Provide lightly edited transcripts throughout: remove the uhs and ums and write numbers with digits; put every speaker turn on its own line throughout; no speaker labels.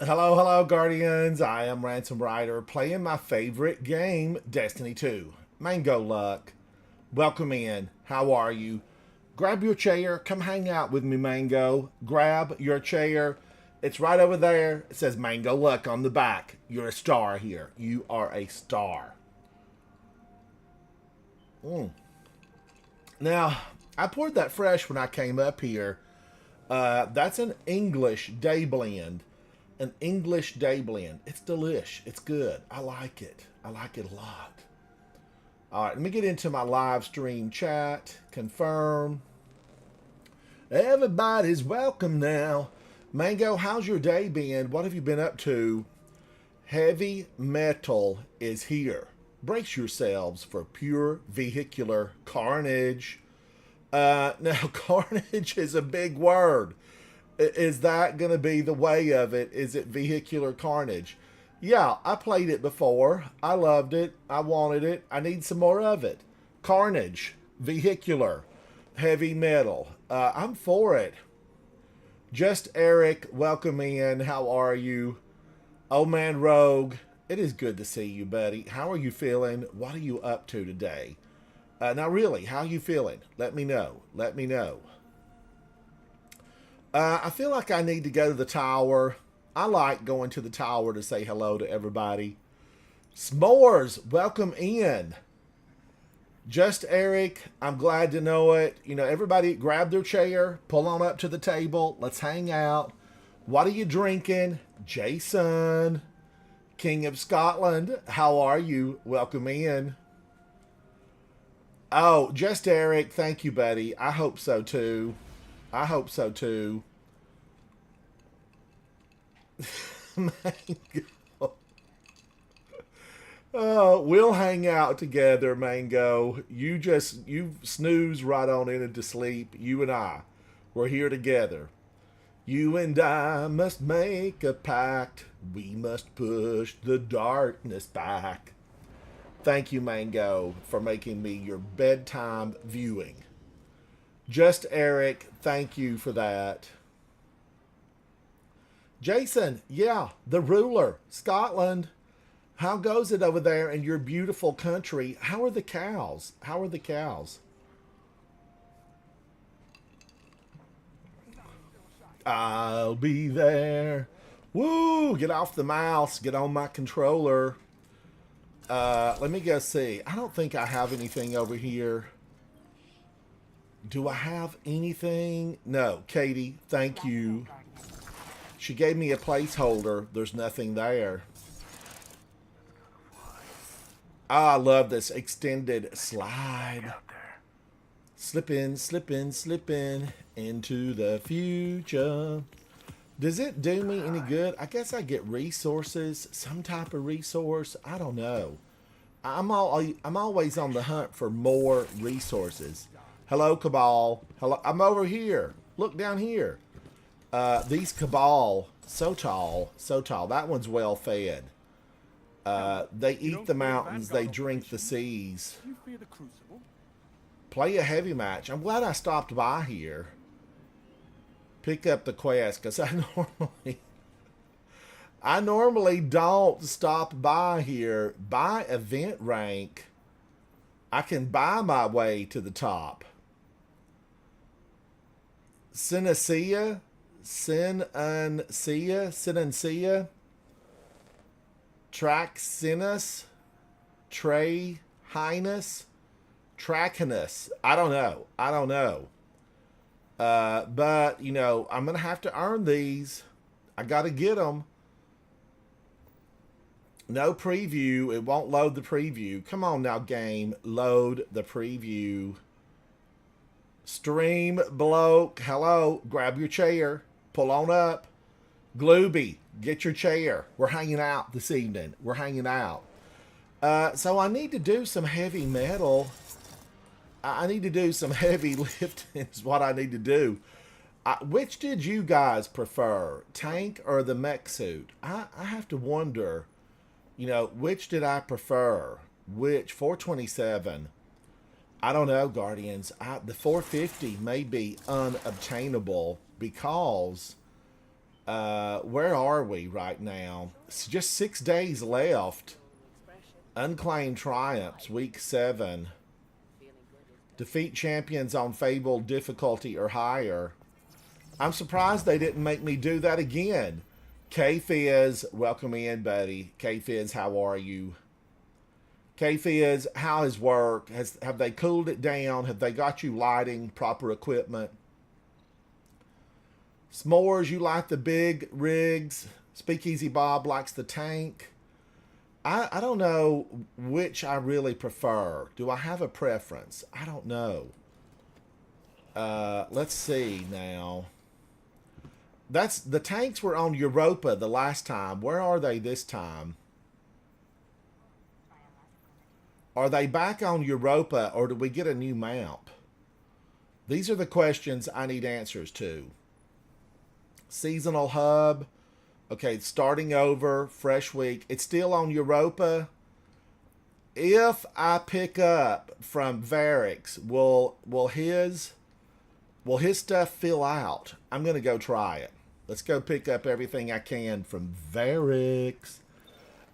Hello, hello, Guardians. I am Ransom Rider playing my favorite game, Destiny 2. Mango Luck. Welcome in. How are you? Grab your chair. Come hang out with me, Mango. Grab your chair. It's right over there. It says Mango Luck on the back. You're a star here. You are a star. Mm. Now, I poured that fresh when I came up here. That's an English day blend. An English day blend. It's delish. It's good. I like it. I like it a lot. All right, let me get into my live stream chat. Confirm. Everybody's welcome now. Mango, how's your day been? What have you been up to? Heavy metal is here. Brace yourselves for pure vehicular carnage. Now, carnage is a big word. Is that going to be the way of it? Is it vehicular carnage? Yeah, I played it before. I loved it. I wanted it. I need some more of it. Carnage, vehicular, heavy metal. I'm for it. Just Eric, welcome in. How are you? Oh man, Rogue. It is good to see you, buddy. How are you feeling? What are you up to today? Now, really, how are you feeling? Let me know. Let me know. I feel like I need to go to the tower. I like going to the tower to say hello to everybody. S'mores, welcome in. Just Eric, I'm glad to know it. You know, everybody grab their chair, pull on up to the table. Let's hang out. What are you drinking? Jason, King of Scotland, how are you? Welcome in. Oh, just Eric, thank you, buddy. I hope so too. I hope so too. Mango. Oh, we'll hang out together, Mango. You snooze right on into sleep. You and I, we're here together. You and I must make a pact. We must push the darkness back. Thank you, Mango, for making me your bedtime viewing. Just Eric, thank you for that. Jason, yeah, the ruler, Scotland. How goes it over there in your beautiful country? How are the cows? How are the cows? I'll be there. Woo! Get off the mouse. Get on my controller. Let me go see. I don't think I have anything over here. Do I have anything? No, Katie, thank you. She gave me a placeholder. There's nothing there. Oh, I love this extended slide. Slip in, slip in, slip in into the future. Does it do me any good? I guess I get resources, some type of resource. I don't know. I'm always on the hunt for more resources. Hello, Cabal. Hello, I'm over here. Look down here. These Cabal, so tall, so tall. That one's well fed. They eat the mountains. They drink the seas. Play a heavy match. I'm glad I stopped by here. Pick up the quest because I normally don't stop by here. Buy event rank. I can buy my way to the top. Synestia, Synancia, Traxinus, Trey Highness, Trachinus. I don't know. I don't know. But, you know, I'm going to have to earn these. I got to get them. No preview. It won't load the preview. Come on now, game. Load the preview. Stream bloke. Hello. Grab your chair. Pull on up. Glooby, get your chair. We're hanging out this evening. We're hanging out. So I need to do some heavy metal. I need to do some heavy lifting is what I need to do. Which did you guys prefer? Tank or the mech suit? I have to wonder, you know, which did I prefer? Which? 427. I don't know, Guardians. The 450 may be unobtainable because Where are we right now? It's just 6 days left. Unclaimed triumphs, week 7. Defeat champions on fabled difficulty or higher. I'm surprised they didn't make me do that again. K-Fizz, welcome in, buddy. K-Fizz, how are you? K-Fizz, how is work? Have they cooled it down? Have they got you lighting, proper equipment? S'mores, you like the big rigs. Speakeasy Bob likes the tank. I don't know which I really prefer. Do I have a preference? I don't know. Let's see now. The tanks were on Europa the last time. Where are they this time? Are they back on Europa, or did we get a new map? These are the questions I need answers to. Seasonal hub. Okay, starting over, fresh week. It's still on Europa. If I pick up from Varix, will his stuff fill out? I'm gonna go try it. Let's go pick up everything I can from Varix.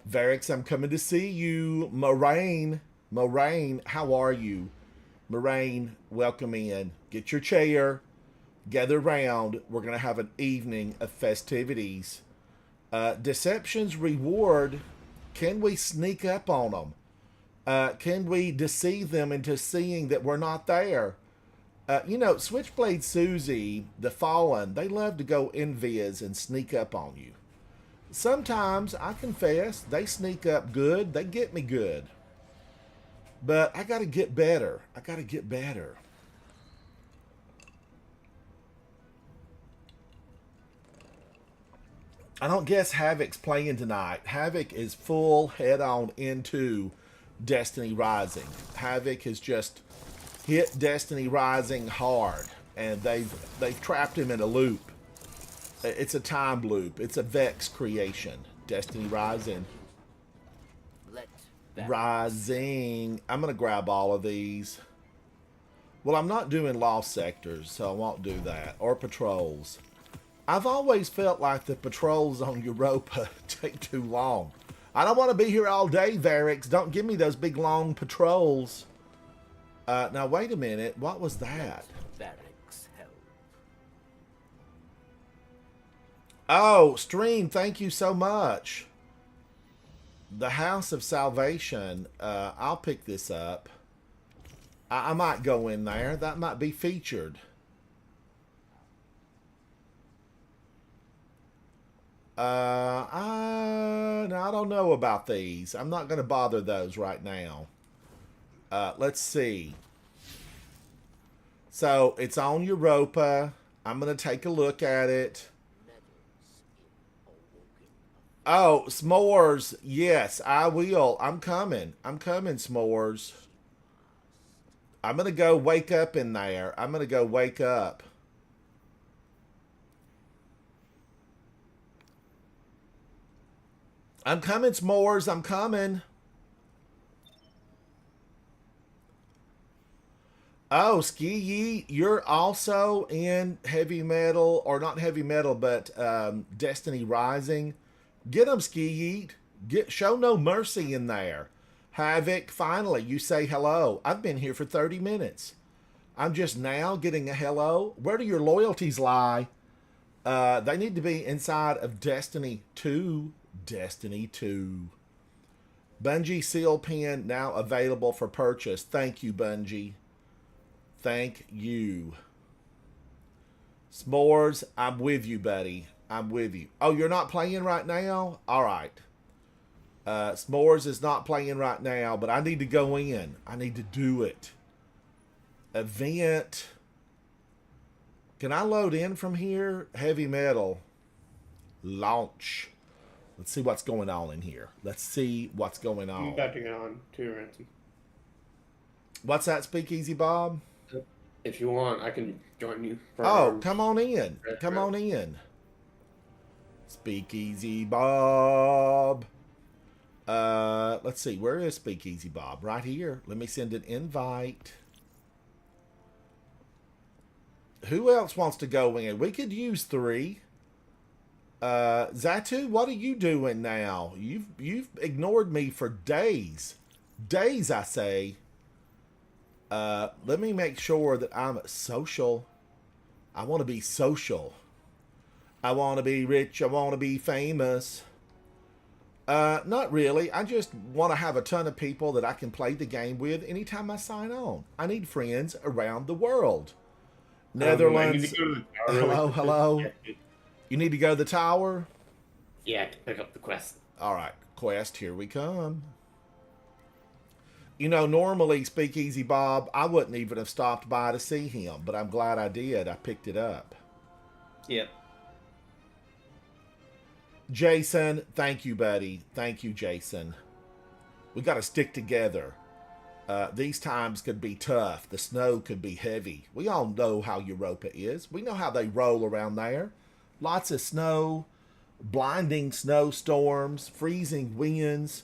Varix, I'm coming to see you. Moraine, how are you? Moraine, welcome in. Get your chair. Gather round. We're gonna have an evening of festivities. Deception's reward. Can we sneak up on them? Can we deceive them into seeing that we're not there? Switchblade Susie, the Fallen, they love to go invis and sneak up on you. Sometimes, I confess, they sneak up good. They get me good. But I got to get better. I don't guess Havoc's playing tonight. Havoc is full head on into Destiny Rising. Havoc has just hit Destiny Rising hard, and they've trapped him in a loop. It's a time loop. It's a Vex creation. Destiny Rising. Rising. I'm gonna grab all of these. Well, I'm not doing lost sectors, so I won't do that. Or patrols. I've always felt like the patrols on Europa take too long. I don't want to be here all day, Varix. Don't give me those big, long patrols. Now, wait a minute. What was that? Varix help. Oh, Stream, thank you so much. The House of Salvation. I'll pick this up. I might go in there. That might be featured. I don't know about these. I'm not going to bother those right now. Let's see. So, it's on Europa. I'm going to take a look at it. Oh, S'mores. Yes, I will. I'm coming, S'mores. I'm going to go wake up in there. I'm going to go wake up. I'm coming, S'mores. I'm coming. Oh, Ski Yeet, you're also in heavy metal, or not heavy metal, but Destiny Rising. Get them, Ski Yeet. Show no mercy in there. Havoc, finally, you say hello. I've been here for 30 minutes. I'm just now getting a hello. Where do your loyalties lie? They need to be inside of Destiny 2. Destiny 2. Bungie Seal Pen now available for purchase. Thank you, Bungie. Thank you. S'mores, I'm with you, buddy. I'm with you. Oh, you're not playing right now? All right. S'mores is not playing right now, but I need to go in. I need to do it. Event. Can I load in from here? Heavy metal. Launch. Let's see what's going on in here. Let's see what's going on.
I'm about to get on too, Ransom.
What's that, Speakeasy Bob?
If you want, I can join you.
Come on in. Come on in. Speakeasy Bob. Let's see. Where is Speakeasy Bob? Right here. Let me send an invite. Who else wants to go in? We could use 3. Zatu, what are you doing now? You've ignored me for days. Days, I say. Let me make sure that I'm social. I want to be social. I want to be rich. I want to be famous. Not really. I just want to have a ton of people that I can play the game with anytime I sign on. I need friends around the world.
I need
Netherlands.
to go to the tower really
Hello,
quickly.
hello. You need to go to the tower?
Yeah, to pick up the quest.
All right, quest, here we come. You know, normally, Speakeasy Bob, I wouldn't even have stopped by to see him, but I'm glad I did. I picked it up.
Yep.
Jason, thank you, buddy. Thank you, Jason. We got to stick together. These times could be tough. The snow could be heavy. We all know how Europa is. We know how they roll around there. Lots of snow, blinding snowstorms, freezing winds.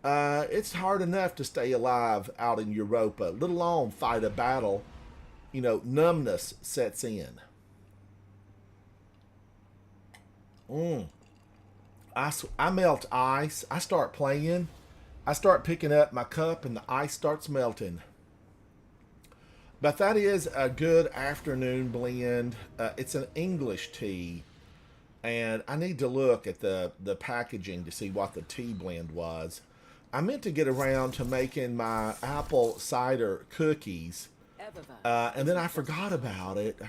It's hard enough to stay alive out in Europa, let alone fight a battle. You know, numbness sets in. I melt ice. I start playing. I start picking up my cup and the ice starts melting. But that is a good afternoon blend. It's an English tea. And I need to look at the packaging to see what the tea blend was. I meant to get around to making my apple cider cookies. And then I forgot about it.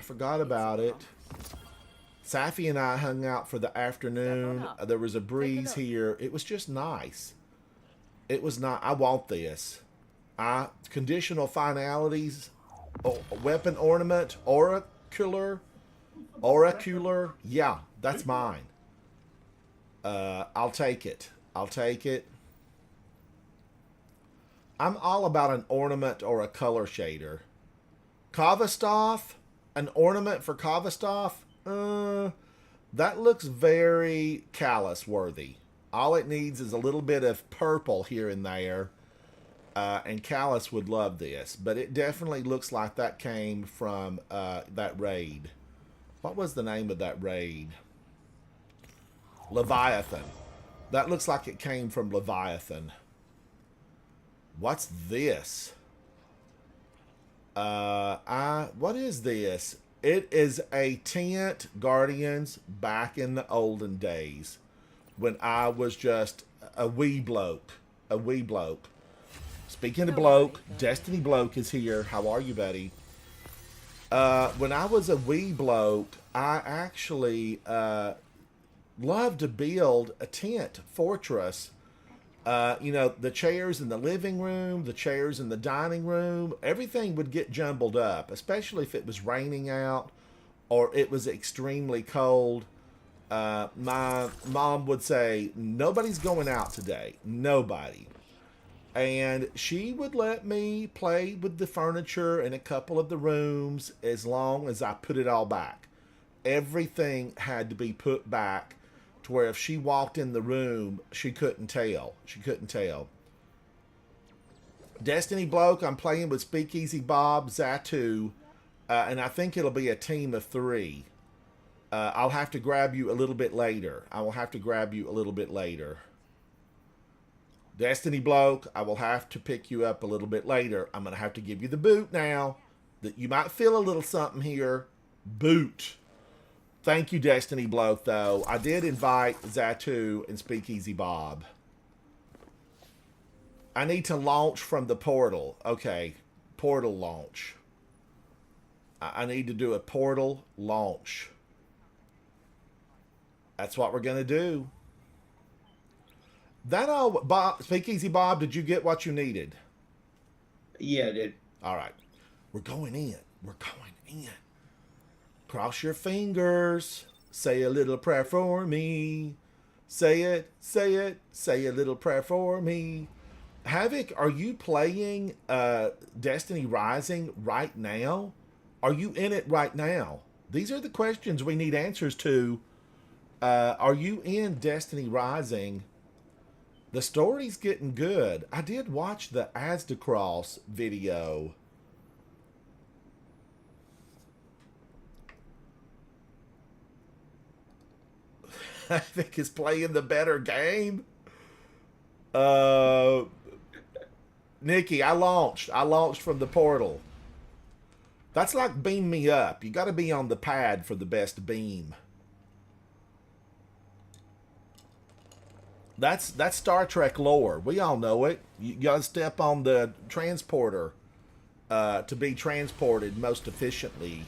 Safi and I hung out for the afternoon. There was a breeze here. It was just nice. It was not. I want this. Conditional finalities. Weapon ornament. Oracular. Yeah, that's mine. I'll take it. I'm all about an ornament or a color shader. Kavastov? An ornament for Kavastov? That looks very callus worthy. All it needs is a little bit of purple here and there. And Callus would love this. But it definitely looks like that came from that raid. What was the name of that raid? Leviathan. That looks like it came from Leviathan. What's this? What is this? It is a tent, Guardians, back in the olden days when I was just a wee bloke. Speaking of bloke, Destiny Bloke is here. How are you, buddy? When I was a wee bloke, I actually loved to build a tent fortress. You know, the chairs in the living room, the chairs in the dining room, everything would get jumbled up, especially if it was raining out or it was extremely cold. My mom would say, nobody's going out today. Nobody. And she would let me play with the furniture in a couple of the rooms as long as I put it all back. Everything had to be put back to where if she walked in the room, she couldn't tell. Destiny Bloke, I'm playing with Speakeasy Bob, Zatu, and I think it'll be a team of 3. I'll have to grab you a little bit later. Destiny Bloke, I will have to pick you up a little bit later. I'm going to have to give you the boot now. That you might feel a little something here. Boot. Thank you, Destiny Bloke, though. I did invite Zatu and Speakeasy Bob. I need to launch from the portal. Okay, portal launch. I need to do a portal launch. That's what we're going to do. That all, Bob, Speakeasy Bob, did you get what you needed?
Yeah, I did.
All right. We're going in. Cross your fingers. Say a little prayer for me. Say it. Say a little prayer for me. Havoc, are you playing Destiny Rising right now? Are you in it right now? These are the questions we need answers to. Are you in Destiny Rising? The story's getting good. I did watch the Asdacross video. Havoc is playing the better game. Uh, Nikki, I launched. I launched from the portal. That's like beam me up. You got to be on the pad for the best beam. That's Star Trek lore. We all know it. You got to step on the transporter to be transported most efficiently.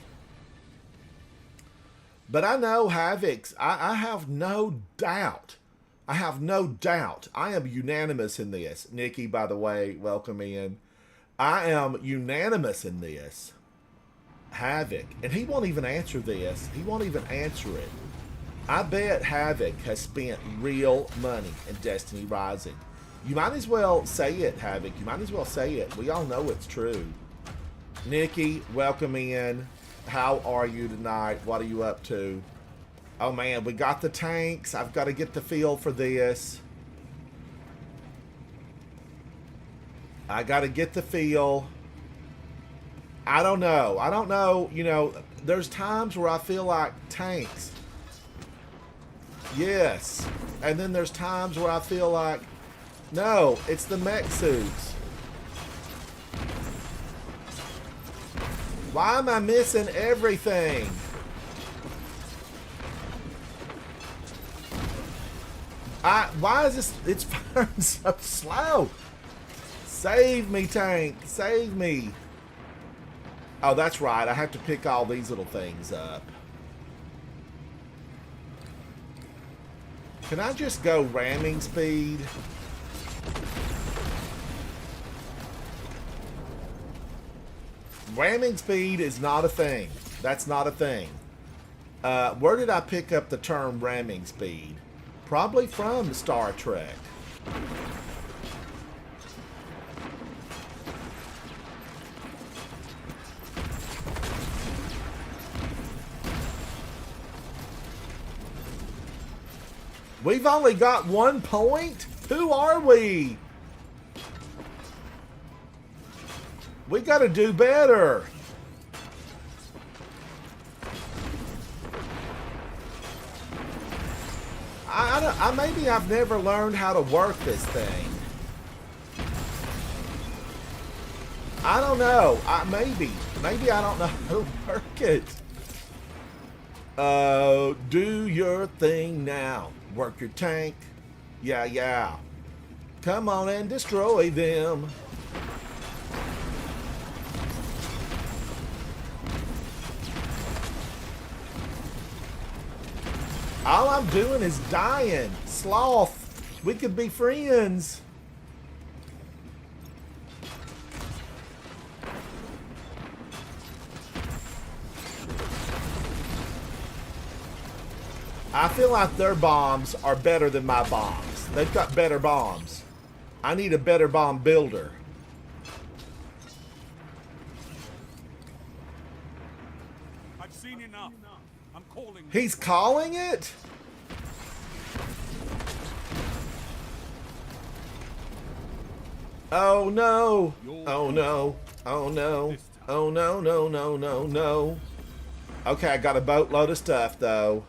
But I know Havoc's. I have no doubt. I have no doubt. I am unanimous in this. Nikki, by the way, welcome in. I am unanimous in this. Havoc. And he won't even answer this. He won't even answer it. I bet Havoc has spent real money in Destiny Rising. You might as well say it, Havoc. You might as well say it. We all know it's true. Nikki, welcome in. How are you tonight? What are you up to? Oh man, we got the tanks. I've got to get the feel for this. I got to get the feel. I don't know. I don't know. You know, there's times where I feel like tanks. Yes. And then there's times where I feel like, no, it's the mech suits. Why am I missing everything? Why is this, it's firing so slow? Save me, tank, save me. Oh, that's right, I have to pick all these little things up. Can I just go ramming speed? Ramming speed is not a thing. That's not a thing. Where did I pick up the term ramming speed? Probably from Star Trek. We've only got 1 point? Who are we? We got to do better. Maybe I've never learned how to work this thing. I don't know. Maybe I don't know how to work it. Do your thing now. Work your tank. Yeah, yeah. Come on and destroy them. All I'm doing is dying. Sloth. We could be friends. I feel like their bombs are better than my bombs. They've got better bombs. I need a better bomb builder.
I've seen enough. I'm calling.
He's calling it? Oh no. Oh no. Oh no. Oh no, no, no, no, no. Okay, I got a boatload of stuff though.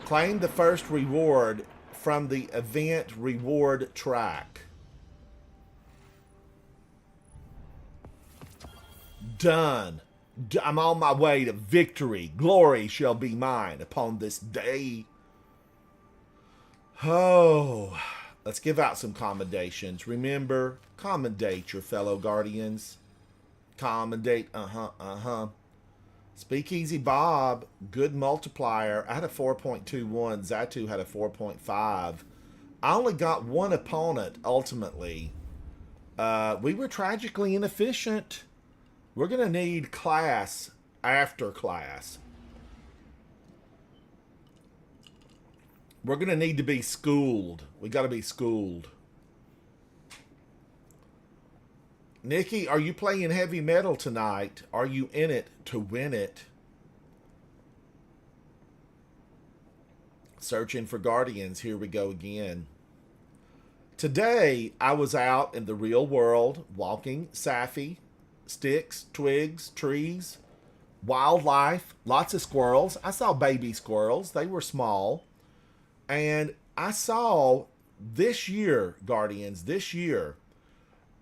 Claim the first reward from the event reward track. Done. I'm on my way to victory. Glory shall be mine upon this day. Oh, let's give out some commendations. Remember, commendate your fellow guardians. Commendate, Speakeasy Bob, good multiplier. I had a 4.21. Zatu had a 4.5. I only got one opponent, ultimately. We were tragically inefficient. We're going to need class after class. We're going to need to be schooled. We got to be schooled. Nikki, are you playing heavy metal tonight? Are you in it to win it? Searching for Guardians. Here we go again. Today, I was out in the real world, walking Safi, sticks, twigs, trees, wildlife, lots of squirrels. I saw baby squirrels. They were small. And I saw this year, Guardians, this year,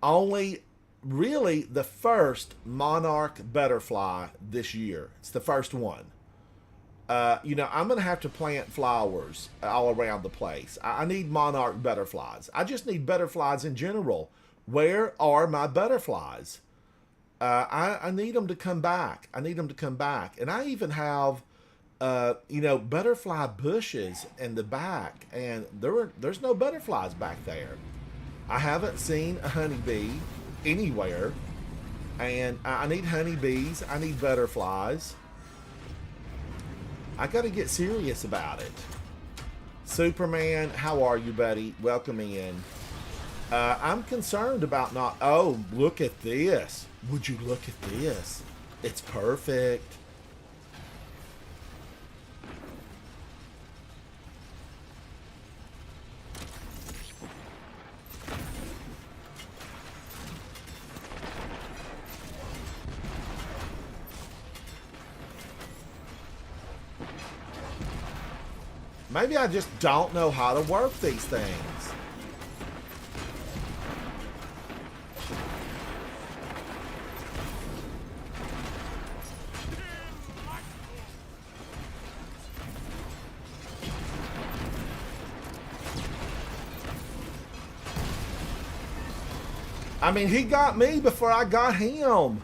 only really the first monarch butterfly this year. It's the first one. I'm going to have to plant flowers all around the place. I need monarch butterflies. I just need butterflies in general. Where are my butterflies? I need them to come back. I need them to come back. And I even have, butterfly bushes in the back, and there's no butterflies back there. I haven't seen a honeybee anywhere, and I need honeybees. I need butterflies. I got to get serious about it. Superman, how are you, buddy? Welcome in. I'm concerned about not... Oh, look at this. Would you look at this? It's perfect. Maybe I just don't know how to work these things. I mean, he got me before I got him.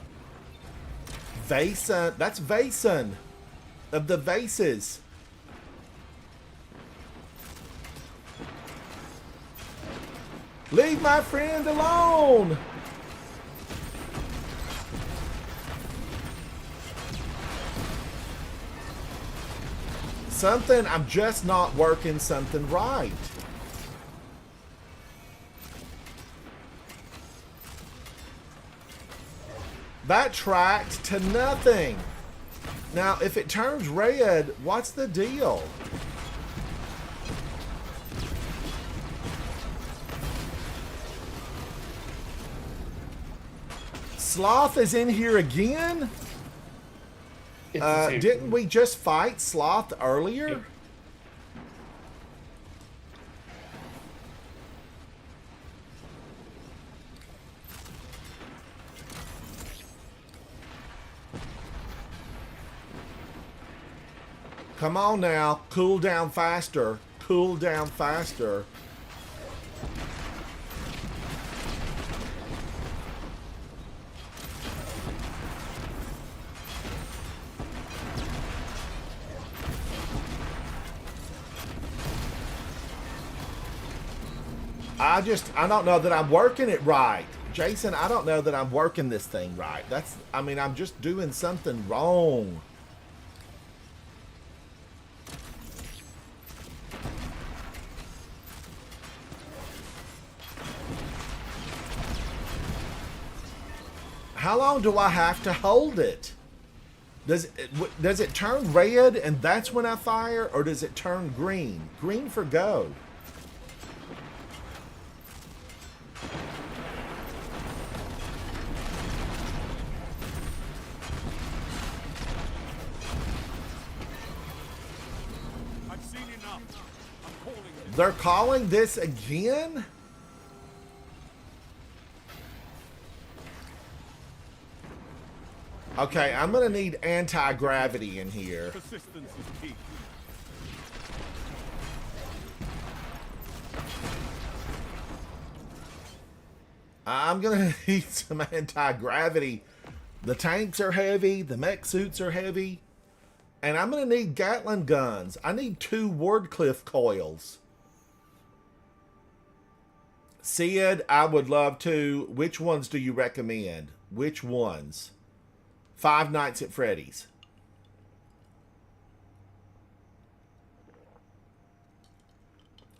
Vaesen. That's Vaesen of the vases. Leave my friend alone! I'm just not working something right. That tracked to nothing. Now, if it turns red, what's the deal? Sloth is in here again? Didn't we just fight Sloth earlier?
Yep.
Come on now. Cool down faster. Cool down faster. I don't know that I'm working it right. Jason, I don't know that I'm working this thing right. I'm just doing something wrong. How long do I have to hold it? Does it turn red and that's when I fire, or does it turn green? Green for go.
I've seen enough. I'm calling it.
They're calling this again? Okay, I'm gonna need anti-gravity in here.
Persistence is key.
I'm gonna need some anti-gravity. The tanks are heavy, the mech suits are heavy, and I'm gonna need Gatling guns. I need 2 Wardcliffe coils. Sid, I would love to. Which ones do you recommend? Which ones? Five Nights at Freddy's.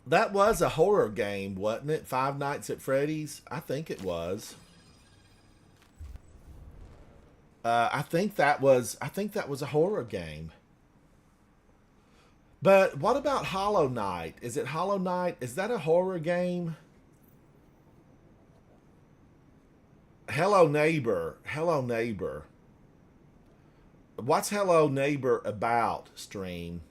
That was a horror game, wasn't it? Five Nights at Freddy's? I think it was. I think that was a horror game. But what about Hollow Knight? Is it Hollow Knight? Is that a horror game? Hello Neighbor. Hello Neighbor. What's Hello Neighbor about, stream?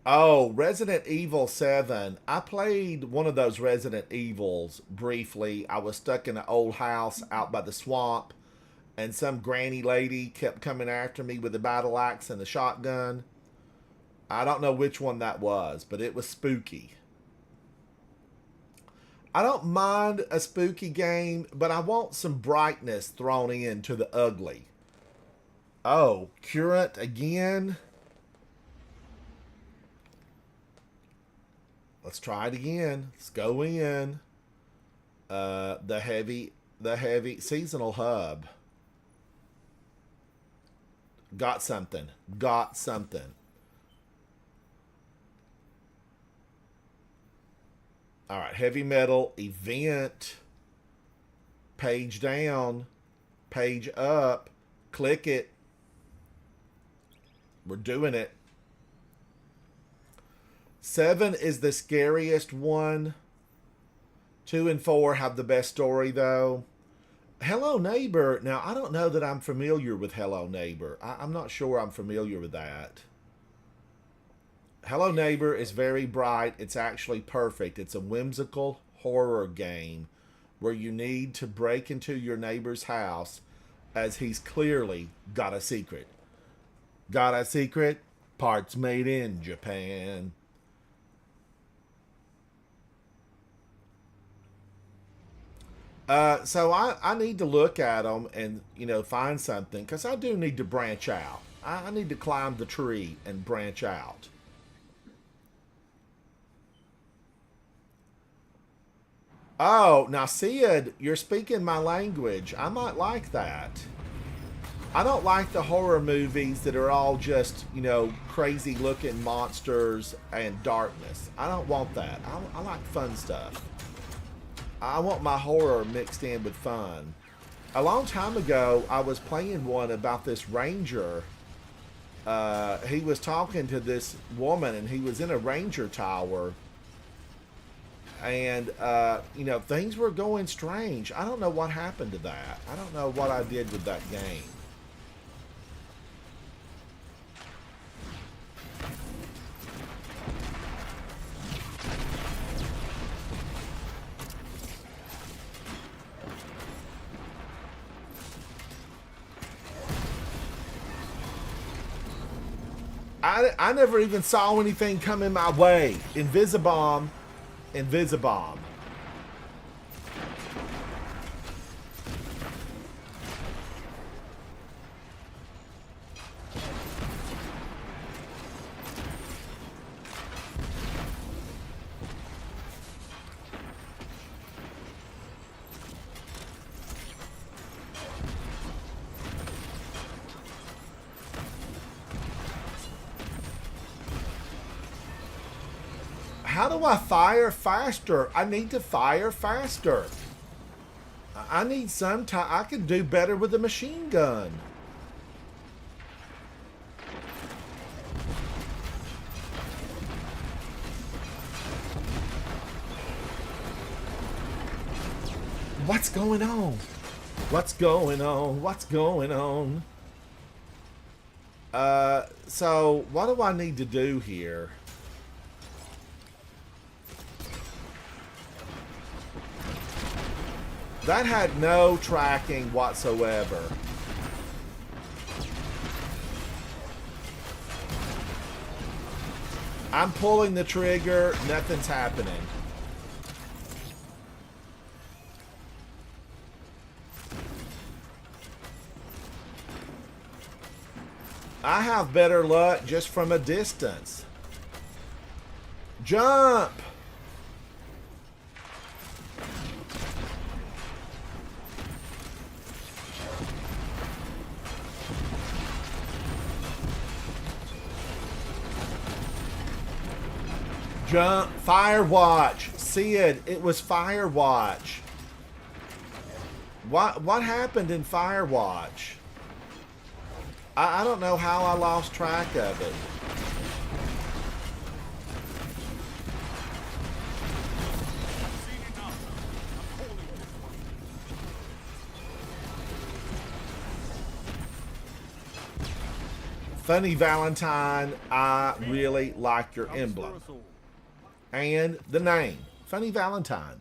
Oh, Resident Evil 7. I played one of those Resident Evils briefly. I was stuck in an old house out by the swamp, and some granny lady kept coming after me with a battle axe and a shotgun. I don't know which one that was, but it was spooky. I don't mind a spooky game, but I want some brightness thrown into the ugly. Oh, Current again? Let's try it again. Let's go in. The heavy seasonal hub. Got something. Got something. All right, heavy metal event. Page down, page up. Click it. We're doing it. 7 is the scariest one. 2 and 4 have the best story, though. Hello Neighbor. Now, I don't know that I'm familiar with Hello Neighbor. I'm not sure I'm familiar with that. Hello Neighbor is very bright. It's actually perfect. It's a whimsical horror game where you need to break into your neighbor's house as he's clearly got a secret. Got a secret? Parts made in Japan. So I need to look at them and, find something, because I do need to branch out. I need to climb the tree and branch out. Oh, now Sid, you're speaking my language. I might like that. I don't like the horror movies that are all just, crazy looking monsters and darkness. I don't want that. I like fun stuff. I want my horror mixed in with fun. A long time ago, I was playing one about this ranger. He was talking to this woman, and he was in a ranger tower. And, things were going strange. I don't know what happened to that. I don't know what I did with that game. I never even saw anything coming my way. Invisibomb. Invisibomb. How do I fire faster? I need to fire faster. I need some time. I could do better with a machine gun. What's going on? What's going on? What's going on? So what do I need to do here? That had no tracking whatsoever. I'm pulling the trigger, nothing's happening. I have better luck just from a distance. Jump! Jump. Firewatch. Sid, it was Firewatch. What happened in Firewatch? I don't know how I lost track of it. Funny Valentine, I really like your
Comes for
emblem.
us all.
And the name, Funny Valentine.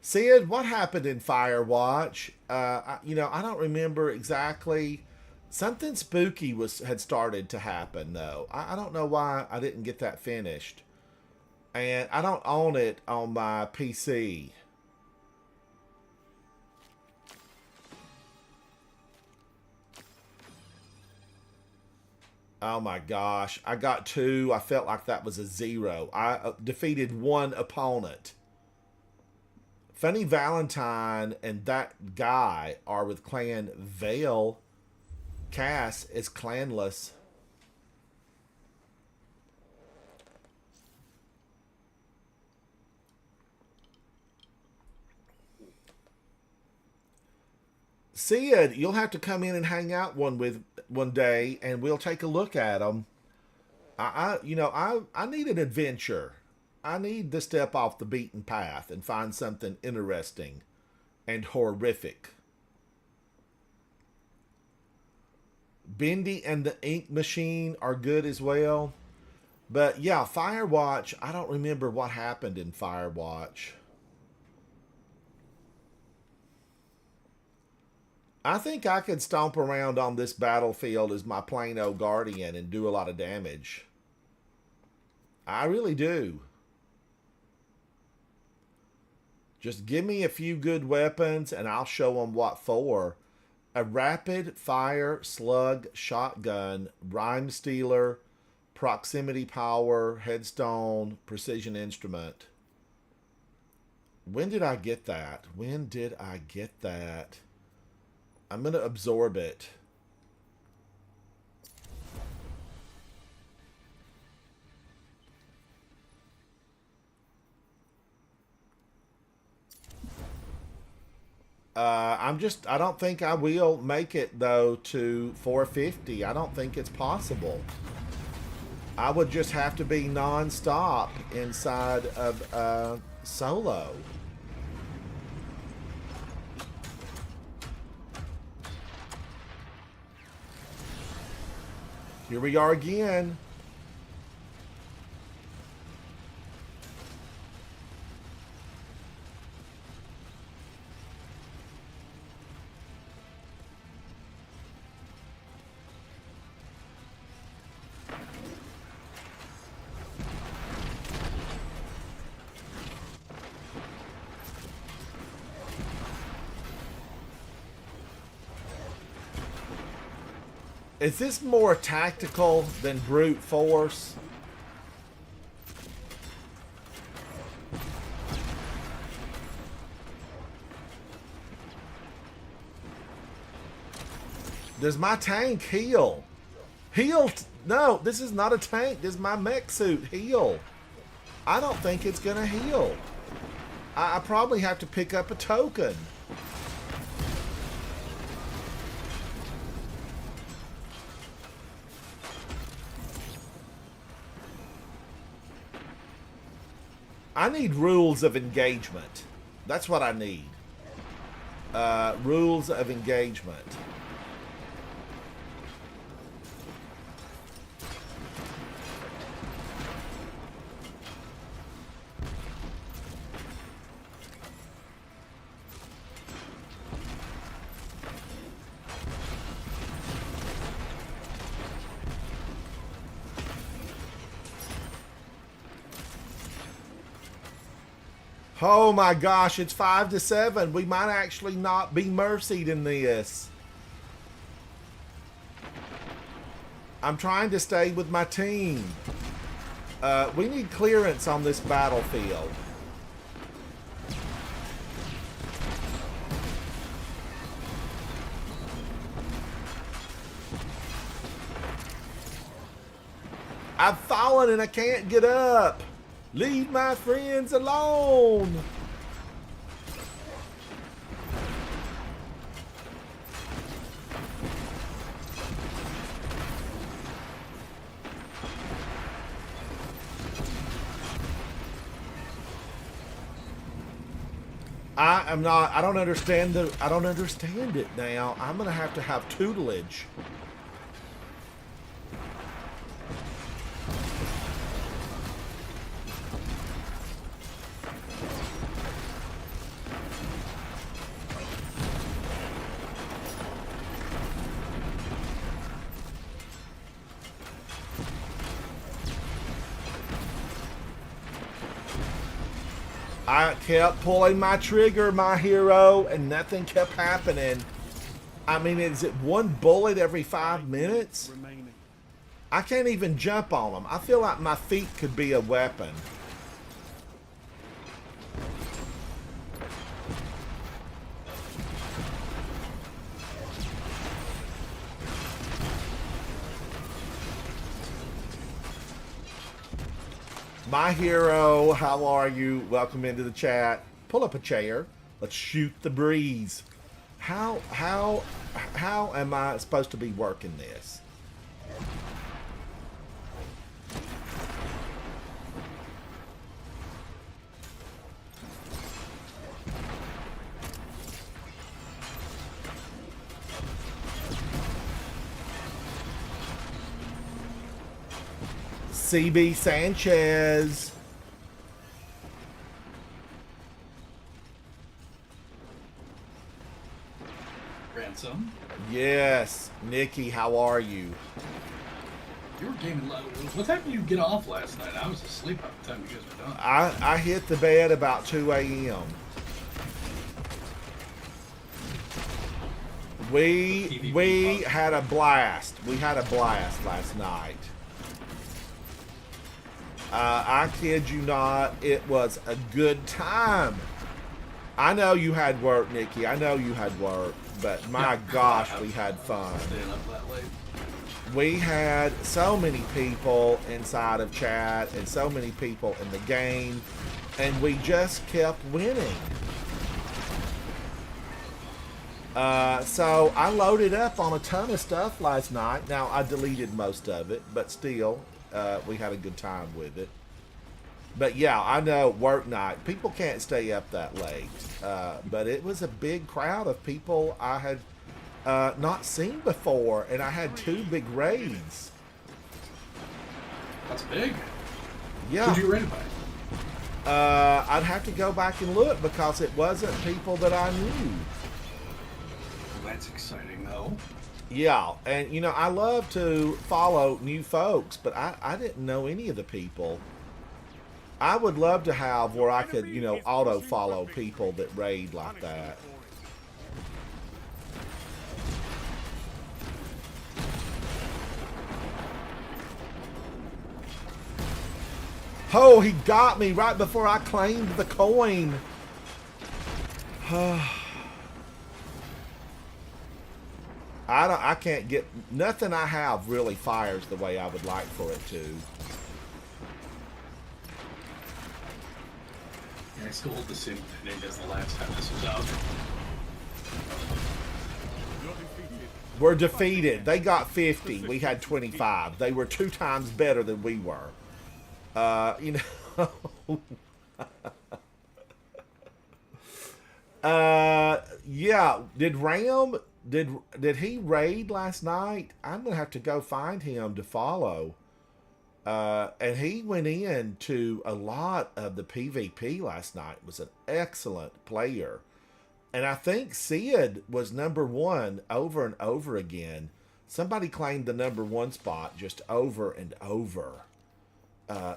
Sid, what happened in Firewatch? I don't remember exactly. Something spooky had started to happen though. I don't know why I didn't get that finished, and I don't own it on my PC. Oh my gosh, I got 2. I felt like that was a 0. I defeated 1 opponent. Funny Valentine and that guy are with Clan Vale. Cass is clanless. Sid, you'll have to come in and hang out one day, and we'll take a look at them. I need an adventure. I need to step off the beaten path and find something interesting and horrific. Bendy and the Ink Machine are good as well. But yeah, Firewatch, I don't remember what happened in Firewatch. I think I could stomp around on this battlefield as my plain old guardian and do a lot of damage. I really do. Just give me a few good weapons and I'll show them what for. A rapid fire slug shotgun, rhyme stealer, proximity power, headstone, precision instrument. When did I get that? When did I get that? I'm going to absorb it. I don't think I will make it, though, to 450. I don't think it's possible. I would just have to be non-stop inside of solo. Here we are again. Is this more tactical than brute force? Does my tank heal? Heal? No, this is not a tank. This is my mech suit. Heal. I don't think it's going to heal. I probably have to pick up a token. I need rules of engagement. That's what I need. Rules of engagement. Oh my gosh, it's 5-7. We might actually not be mercied in this. I'm trying to stay with my team. We need clearance on this battlefield. I've fallen and I can't get up. Leave my friends alone. I am not. I don't understand the. I don't understand it now. I'm gonna have tutelage. I kept pulling my trigger, my hero, and nothing kept happening. I mean, is it one bullet every 5 minutes?
Remaining.
I can't even jump on them. I feel like my feet could be a weapon. My hero, how are you? Welcome into the chat. Pull up a chair. Let's shoot the breeze. How am I supposed to be working this? CB Sanchez.
Ransom.
Yes. Nikki, how are you?
You were gaming. What time did you get off last night? I was asleep by the time you guys were done.
I hit the bed about 2 a.m. We had a blast. We had a blast last night. I kid you not, it was a good time. I know you had work, Nikki. I know you had work, but my gosh, we had fun.
Staying up that late.
We had so many people inside of chat and so many people in the game, and we just kept winning. So I loaded up on a ton of stuff last night. Now, I deleted most of it, but still, we had a good time with it. But yeah, I know work night, people can't stay up that late. But it was a big crowd of people I had not seen before, and I had 2 big raids.
That's big.
Yeah.
Who'd you raid by?
I'd have to go back and look because it wasn't people that I knew.
Well, that's exciting, though.
Yeah, and you know, I love to follow new folks, but I didn't know any of the people. I would love to have where I could, you know, auto follow people that raid like that. Oh, he got me right before I claimed the coin. I can't get, nothing I have really fires the way I would like for it to.
Yeah, I still hold the same thing as the last time this was out.
You're defeated.
We're defeated. They got 50. We had 25. They were 2 times better than we were. You know. Yeah. Did Ram, did he raid last night? I'm gonna have to go find him to follow. And he went in to a lot of the PvP last night. Was an excellent player. And I think Sid was #1 over and over again. Somebody claimed the #1 spot just over and over.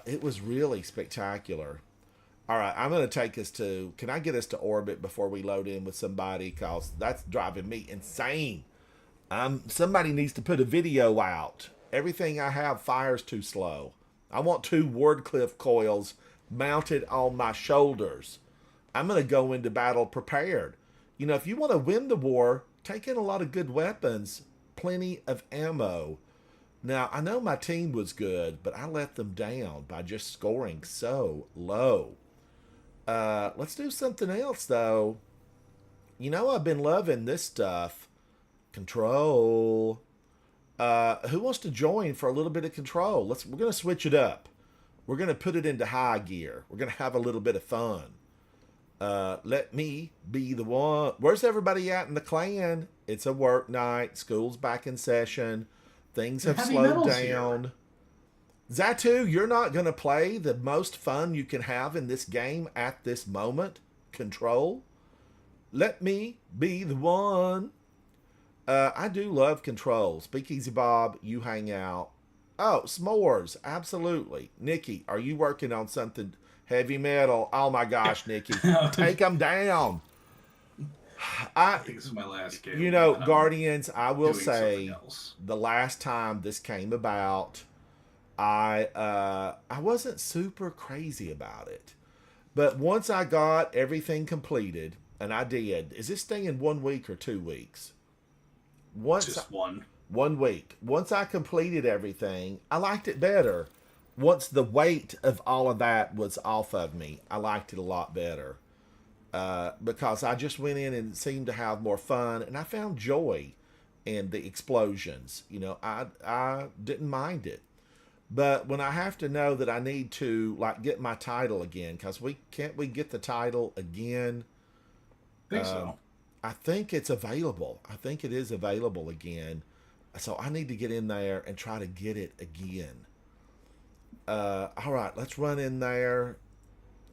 It was really spectacular. All right, I'm going to take us to... Can I get us to orbit before we load in with somebody? Because that's driving me insane. Somebody needs to put a video out. Everything I have fires too slow. I want 2 Wardcliff coils mounted on my shoulders. I'm going to go into battle prepared. You know, if you want to win the war, take in a lot of good weapons, plenty of ammo. Now, I know my team was good, but I let them down by just scoring so low. Let's do something else, though. You know, I've been loving this stuff. Control. Who wants to join for a little bit of control? We're going to switch it up. We're going to put it into high gear. We're going to have a little bit of fun. Let me be the one. Where's everybody at in the clan? It's a work night. School's back in session. Things have
Heavy
slowed
Metal's here.
down. Zatu, you're not going to play the most fun you can have in this game at this moment. Control. Let me be the one. I do love Control. Speakeasy Bob, you hang out. Oh, s'mores. Absolutely. Nikki, are you working on something heavy metal? Oh my gosh, Nikki. Take them down.
I think this is my last game.
You know,
I'm
Guardians, I will
doing
say
something else.
the last time this came about, I wasn't super crazy about it. But once I got everything completed, and I did, is this thing in 1 week or 2 weeks?
Just one.
1 week. Once I completed everything, I liked it better. Once the weight of all of that was off of me, I liked it a lot better. Because I just went in and seemed to have more fun, and I found joy in the explosions. You know, I didn't mind it. But when I have to know that I need to like get my title again, because we get the title again.
I think so.
I think it's available. I think it is available again. So I need to get in there and try to get it again. All right, let's run in there.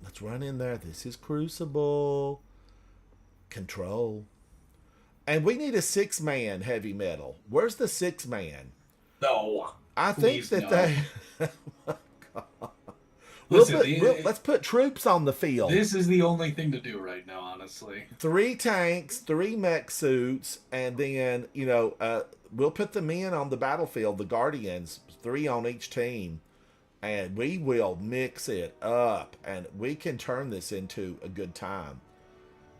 Let's run in there. This is Crucible. Control. And we need a 6-man heavy metal. Where's the 6-man?
No.
I think
Please,
that
no.
they...
Listen,
let's put troops on the field.
This is the only thing to do right now, honestly.
3 tanks, 3 mech suits, and then, you know, we'll put the men on the battlefield, the Guardians, 3 on each team, and we will mix it up, and we can turn this into a good time.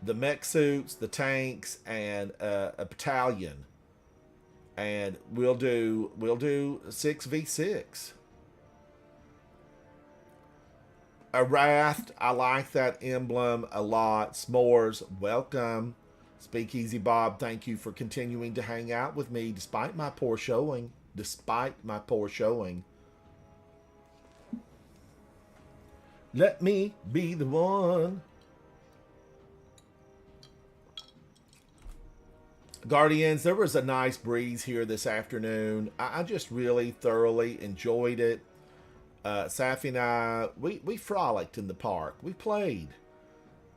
The mech suits, the tanks, and a battalion, and we'll do 6v6. A Wrath, I like that emblem a lot. S'mores, welcome. Speakeasy Bob, thank you for continuing to hang out with me despite my poor showing. Let me be the one. Guardians, there was a nice breeze here this afternoon. I just really thoroughly enjoyed it. Safi and I, we frolicked in the park. We played.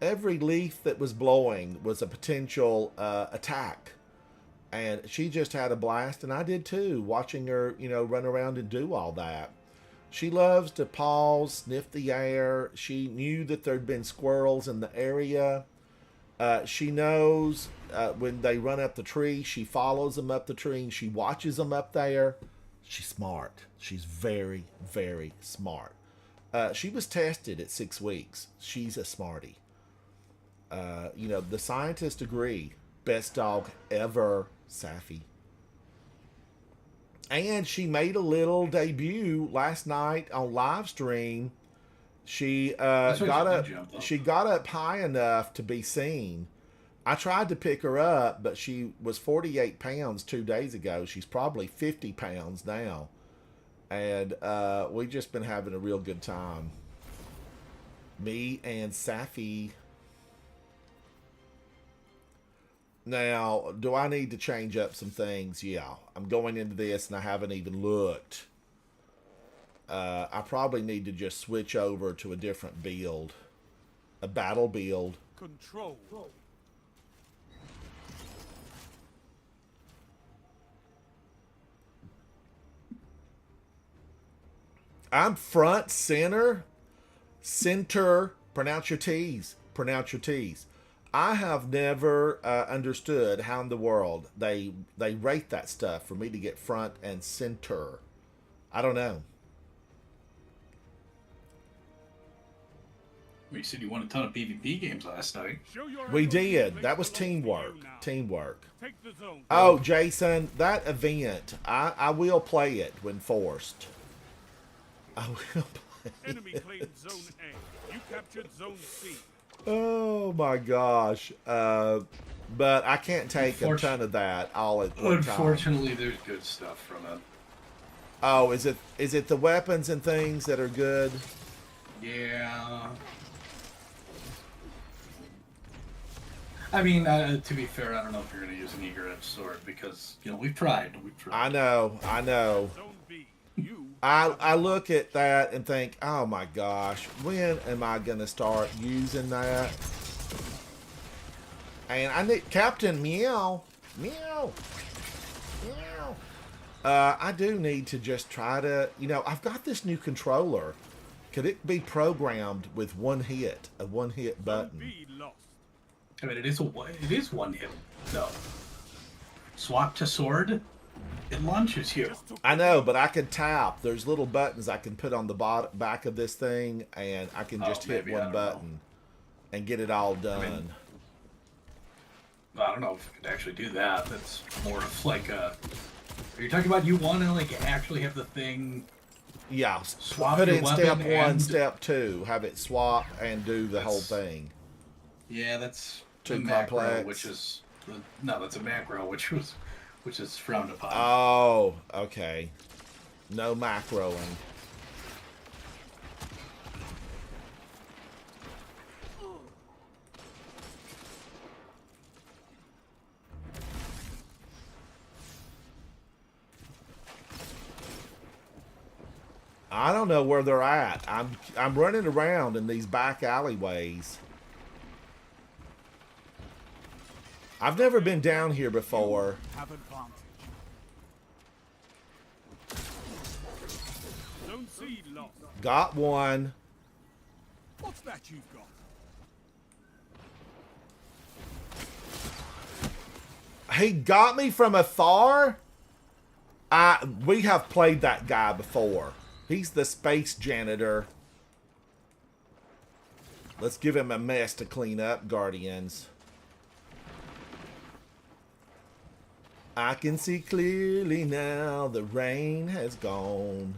Every leaf that was blowing was a potential attack. And she just had a blast, and I did too, watching her, you know, run around and do all that. She loves to pause, sniff the air. She knew that there'd been squirrels in the area. She knows when they run up the tree, she follows them up the tree, and she watches them up there. She's smart. She's very, very smart. She was tested at 6 weeks. She's a smarty. You know, the scientists agree. Best dog ever, Safi. And she made a little debut last night on live stream. She got up high enough to be seen. I tried to pick her up, but she was 48 pounds 2 days ago. She's probably 50 pounds now. And we've just been having a real good time. Me and Safi. Now, do I need to change up some things? Yeah. I'm going into this and I haven't even looked. I probably need to just switch over to a different build. A battle build.
Control.
I'm front, center, pronounce your T's. Pronounce your T's. I have never understood how in the world they rate that stuff for me to get front and center. I don't know.
You said you won a ton of PvP games last night.
We did. That was teamwork. Teamwork.
Take the zone.
Oh, Jason, that event, I will play it when forced. I will play
Enemy
it.
claimed zone A. You captured zone C.
Oh my gosh. But I can't take a ton of that all at one time.
Unfortunately, there's good stuff from it.
Oh, is it the weapons and things that are good?
Yeah. I mean, to be fair, I don't know if you're going to use an eager edge sword because we've tried.
I know.
Zone B. You.
I look at that and think, oh my gosh, when am I gonna start using that? And I need Captain Meow, Meow, Meow. I do need to just try to, I've got this new controller. Could it be programmed with a one hit
Zone
button?
B lost.
I mean, it is one hit though. Swap to sword, it launches you.
Just took
I know, but I can tap. There's little buttons I can put on the back of this thing, and I can just hit
maybe, I
one
don't know.
button and get it all done.
I don't know if you could actually do that. That's more of like a. Are you talking about you want to like actually have the thing?
Yeah,
Swap
put
your
in step
weapon
one,
and-
step two, have it swap and do the whole
That's-
thing.
Yeah, that's
Too
a macro,
complex.
which is no, that's a macro, which is frowned upon.
Oh, okay. No macroing. I don't know where they're at. I'm running around in these back alleyways. I've never been down here before.
have advantage. Zone C lost.
Got one.
What's that you've got?
He got me from afar. We have played that guy before. He's the space janitor. Let's give him a mess to clean up, Guardians. I can see clearly now. The rain has gone.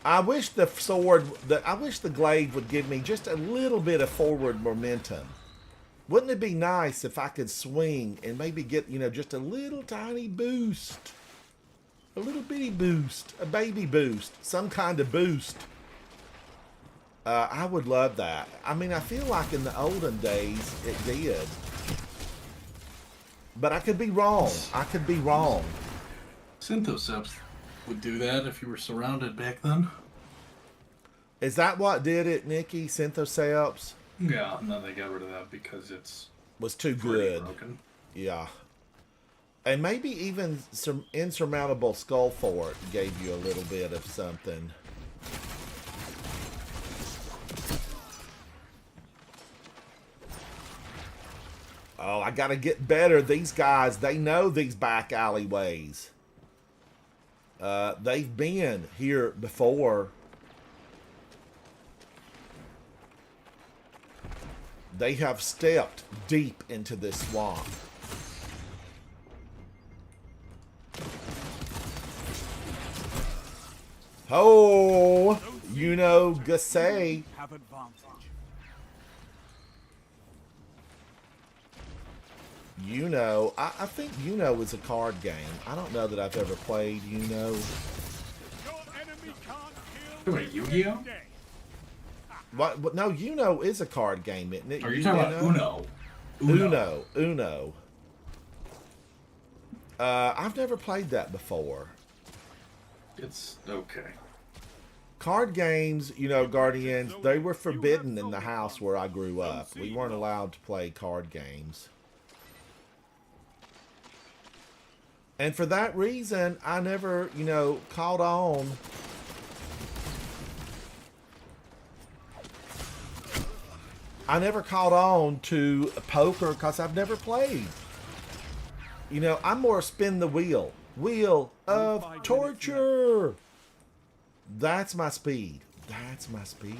I wish the glaive would give me just a little bit of forward momentum. Wouldn't it be nice if I could swing and maybe get, just a little tiny boost? A little bitty boost, a baby boost, some kind of boost. I would love that. I mean, I feel like in the olden days it did. But I could be wrong. I could be wrong.
Synthoceps would do that if you were surrounded back then.
Is that what did it, Nikki? Synthoceps
Yeah, and then they got rid of that because it's
was too
pretty
good.
broken.
Yeah. And maybe even some insurmountable skull fort gave you a little bit of something. Oh, I gotta get better. These guys, they know these back alleyways. They've been here before. They have stepped deep into this swamp. Oh, Gusay.
Have advantage.
I think is a card game. I don't know that I've ever played
Your enemy can't kill
Wait, Yu-Gi-Oh?
day.
What? No, is a card game, isn't it?
Are you talking about Uno?
Uno. I've never played that before.
It's okay.
Card games, Guardians, they were forbidden in the house where I grew up. We weren't allowed to play card games. And for that reason, I never, caught on. I never caught on to poker because I've never played. I'm more spin the wheel. Wheel of torture. That's my speed. That's my speed.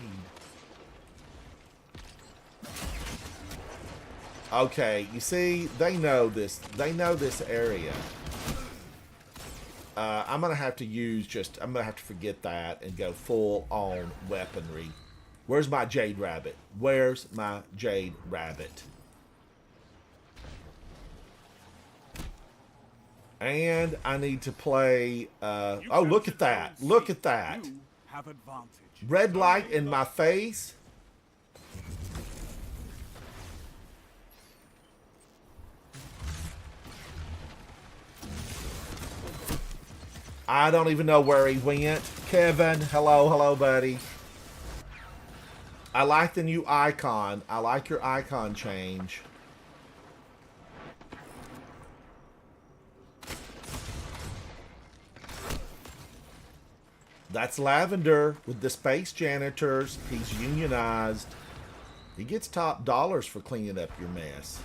Okay, you see, they know this. They know this area. I'm gonna have to I'm gonna have to forget that and go full on weaponry. Where's my Jade Rabbit? Where's my Jade Rabbit? And I need to play.
You
Oh, look
captured
at that!
Zone
Look
C.
at that!
You have advantage.
Red light in my face. I don't even know where he went. Kevin, hello, buddy. I like the new icon. I like your icon change. That's Lavender with the space janitors. He's unionized. He gets top dollars for cleaning up your mess.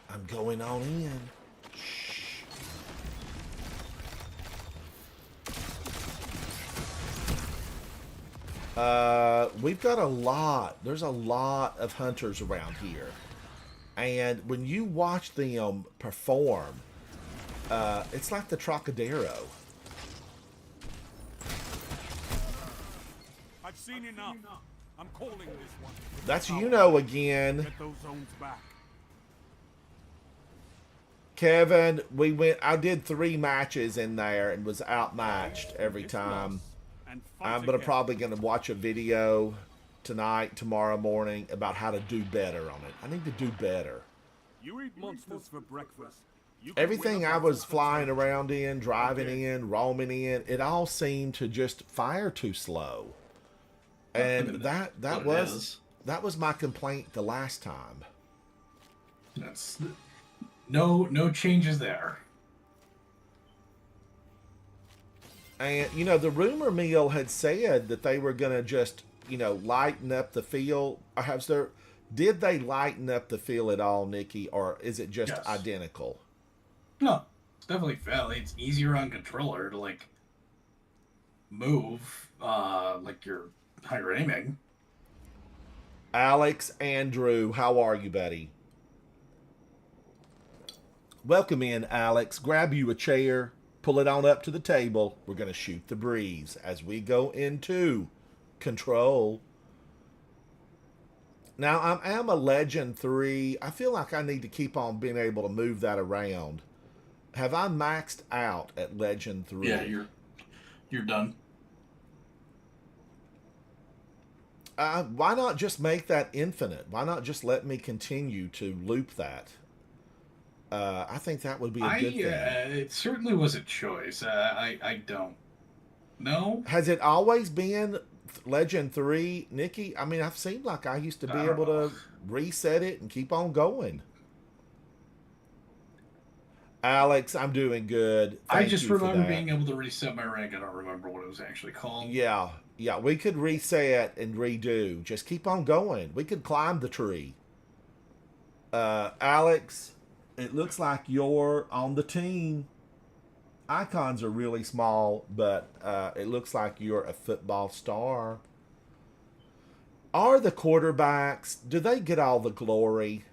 I'm going on in. Shh. We've got a lot. There's a lot of hunters around here. And when you watch them perform, it's like the Trocadero.
I've seen enough. I'm calling this one.
That's again.
Get those zones back.
Kevin, I did 3 matches in there and was outmatched every time.
And fight
I'm probably gonna watch a video tonight, tomorrow morning about how to do better on it. I need to do better.
You eat monsters for breakfast. You can
Everything
win
I
up
was
for
flying
some-
around in, driving in, roaming in, it all seemed to just fire too slow. And that
what it is.
was my complaint the last time.
That's no changes there.
And the rumor mill had said that they were gonna just lighten up the field. Did they lighten up the field at all, Nikki, or is it just
Yes.
identical?
No, it's definitely fairly. It's easier on controller to like move, like you're higher aiming.
Alex, Andrew, how are you, buddy? Welcome in, Alex. Grab you a chair, pull it on up to the table. We're going to shoot the breeze as we go into Control. Now, I am a Legend 3. I feel like I need to keep on being able to move that around. Have I maxed out at Legend 3?
Yeah, you're done.
Why not just make that infinite? Why not just let me continue to loop that? I think that would be a good thing.
It certainly was a choice. I don't know.
Has it always been Legend 3, Nikki? I mean, I've seemed like I used to be able to reset it and keep on going. Alex, I'm doing good.
I
Thank
just
you for
remember
that.
being able to reset my rank. I don't remember what it was actually called.
Yeah, we could reset and redo. Just keep on going. We could climb the tree. Alex, it looks like you're on the team. Icons are really small, but it looks like you're a football star. Are the quarterbacks, do they get all the glory?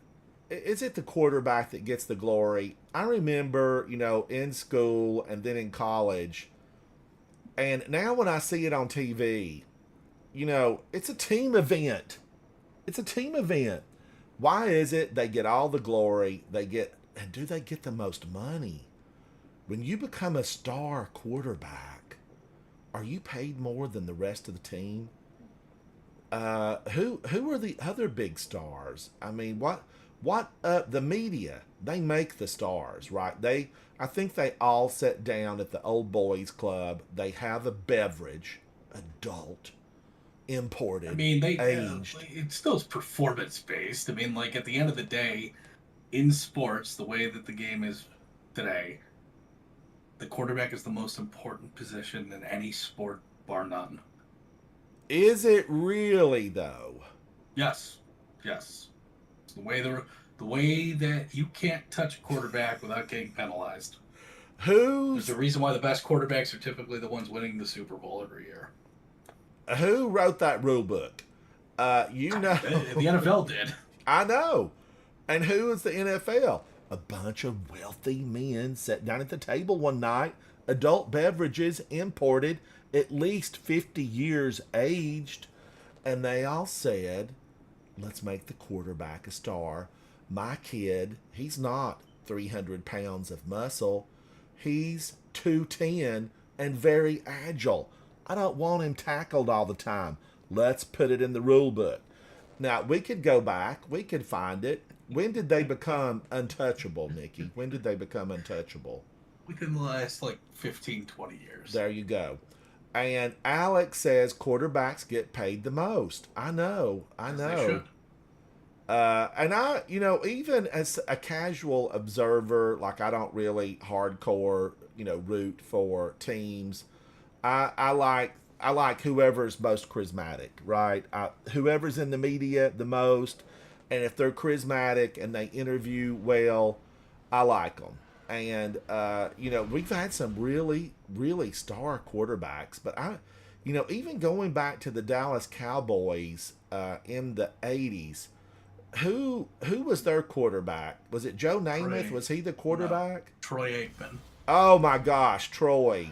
Is it the quarterback that gets the glory? I remember, in school and then in college, and now when I see it on TV, it's a team event. It's a team event. Why is it they get all the glory? And do they get the most money? When you become a star quarterback, are you paid more than the rest of the team? Who are the other big stars? I mean, the media, they make the stars, right? I think they all sit down at the old boys club. They have a beverage, adult, imported,
I mean,
aged.
It still is performance based. I mean, like at the end of the day, in sports, the way that the game is today, the quarterback is the most important position in any sport, bar none.
Is it really though?
Yes. It's the way that you can't touch a quarterback without getting penalized. There's a reason why the best quarterbacks are typically the ones winning the Super Bowl every year.
Who wrote that rule book?
The NFL did.
I know. And who is the NFL? A bunch of wealthy men sat down at the table one night, adult beverages imported, at least 50 years aged, and they all said, let's make the quarterback a star. My kid, he's not 300 pounds of muscle. He's 210 and very agile. I don't want him tackled all the time. Let's put it in the rule book. Now, we could go back. We could find it. When did they become untouchable, Nikki? When did they become untouchable?
Within the last, 15, 20 years.
There you go. And Alex says quarterbacks get paid the most. I know.
As they should.
And I, even as a casual observer, I don't really hardcore, root for teams. I like whoever's most charismatic, right? Whoever's in the media the most, and if they're charismatic and they interview well, I like them. And we've had some really, really star quarterbacks, but even going back to the Dallas Cowboys in the '80s. Who was their quarterback? Was it Joe Namath?
Troy.
Was he the quarterback?
No, Troy Aikman.
Oh my gosh, Troy.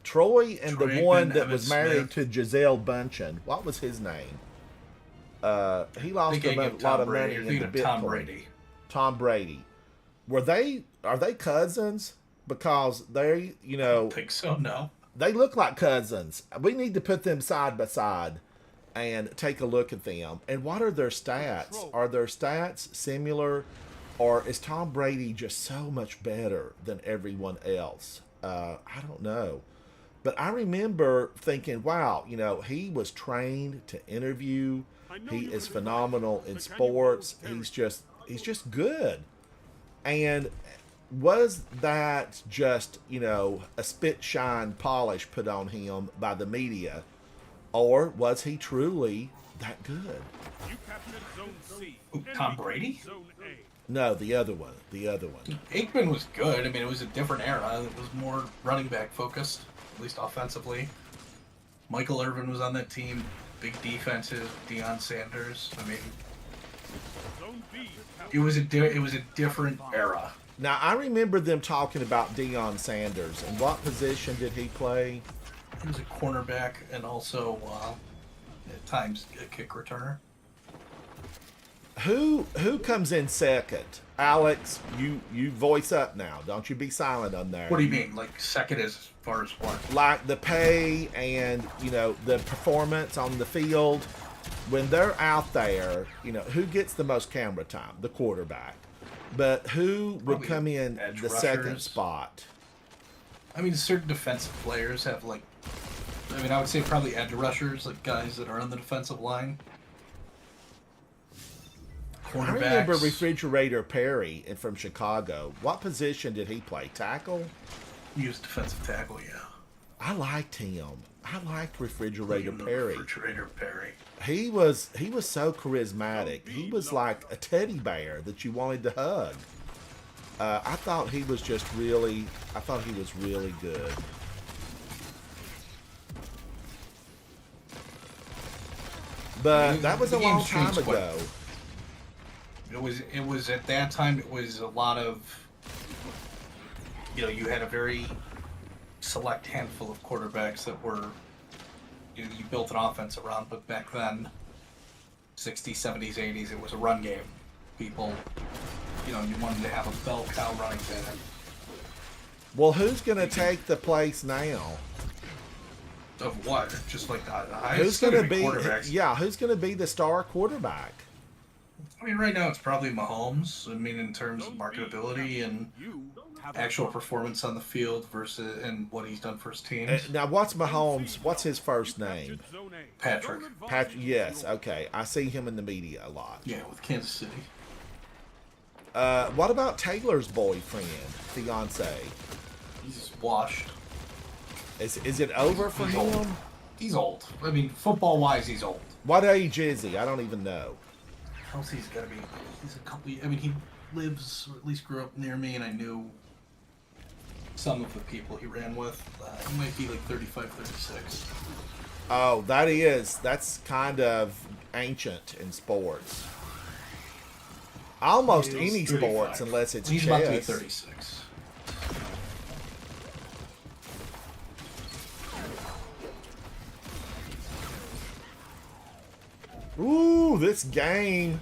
Troy and
Troy
the one
Aikman,
that
Evan
was married
Smith.
to Giselle Bundchen. What was his name? He lost
Thinking
a
of
lot
Tom
of
Brady.
money
You're
in
thinking
the
of Tom
Bitcoin.
Brady.
Tom Brady. Are they cousins? Because they,
I don't think so, no.
they look like cousins. We need to put them side by side and take a look at them. And what are their stats? Are their stats similar, or is Tom Brady just so much better than everyone else? I don't know. But I remember thinking, wow, he was trained to interview. He is phenomenal in sports. He's just good. And was that just, a spit shine polish put on him by the media? Or was he truly that good?
You captured Zone C.
Who, Tom Brady?
Zone A.
No, the other one. The other one.
Aikman was good. I mean, it was a different era. It was more running back focused, at least offensively. Michael Irvin was on that team. Big defenses. Deion Sanders. I mean,
Zone B.
it was a different era.
Now, I remember them talking about Deion Sanders. And what position did he play?
He was a cornerback and also at times a kick returner.
Who comes in second? Alex, you voice up now. Don't you be silent on there.
What do you mean? Like second as far as what?
Like the pay and, the performance on the field. When they're out there, who gets the most camera time? The quarterback. But who would
Probably
come in
edge
the second
rushers.
spot?
I mean, certain defensive players have I would say probably edge rushers, like guys that are on the defensive line.
I
Cornerbacks.
remember Refrigerator Perry from Chicago. What position did he play? Tackle?
He was defensive tackle, yeah.
I liked him. I liked Refrigerator Perry.
Refrigerator Perry.
He was so charismatic. He was like a teddy bear that you wanted to hug. I thought he was really good. But that was a
The
long
game's
time
changed quite-
ago.
It was at that time. It was a lot of. You had a very select handful of quarterbacks that were. You built an offense around, but back then, 60s, 70s, 80s, it was a run game. People, you wanted to have a bell cow running back.
Well, who's going to take the place now?
Of what? Just like the highest.
Who's going to be?
quarterbacks?
Yeah, who's going to be the star quarterback?
I mean, right now it's probably Mahomes. I mean, in terms of marketability and
You have
actual performance on the field versus and what he's done for his teams.
Now, what's Mahomes? What's his first name?
captured Zone A.
Patrick.
Zone advantage
Patrick.
is
Yes,
yours.
okay. I see him in the media a lot.
Yeah, with Kansas City.
What about Taylor's boyfriend, fiance?
He's washed.
Is it over for
He's old.
him?
He's old. I mean, football-wise, he's old.
What age is he? I don't even know.
How old he's got to be? He's a couple. I mean, he lives, or at least grew up near me, and I knew some of the people he ran with. He might be like 35, 36.
Oh, that's kind of ancient in sports. Almost
He was
any
35.
sports, unless it's
He's
chess.
about to be 36.
Ooh, this game.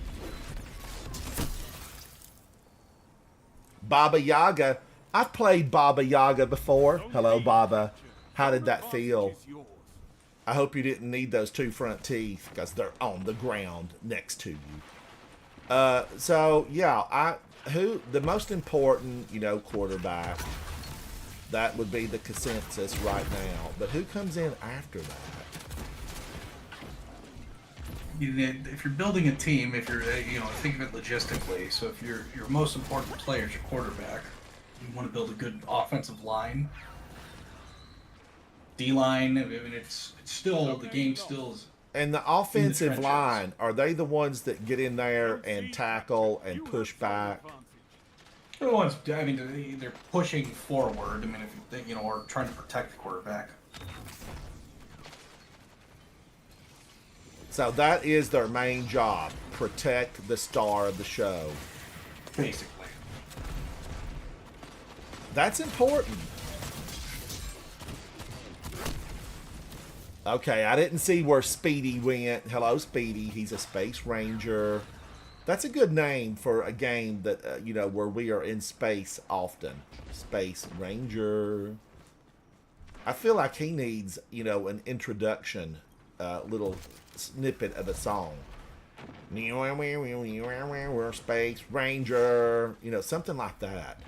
Baba Yaga. I've played Baba Yaga before.
Zone
Hello,
A
Baba.
captured.
How did
Your
that feel?
advantage is yours.
I hope you didn't need those 2 front teeth because they're on the ground next to you. So yeah, who the most important, quarterback? That would be the consensus right now. But who comes in after that?
If you're building a team, if you're think of it logistically. So if your most important player is your quarterback, you want to build a good offensive line. D-line, I mean, it's still, the game still is.
And the offensive
trenches.
line, are they the ones that get in there and tackle and
You
push
have zone
back?
advantage.
They're the ones, I mean, they're pushing forward. I mean, if you or trying to protect the quarterback.
So that is their main job. Protect the star of the show.
Basically.
That's important. Okay, I didn't see where Speedy went. Hello, Speedy. He's a Space Ranger. That's a good name for a game that, where we are in space often. Space Ranger. I feel like he needs, an introduction, little snippet of a song. We're Space Ranger. Something like that.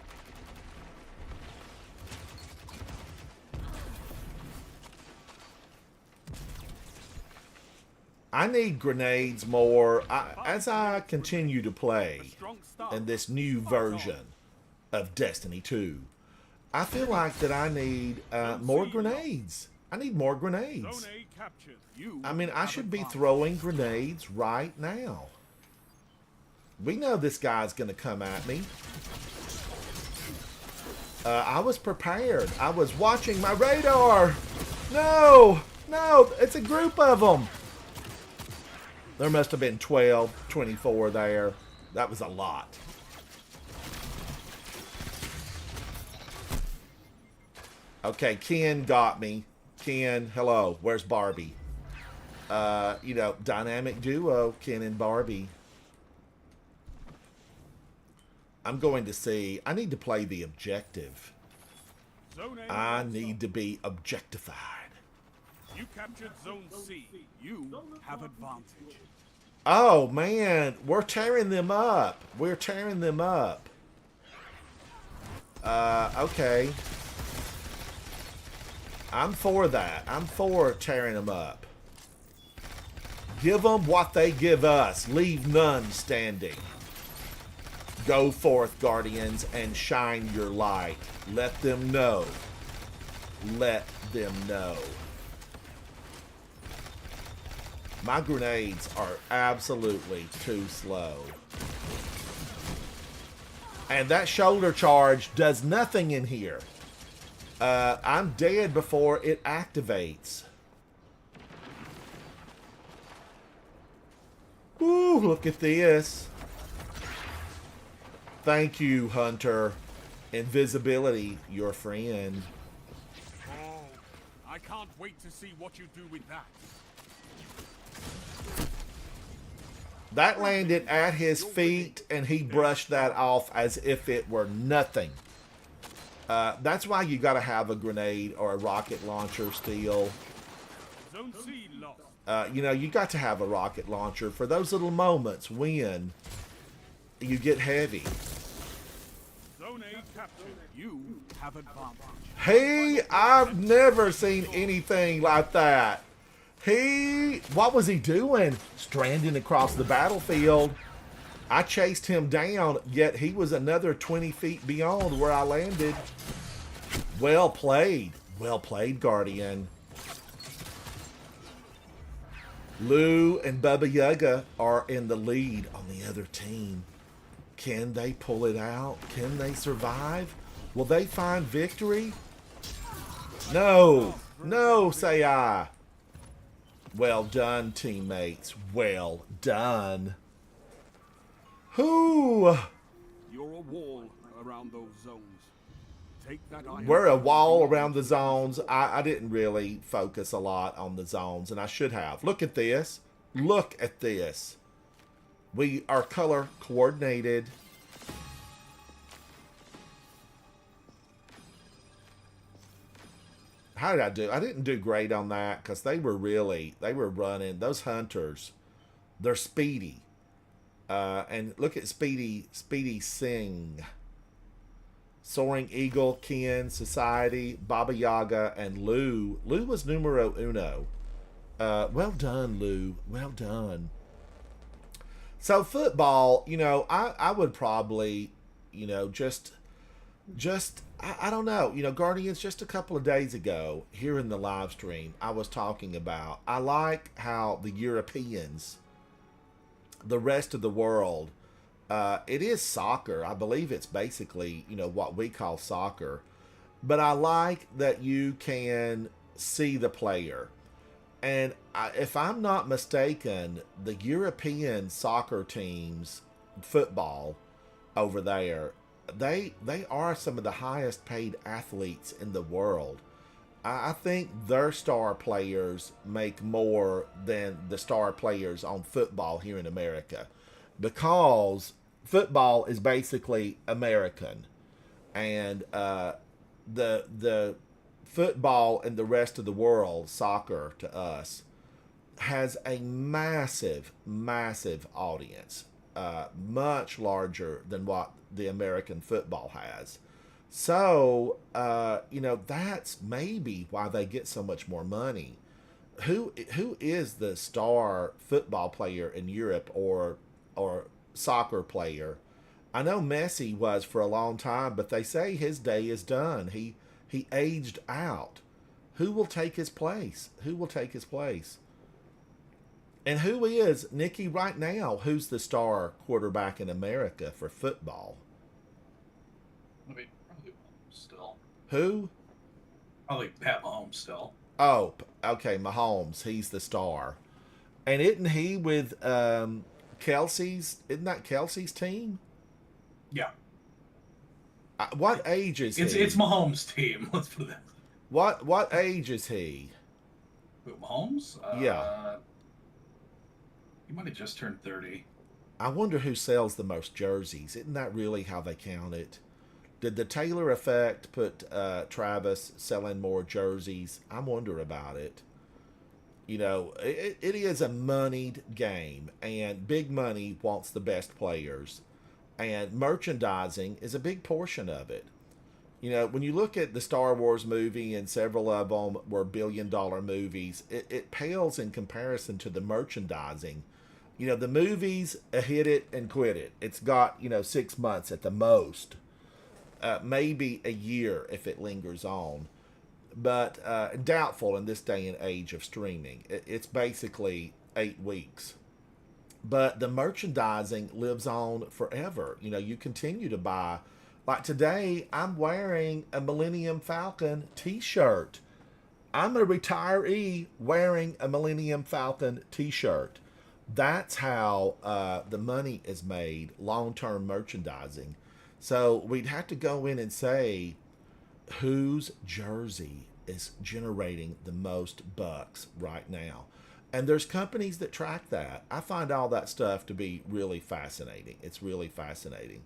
I need grenades more as I continue to
A
play
strong start.
in this new version of Destiny 2. I feel like that I need more grenades. I need more grenades.
Zone A captured. You
I mean, I
have
should be
advantage.
throwing grenades right now. We know this guy's going to come at me. I was prepared. I was watching my radar. No, it's a group of them. There must have been 12, 24 there. That was a lot. Okay, Ken got me. Ken, hello. Where's Barbie? Dynamic duo, Ken and Barbie. I'm going to see. I need to play the objective.
Zone A
I
goes
need
up.
to be objectified.
You captured Zone C. You have advantage.
Oh, man. We're tearing them up. We're tearing them up. Okay. I'm for that. I'm for tearing them up. Give them what they give us. Leave none standing. Go forth, Guardians, and shine your light. Let them know. Let them know. My grenades are absolutely too slow. And that shoulder charge does nothing in here. I'm dead before it activates. Ooh, look at this. Thank you, Hunter. Invisibility, your friend.
Oh, I can't wait to see what you do with that.
That landed at his feet, and he brushed that off as if it were nothing. That's why you got to have a grenade or a rocket launcher still.
Zone C lost.
You got to have a rocket launcher for those little moments when you get heavy.
Zone A captured. You have advantage.
He, I've never seen anything like that. What was he doing? Stranding across the battlefield. I chased him down, yet he was another 20 feet beyond where I landed. Well played. Well played, Guardian. Lou and Baba Yaga are in the lead on the other team. Can they pull it out? Can they survive? Will they find victory? No. No, say I. Well done, teammates. Well done. Who?
You're a wall around those zones. Take that iron.
We're a wall around the zones. I didn't really focus a lot on the zones, and I should have. Look at this. Look at this. We are color coordinated. how did I do? I didn't do great on that because they were running those hunters. They're speedy. And look at Speedy Singh. Soaring Eagle, Ken, Society, Baba Yaga, and Lou. Lou was numero uno. Well done, Lou. Well done. So football, I would probably, just I don't know, Guardians, just a couple of days ago here in the live stream, I was talking about, I like how the Europeans, the rest of the world, it is soccer. I believe it's basically, what we call soccer. But I like that you can see the player. And if I'm not mistaken, the European soccer teams, football over there, they are some of the highest paid athletes in the world. I think their star players make more than the star players on football here in America, because football is basically American, and the football in the rest of the world, soccer to us, has a massive audience, much larger than what the American football has. So, that's maybe why they get so much more money. Who is the star football player in Europe, or soccer player? I know Messi was for a long time, but they say his day is done. He aged out. Who will take his place? Who will take his place? And who is, Nikki, right now, who's the star quarterback in America for football?
I mean, probably Mahomes still.
Who?
Probably Pat Mahomes still.
Oh, okay, Mahomes. He's the star. And isn't he with Kelsey's? Isn't that Kelsey's team?
Yeah.
What age is he?
It's Mahomes' team. Let's put it that way.
What age is he?
Who, Mahomes?
Yeah.
He might have just turned 30.
I wonder who sells the most jerseys. Isn't that really how they count it? Did the Taylor effect put Travis selling more jerseys? I wonder about it. It is a moneyed game, and big money wants the best players. And merchandising is a big portion of it. When you look at the Star Wars movie, and several of them were billion-dollar movies, it pales in comparison to the merchandising. The movies, hit it and quit it. It's got, 6 months at the most. Maybe a year if it lingers on. But doubtful in this day and age of streaming. It's basically 8 weeks. But the merchandising lives on forever. You continue to buy. Like today, I'm wearing a Millennium Falcon t-shirt. I'm a retiree wearing a Millennium Falcon t-shirt. That's how the money is made, long-term merchandising. So we'd have to go in and say, whose jersey is generating the most bucks right now? And there's companies that track that. I find all that stuff to be really fascinating. It's really fascinating.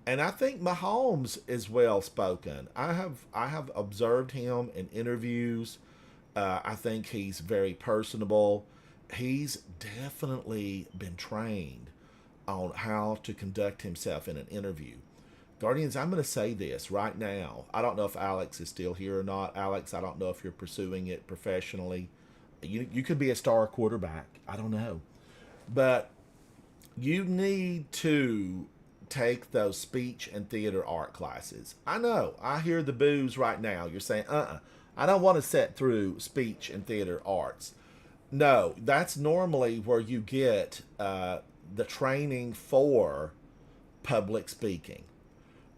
And I think Mahomes is well spoken. I have observed him in interviews. I think he's very personable. He's definitely been trained on how to conduct himself in an interview. Guardians, I'm going to say this right now. I don't know if Alex is still here or not. Alex, I don't know if you're pursuing it professionally. You could be a star quarterback. I don't know. But you need to take those speech and theater art classes. I know. I hear the boos right now. You're saying, I don't want to sit through speech and theater arts. No, that's normally where you get the training for public speaking.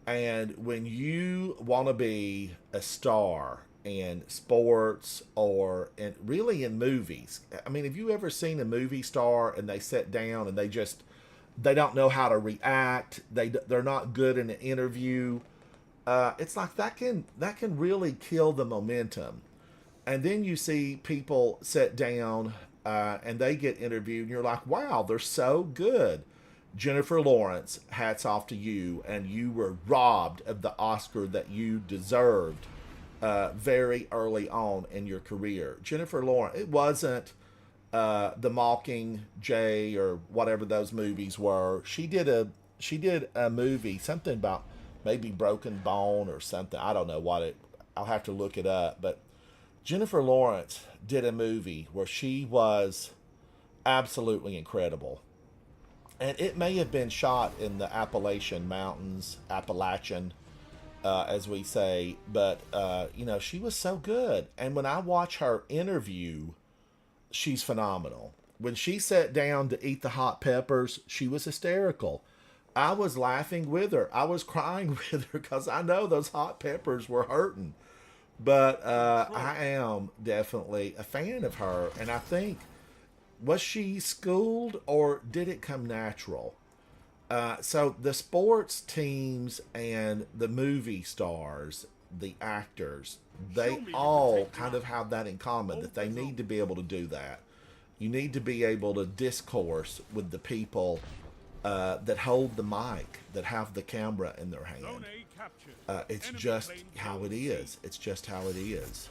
And when you want to be a star in sports or really in movies, I mean, have you ever seen a movie star and they sit down and they don't know how to react? They're not good in an interview. It's like that can really kill the momentum. And then you see people sit down and they get interviewed, and you're like, wow, they're so good. Jennifer Lawrence, hats off to you, and you were robbed of the Oscar that you deserved very early on in your career. Jennifer Lawrence, it wasn't the Mockingjay or whatever those movies were. She did a movie, something about maybe Broken Bone or something. I don't know what it. I'll have to look it up. But Jennifer Lawrence did a movie where she was absolutely incredible. And it may have been shot in the Appalachian Mountains, as we say, but she was so good. And when I watch her interview, she's phenomenal. When she sat down to eat the hot peppers, she was hysterical. I was laughing with her. I was crying with her because I know those hot peppers were hurting. But I am definitely a fan of her, and I think, was she schooled or did it come natural? So the sports teams and the movie stars, the actors, they all kind of have that in common, that they need to be able to do that. You need to be able to discourse with the people that hold the mic, that have the camera in their hand.
Zone A captured.
It's
Enemy
just
plane
how it
Zone C.
is. It's just how it is.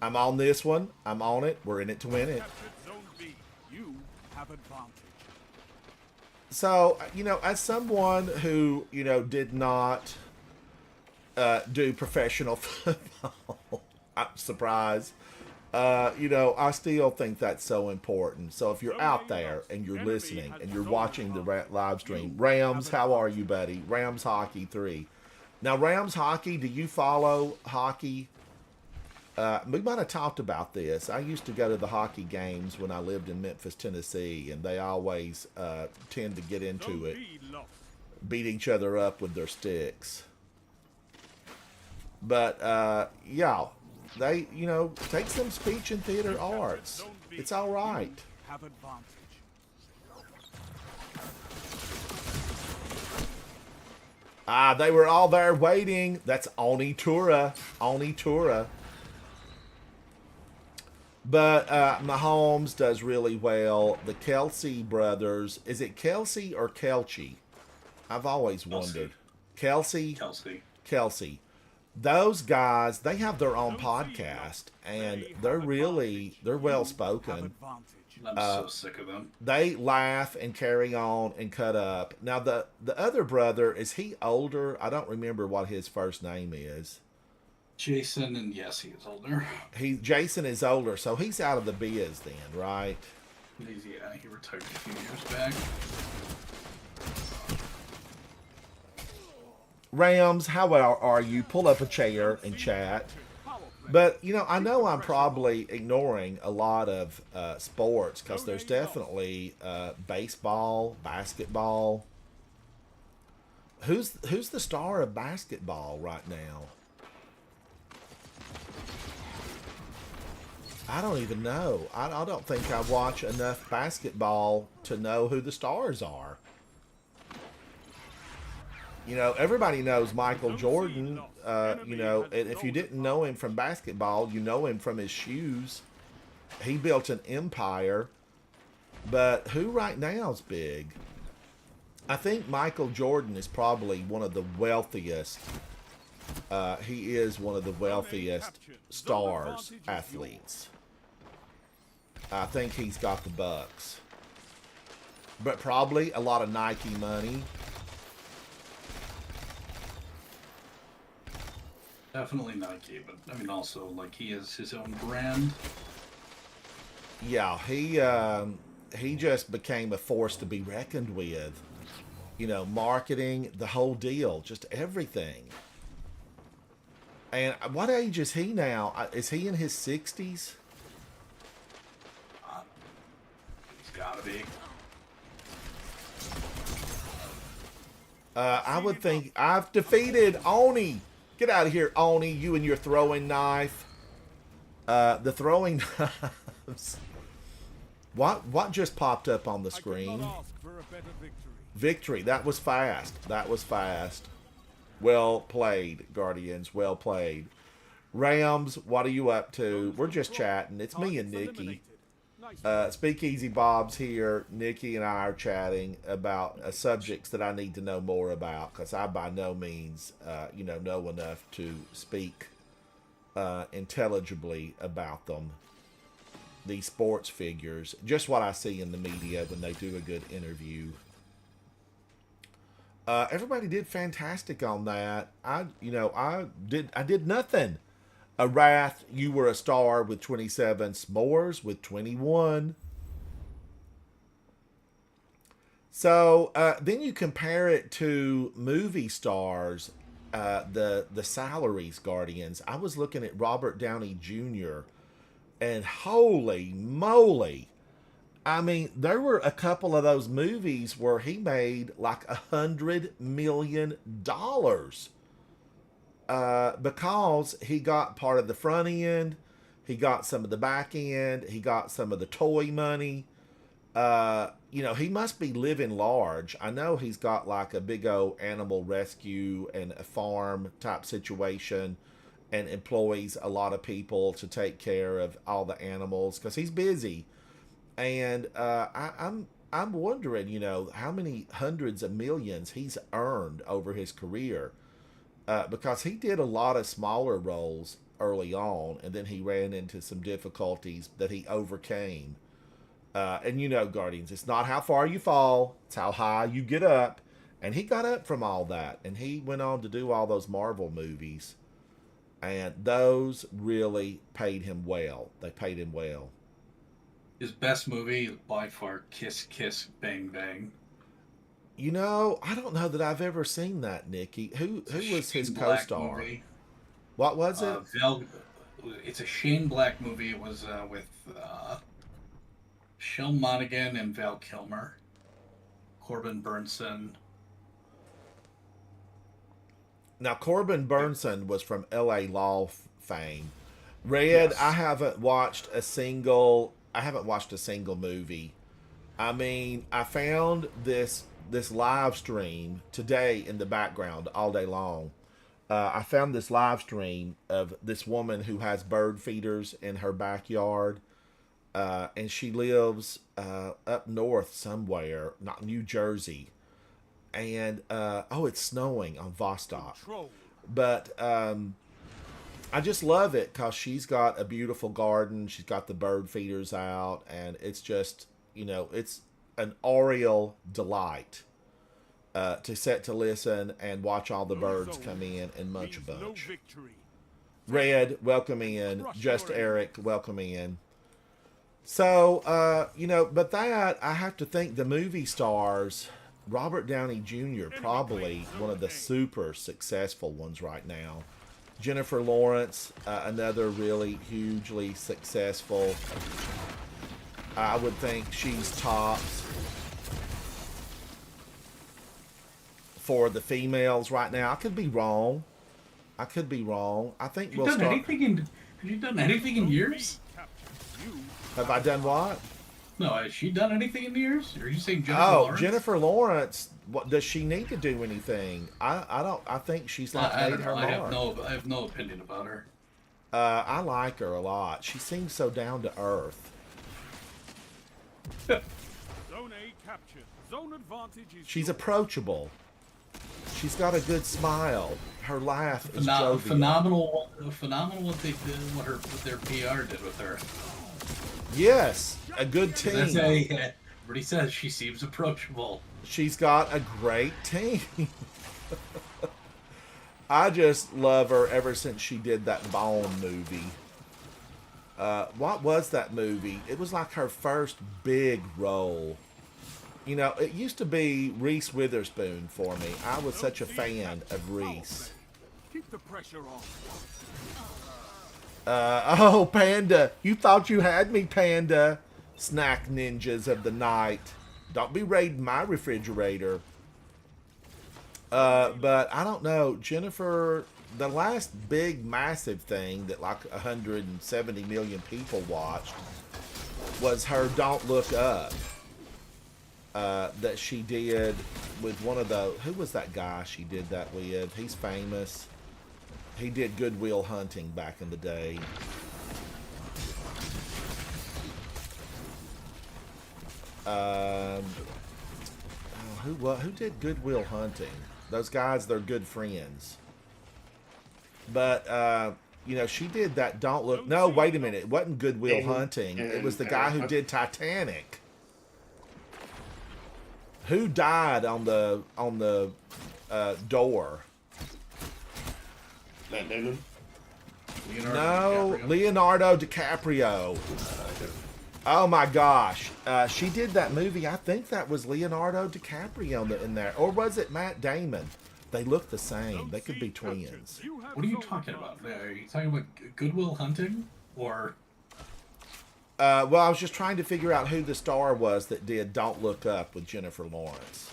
I'm on this one. I'm on it. We're in it to win it.
Captured Zone B. You have advantage.
So, as someone who, did not do professional football, I'm surprised. I still think that's so important. So if you're out there and you're listening and you're watching the live stream, Rams, how are you, buddy? Rams Hockey 3. Now, Rams Hockey, do you follow hockey? We might have talked about this. I used to go to the hockey games when I lived in Memphis, Tennessee, and they always tend to get into
Zone
it,
B lost.
beat each other up with their sticks. But, yeah, they, take some speech and theater arts. It's all right.
Have advantage.
They were all there waiting. That's Oni Tura. Oni Tura. But Mahomes does really well. The Kelsey brothers. Is it Kelsey or Kelchi? I've always wondered. Kelsey? Kelsey. Those guys, they have their own podcast, and they're well
Have
spoken.
advantage.
I'm so sick of them.
They laugh and carry on and cut up. Now, the other brother, is he older? I don't remember what his first name is.
Jason, and yes, he is older.
Jason is older, so he's out of the biz then, right?
He retired a few years back.
Rams, how are you? Pull up a chair and chat. But, I know I'm probably ignoring a lot of sports because there's definitely baseball, basketball. Who's the star of basketball right now? I don't even know. I don't think I watch enough basketball to know who the stars are. Everybody knows Michael Jordan. And if you didn't know him from basketball, you know him from his shoes. He built an empire. But who right now is big? I think Michael Jordan is probably one of the wealthiest. He is one of the wealthiest stars, athletes. I think he's got the bucks. But probably a lot of Nike money.
Definitely Nike, but I mean also like he has his own brand.
Yeah, he just became a force to be reckoned with. Marketing, the whole deal, just everything. And what age is he now? Is he in his 60s?
He's gotta be.
I would think I've defeated Oni. Get out of here, Oni, you and your throwing knife. The throwing knives. What just popped up on the
I could
screen?
not ask for a better victory.
Victory. That was fast. That was fast. Well played, Guardians. Well played. Rams, what are you up to? We're just chatting. It's me and
Targets
Nikki.
eliminated. Nice
Speakeasy Bob's here. Nikki and I are chatting about subjects that I need to know more about because I by no means, know enough to speak intelligibly about them. These sports figures, just what I see in the media when they do a good interview. Everybody did fantastic on that. I did nothing. Wrath, you were a star with 27. S'mores with 21. So then you compare it to movie stars, the salaries, Guardians. I was looking at Robert Downey Jr. and holy moly. I mean, there were a couple of those movies where he made like $100 million. Because he got part of the front end, he got some of the back end, he got some of the toy money. He must be living large. I know he's got like a big old animal rescue and a farm type situation and employs a lot of people to take care of all the animals because he's busy. And I'm wondering, how many hundreds of millions he's earned over his career. Because he did a lot of smaller roles early on, and then he ran into some difficulties that he overcame. And Guardians, it's not how far you fall, it's how high you get up. And he got up from all that, and he went on to do all those Marvel movies. And those really paid him well. They paid him well.
His best movie, by far, Kiss Kiss Bang Bang.
I don't know that I've ever seen that, Nikki. Who was his co-star?
Movie.
What was it?
It's a Shane Black movie. It was with Shel Monaghan and Val Kilmer. Corbin Burnson.
Now, Corbin Burnson was from L.A. Law fame. Red, yes. I haven't watched a single movie. I mean, I found this live stream today in the background all day long. I found this live stream of this woman who has bird feeders in her backyard. And she lives up north somewhere, not New Jersey. And, it's snowing on Vostok. But I just love it because she's got a beautiful garden. She's got the bird feeders out. And it's just, it's an aureole delight to sit to listen and watch all the birds come in and munch a bunch. Red, welcome in. Just Eric, welcome in. So, but that, I have to think the movie stars, Robert Downey Jr., probably one of the super successful ones right now. Jennifer Lawrence, another really hugely successful. I would think she's tops for the females right now. I could be wrong. I think we'll start.
Have you done anything in years?
Have I done what?
No, has she done anything in years? Or are you saying Jennifer Lawrence?
Jennifer Lawrence. What does she need to do anything? I don't. I think she's like made her mark.
I have no opinion about her.
I like her a lot. She seems so down to earth.
Zone A captured. Zone advantage is
She's approachable. She's got a good smile. Her laugh is jovial.
Phenomenal what they did, what their PR did with her.
Yes, a good team.
That's how everybody says she seems approachable.
She's got a great team. I just love her ever since she did that Bone movie. What was that movie? It was like her first big role. It used to be Reese Witherspoon for me. I was such a fan of Reese.
Keep the pressure on.
Panda. You thought you had me, Panda. Snack ninjas of the night. Don't be raiding my refrigerator. But I don't know. Jennifer, the last big, massive thing that like 170 million people watched was her Don't Look Up. That she did with one of the... Who was that guy she did that with? He's famous. He did Good Will Hunting back in the day. oh, who did Good Will Hunting? Those guys, they're good friends. But you know, she did that Don't Look. No, wait a minute. It wasn't Good Will Hunting. It was the guy who did Titanic. Who died on the door?
Matt Damon.
No,
DiCaprio?
Leonardo DiCaprio. Oh my gosh, she did that movie. I think that was Leonardo DiCaprio in there, or was it Matt Damon? They look the same. They could be twins.
What are you talking about? Are you talking about Good Will Hunting or?
Well, I was just trying to figure out who the star was that did Don't Look Up with Jennifer Lawrence.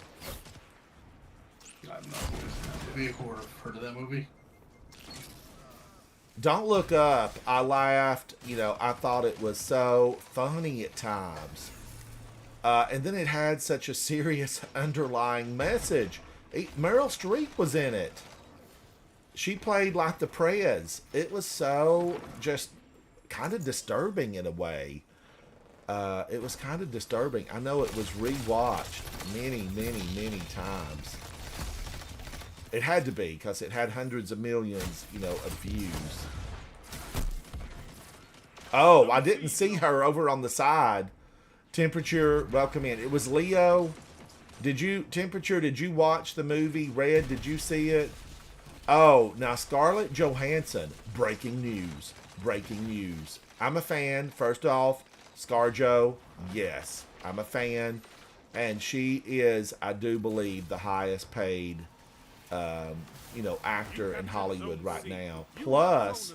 I'm not that movie or heard of that movie.
Don't Look Up, I laughed. You know, I thought it was so funny at times. And then it had such a serious underlying message. Meryl Streep was in it. She played like the Prez. It was so just kind of disturbing in a way. It was kind of disturbing. I know it was rewatched many, many, many times. It had to be, because it had hundreds of millions, you know, of views. Oh, I didn't see her over on the side. Temperature, welcome in. It was Leo. Did you watch the movie Red? Did you see it? Oh, now Scarlett Johansson. Breaking news. Breaking news. I'm a fan. First off, ScarJo, yes, I'm a fan. And she is, I do believe, the highest paid you know, actor in Hollywood right now. Plus,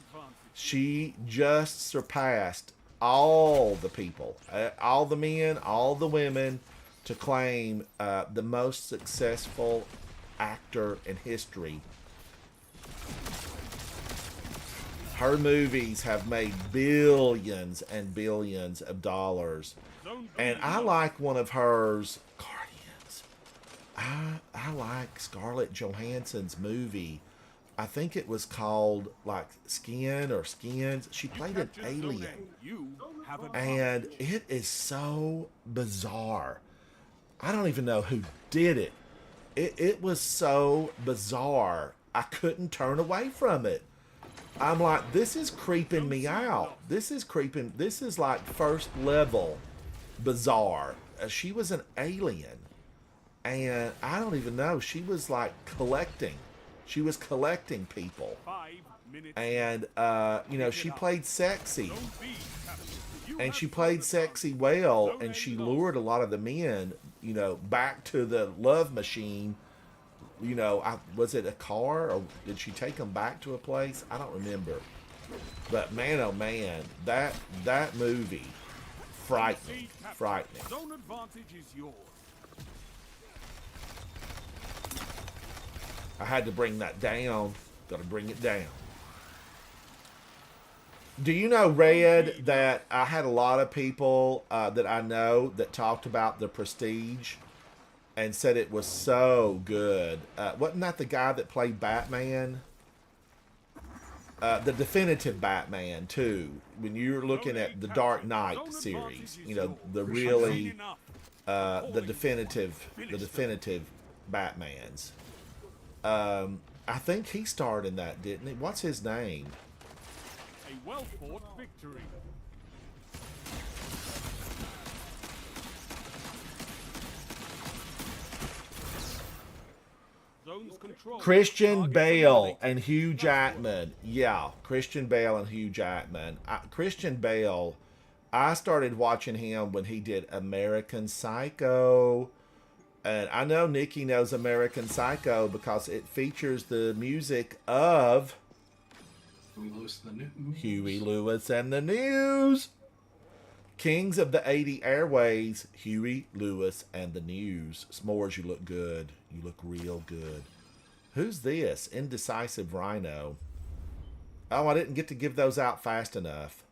she just surpassed all the people, all the men, all the women, to claim the most successful actor in history. Her movies have made billions and billions of dollars. And I like one of hers, Guardians. I like Scarlett Johansson's movie. I think it was called like Skin or Skins. She played an alien. And it is so bizarre. I don't even know who did it. It was so bizarre. I couldn't turn away from it. I'm like, this is creeping me out. This is creeping. This is like first level bizarre. She was an alien. And I don't even know. She was like collecting. She was collecting people. And, you know, she played sexy. And she played sexy well. And she lured a lot of the men, you know, back to the love machine. You know, was it a car, or did she take them back to a place? I don't remember. But man, oh man, that movie, frightening.
Zone advantage is yours.
I had to bring that down. Got to bring it down. Do you know, Red, that I had a lot of people that I know that talked about The Prestige and said it was so good. Wasn't that the guy that played Batman? The definitive Batman, too. When you're looking at the Dark Knight series, you know, the really, the definitive Batmans. I think he starred in that, didn't he? What's his name?
A well-fought victory.
Christian Bale and Hugh Jackman. Yeah, Christian Bale and Hugh Jackman. Christian Bale, I started watching him when he did American Psycho. And I know Nikki knows American Psycho because it features the music of Huey Lewis and the News. Kings of the 80 Airways, Huey Lewis and the News. S'mores, you look good. You look real good. Who's this? Indecisive Rhino. Oh, I didn't get to give those out fast enough.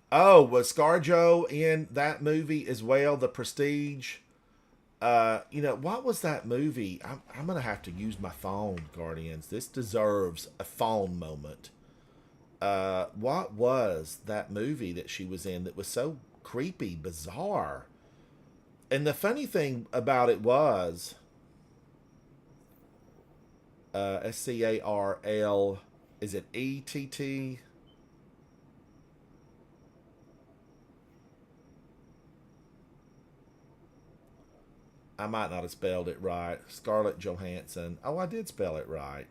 Oh, was ScarJo in that movie as well, The Prestige? You know, what was that movie? I'm going to have to use my phone, Guardians. This deserves a phone moment. What was that movie that she was in that was so creepy, bizarre. And the funny thing about it was, Scarl, is it ETT? I might not have spelled it right. Scarlett Johansson. Oh, I did spell it right.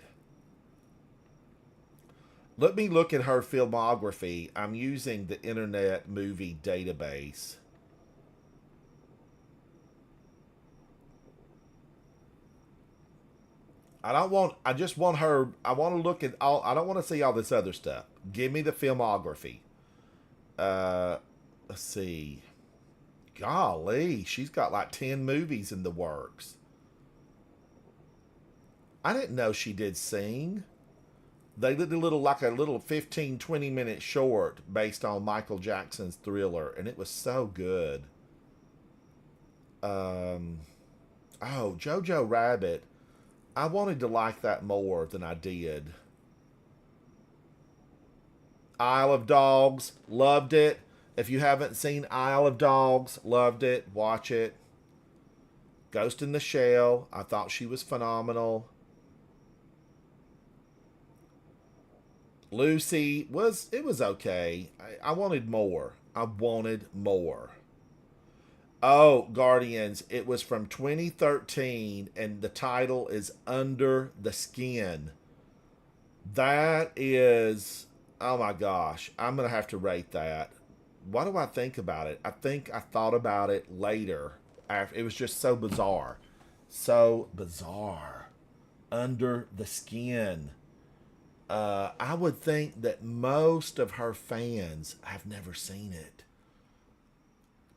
Let me look at her filmography. I'm using the Internet Movie Database. I just want her, I want to look at all, I don't want to see all this other stuff. Give me the filmography. Let's see. Golly, she's got like 10 movies in the works. I didn't know she did sing. They did a little 15, 20-minute short based on Michael Jackson's Thriller, and it was so good. Oh, Jojo Rabbit. I wanted to like that more than I did. Isle of Dogs, loved it. If you haven't seen Isle of Dogs, loved it. Watch it. Ghost in the Shell, I thought she was phenomenal. Lucy was okay. I wanted more. I wanted more. Oh, Guardians, it was from 2013, and the title is Under the Skin. That is, oh my gosh, I'm going to have to rate that. What do I think about it? I think I thought about it later. After, it was just so bizarre. So bizarre. Under the Skin. I would think that most of her fans have never seen it.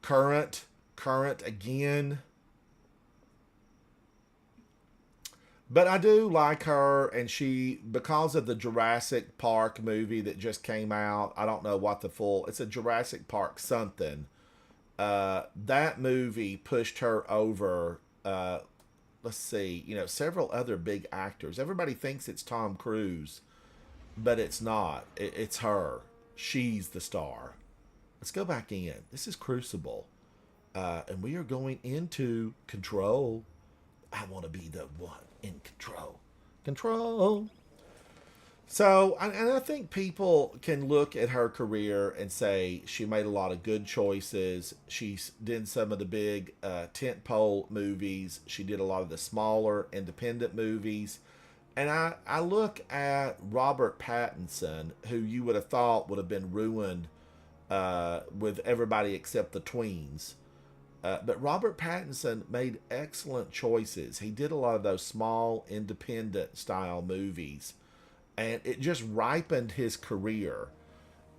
Current again. But I do like her, and she, because of the Jurassic Park movie that just came out, I don't know what it's a Jurassic Park something. That movie pushed her over, let's see, several other big actors. Everybody thinks it's Tom Cruise, but it's not. It's her. She's the star. Let's go back in. This is Crucible. And we are going into Control. I want to be the one in control. Control. So, and I think people can look at her career and say she made a lot of good choices. She's did some of the big tentpole movies. She did a lot of the smaller independent movies. And I look at Robert Pattinson, who you would have thought would have been ruined with everybody except the tweens. But Robert Pattinson made excellent choices. He did a lot of those small, independent style movies. And it just ripened his career.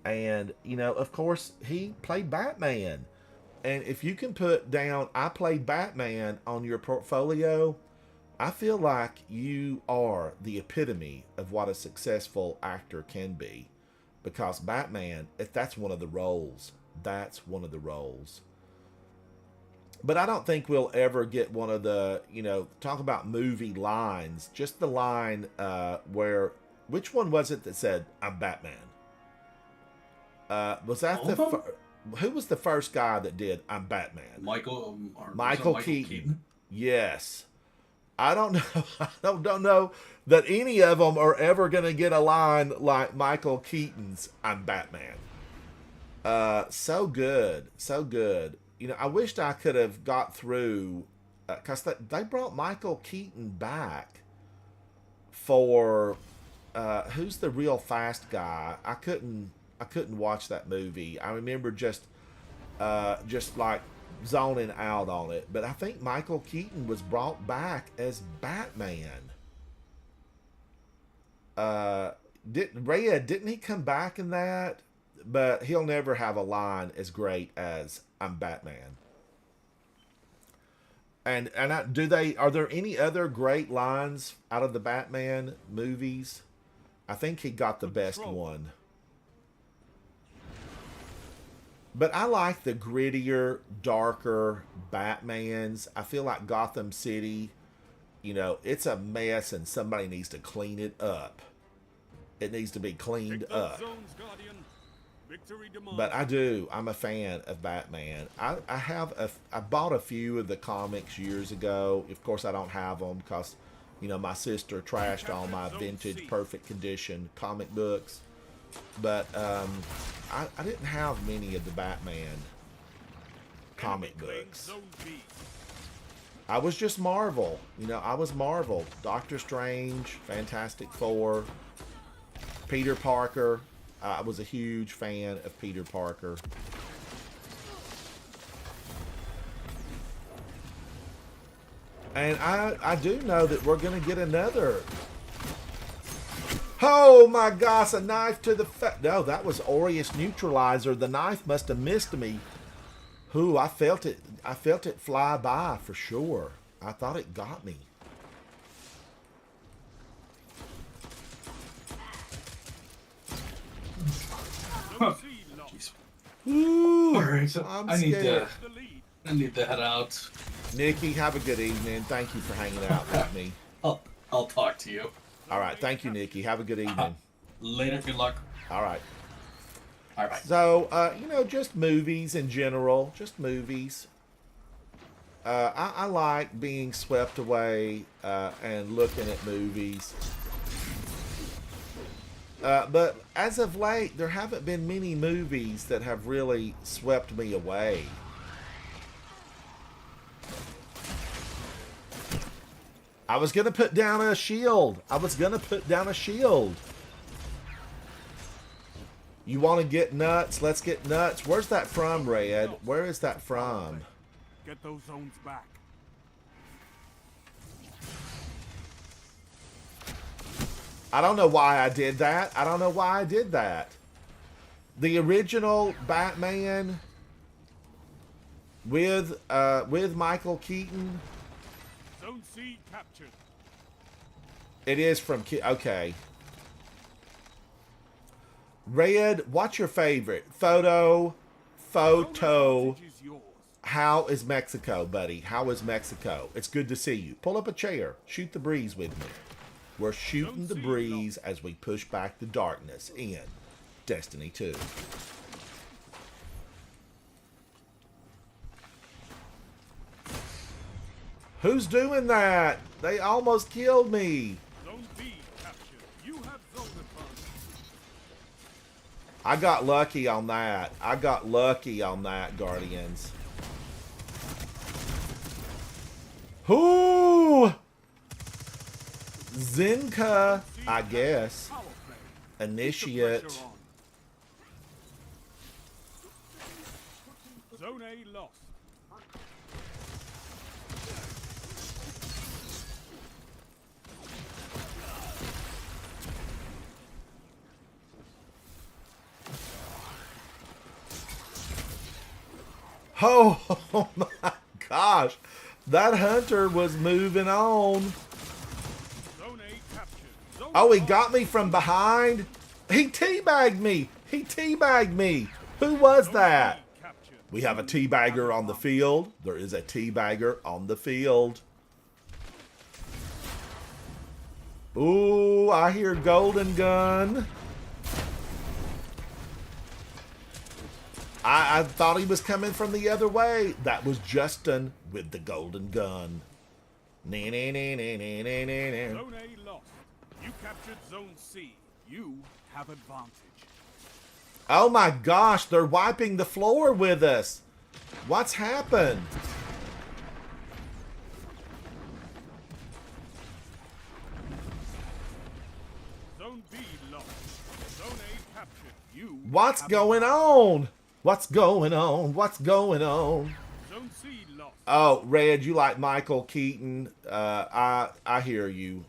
And, of course, he played Batman. And if you can put down, I played Batman on your portfolio, I feel like you are the epitome of what a successful actor can be. Because Batman, if that's one of the roles, that's one of the roles. But I don't think we'll ever get one of the, talk about movie lines. Just the line where, which one was it that said, I'm Batman? Was that who was the first guy that did I'm Batman? Michael Keaton. Yes. I don't know. I don't know that any of them are ever going to get a line like Michael Keaton's I'm Batman. So good. So good. I wished I could have got through, because they brought Michael Keaton back for, who's the real fast guy? I couldn't watch that movie. I remember just like zoning out on it. But I think Michael Keaton was brought back as Batman. Didn't he come back in that? But he'll never have a line as great as I'm Batman. And are there any other great lines out of the Batman movies? I think he got the best one. But I like the grittier, darker Batmans. I feel like Gotham City, it's a mess and somebody needs to clean it up. It needs to be cleaned up.
Victory demands.
But I do. I'm a fan of Batman. I bought a few of the comics years ago. Of course, I don't have them because, you know, my sister trashed all my vintage, perfect condition comic books. But I didn't have many of the Batman comic
Enemy claims
books.
Zone B.
I was just Marvel. You know, I was Marvel. Doctor Strange, Fantastic Four, Peter Parker. I was a huge fan of Peter Parker. And I do know that we're going to get another. Oh my gosh, a knife to the no, that was Aureus Neutralizer. The knife must have missed me. Ooh, I felt it fly by for sure. I thought it got me.
Zone C lost.
Jeez.
Ooh,
All right, so
I'm
I need
scared.
The lead.
to head out.
Nikki, have a good evening. Thank you for hanging out with me.
I'll talk to you
All right, thank you, Nikki. Have a good evening.
later. Good luck.
All right.
All right.
So, you know, just movies in general, just movies. I like being swept away and looking at movies. But as of late, there haven't been many movies that have really swept me away. I was going to put down a shield. You want to get nuts? Let's get nuts. Where's that from, Red? Where is that from?
Get those zones back.
I don't know why I did that. The original Batman with Michael Keaton.
Zone C captured.
It is from okay. Red, what's your favorite? Photo.
Zone advantage is yours.
How is Mexico, buddy? How is Mexico? It's good to see you. Pull up a chair. Shoot the breeze with me. We're shooting the breeze as we push back the darkness in Destiny 2. Who's doing that? They almost killed me.
Zone B captured. You have zone advantage.
I got lucky on that. Guardians. Whoo! Zinka, I guess.
Power play.
Initiate.
Pressure on. Zone A lost.
Oh my gosh. That hunter was moving on.
Zone A captured. Zone
Oh, he
A
got me from behind. He teabagged me. Who was that?
captured.
We have a teabagger on the field. There is a teabagger on the field. Ooh, I hear Golden Gun. I thought he was coming from the other way. That was Justin with the Golden Gun.
Zone A lost. You captured Zone C. You have advantage.
Oh my gosh, they're wiping the floor with us. What's happened?
Zone B lost. Zone A captured. You
What's
have
going on? What's going on?
Zone C lost.
Oh, Red, you like Michael Keaton. I hear you.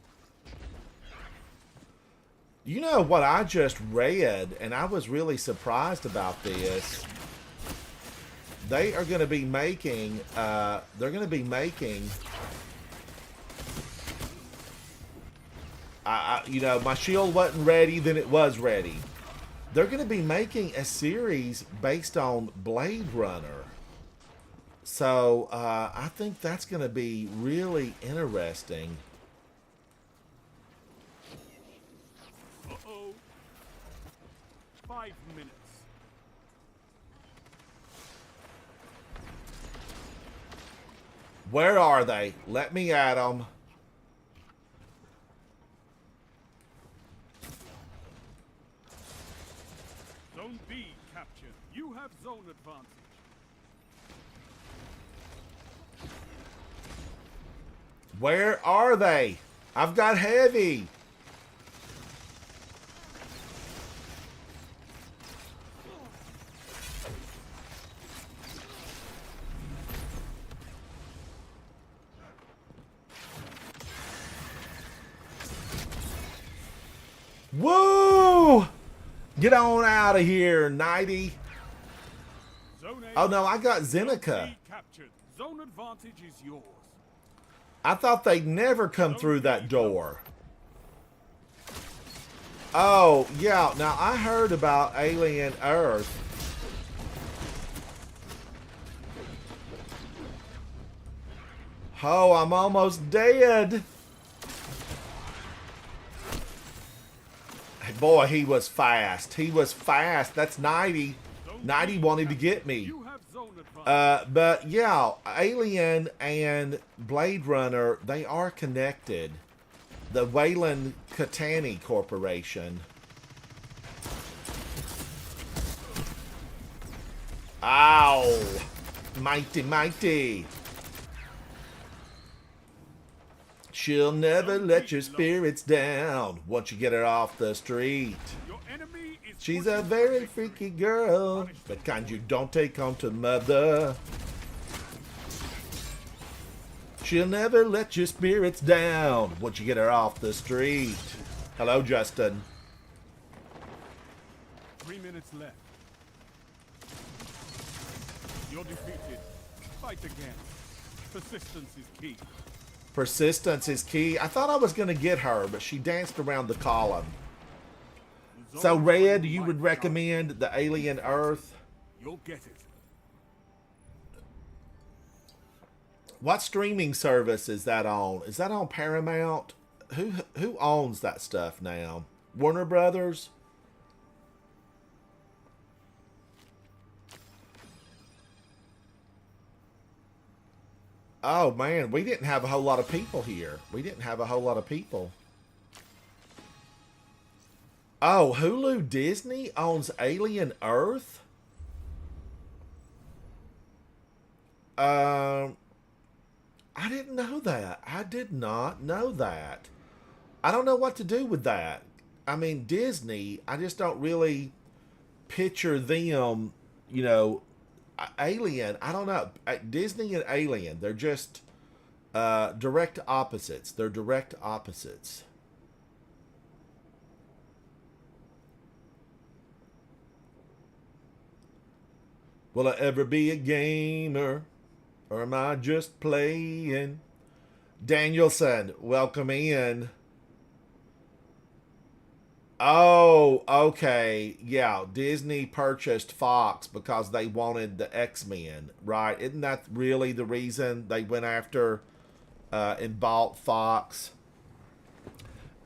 You know what I just read, and I was really surprised about this. They are going to be making, you know, my shield wasn't ready, then it was ready. They're going to be making a series based on Blade Runner. So, I think that's going to be really interesting.
Uh-oh. 5 minutes.
Where are they? Let me at them.
Zone B captured. You have zone advantage.
Where are they? I've got heavy. Woo! Get on out of here, Nighty.
Zone A.
Oh no, I got
Zone
Zeneca.
C captured. Zone advantage is yours.
I thought they'd never come through that door. Oh, yeah. Now, I heard about Alien Earth. Oh, I'm almost dead. Boy, he was fast. He was fast. That's 90. 90 wanted to get me.
You have zone advantage.
But yeah, Alien and Blade Runner, they are connected. The Wayland Yutani Corporation. Ow! Mighty, mighty. She'll never let your spirits down once you get her off the street.
Your enemy is
She's
pushing
a very
for victory.
freaky girl, the kind you don't take home to mother. She'll never let your spirits down once you get her off the street. Hello, Justin.
3 minutes left. You're defeated. Fight again. Persistence is key.
Persistence is key. I thought I was going to get her, but she danced around the column.
The
So,
zone
Red,
will
you would
might
recommend the Alien Earth?
You'll get it.
What streaming service is that on? Is that on Paramount? Who owns that stuff now? Warner Brothers? Oh man, we didn't have a whole lot of people here. We didn't have a whole lot of people. Oh, Hulu Disney owns Alien Earth? I didn't know that. I did not know that. I don't know what to do with that. I mean, Disney, I just don't really picture them, you know, Alien. I don't know. Disney and Alien, they're just direct opposites. They're direct opposites. Will I ever be a gamer? Or am I just playing? Danielson, welcome in. Oh, okay. Yeah, Disney purchased Fox because they wanted the X-Men, right? Isn't that really the reason they went after and bought Fox?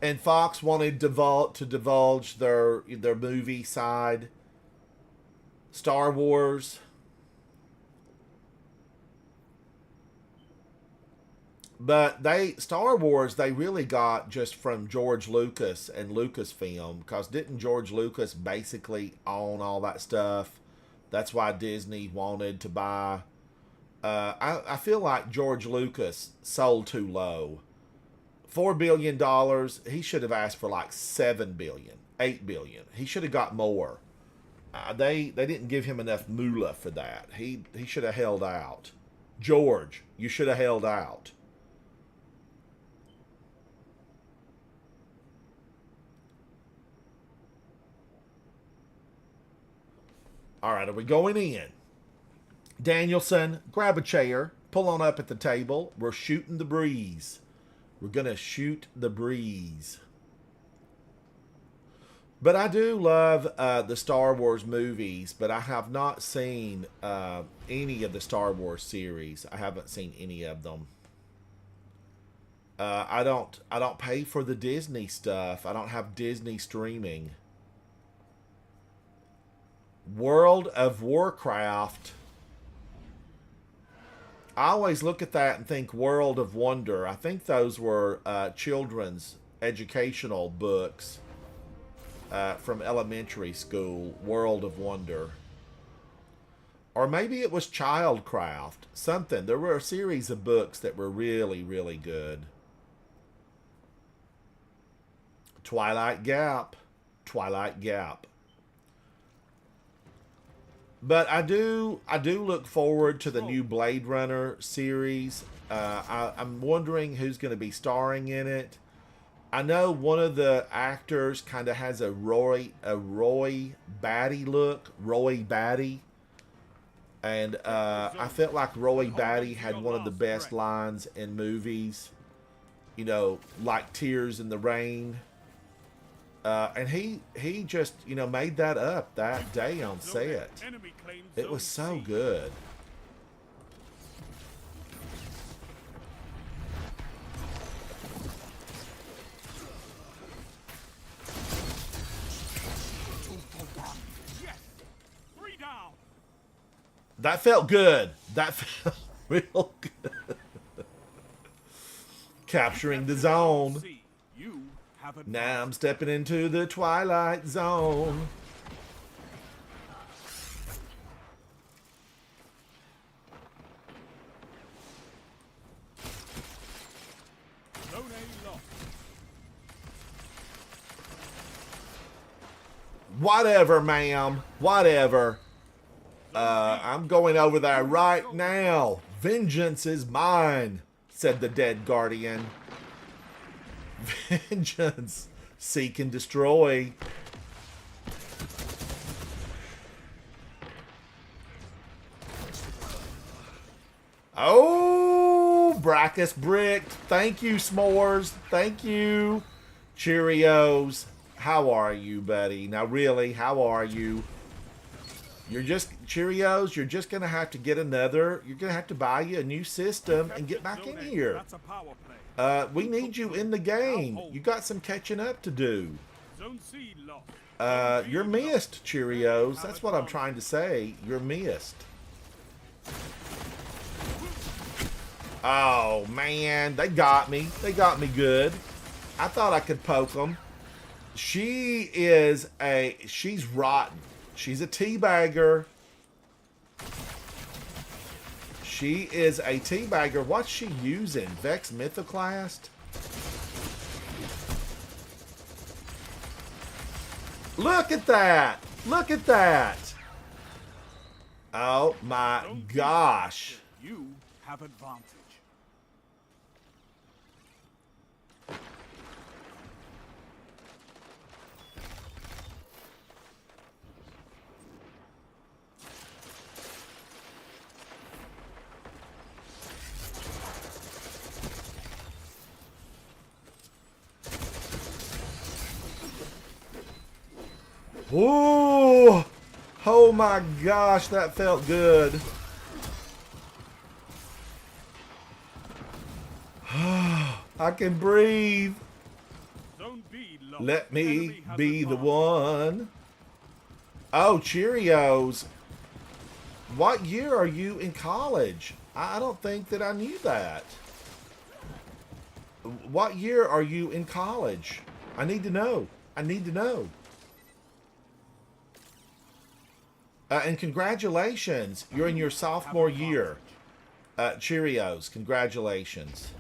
And Fox wanted to divulge their movie side. Star Wars. But Star Wars, they really got just from George Lucas and Lucasfilm, because didn't George Lucas basically own all that stuff? That's why Disney wanted to buy. I feel like George Lucas sold too low. $4 billion. He should have asked for like $7 billion, $8 billion. He should have got more. They didn't give him enough moolah for that. He should have held out. George, you should have held out. All right, are we going in? Danielson, grab a chair. Pull on up at the table. We're shooting the breeze. We're going to shoot the breeze. But I do love the Star Wars movies, but I have not seen any of the Star Wars series. I haven't seen any of them. I don't pay for the Disney stuff. I don't have Disney streaming. World of Warcraft. I always look at that and think World of Wonder. I think those were children's educational books from elementary school. World of Wonder. Or maybe it was Childcraft. Something. There were a series of books that were really, really good. Twilight Gap. Twilight Gap. But I do look forward to the new Blade Runner series. I'm wondering who's going to be starring in it. I know one of the actors kind of has a Roy Batty look. Roy Batty. And I felt like Roy Batty had one of the best lines in movies. You know, like Tears in the Rain. And he just, you know, made that up that day on set. It was so good. That felt good. That felt real good. Capturing the zone. Now I'm stepping into the Twilight Zone. Whatever, ma'am. Whatever. I'm going over there right now. Vengeance is mine, said the dead guardian. Vengeance. Seek and destroy. Oh, Brackus bricked. Thank you, S'mores. Thank you. Cheerios. How are you, buddy? Now, really, how are you? You're just, Cheerios, you're just going to have to get another, you're going to have to buy you a new system and get back in here. We need you in the game. You got some catching up to do. You're missed, Cheerios. That's what I'm trying to say. You're missed. Oh, man. They got me. They got me good. I thought I could poke them. She's rotten. She's a teabagger. She is a teabagger. What's she using? Vex Mythoclast? Look at that! Look at that! Oh my gosh.
You have advantage.
Ooh! Oh my gosh, that felt good. I can breathe. Let me be the one. Oh, Cheerios. What year are you in college? I don't think that I knew that. What year are you in college? I need to know. I need to know. And congratulations. You're in your sophomore year. Cheerios. Congratulations.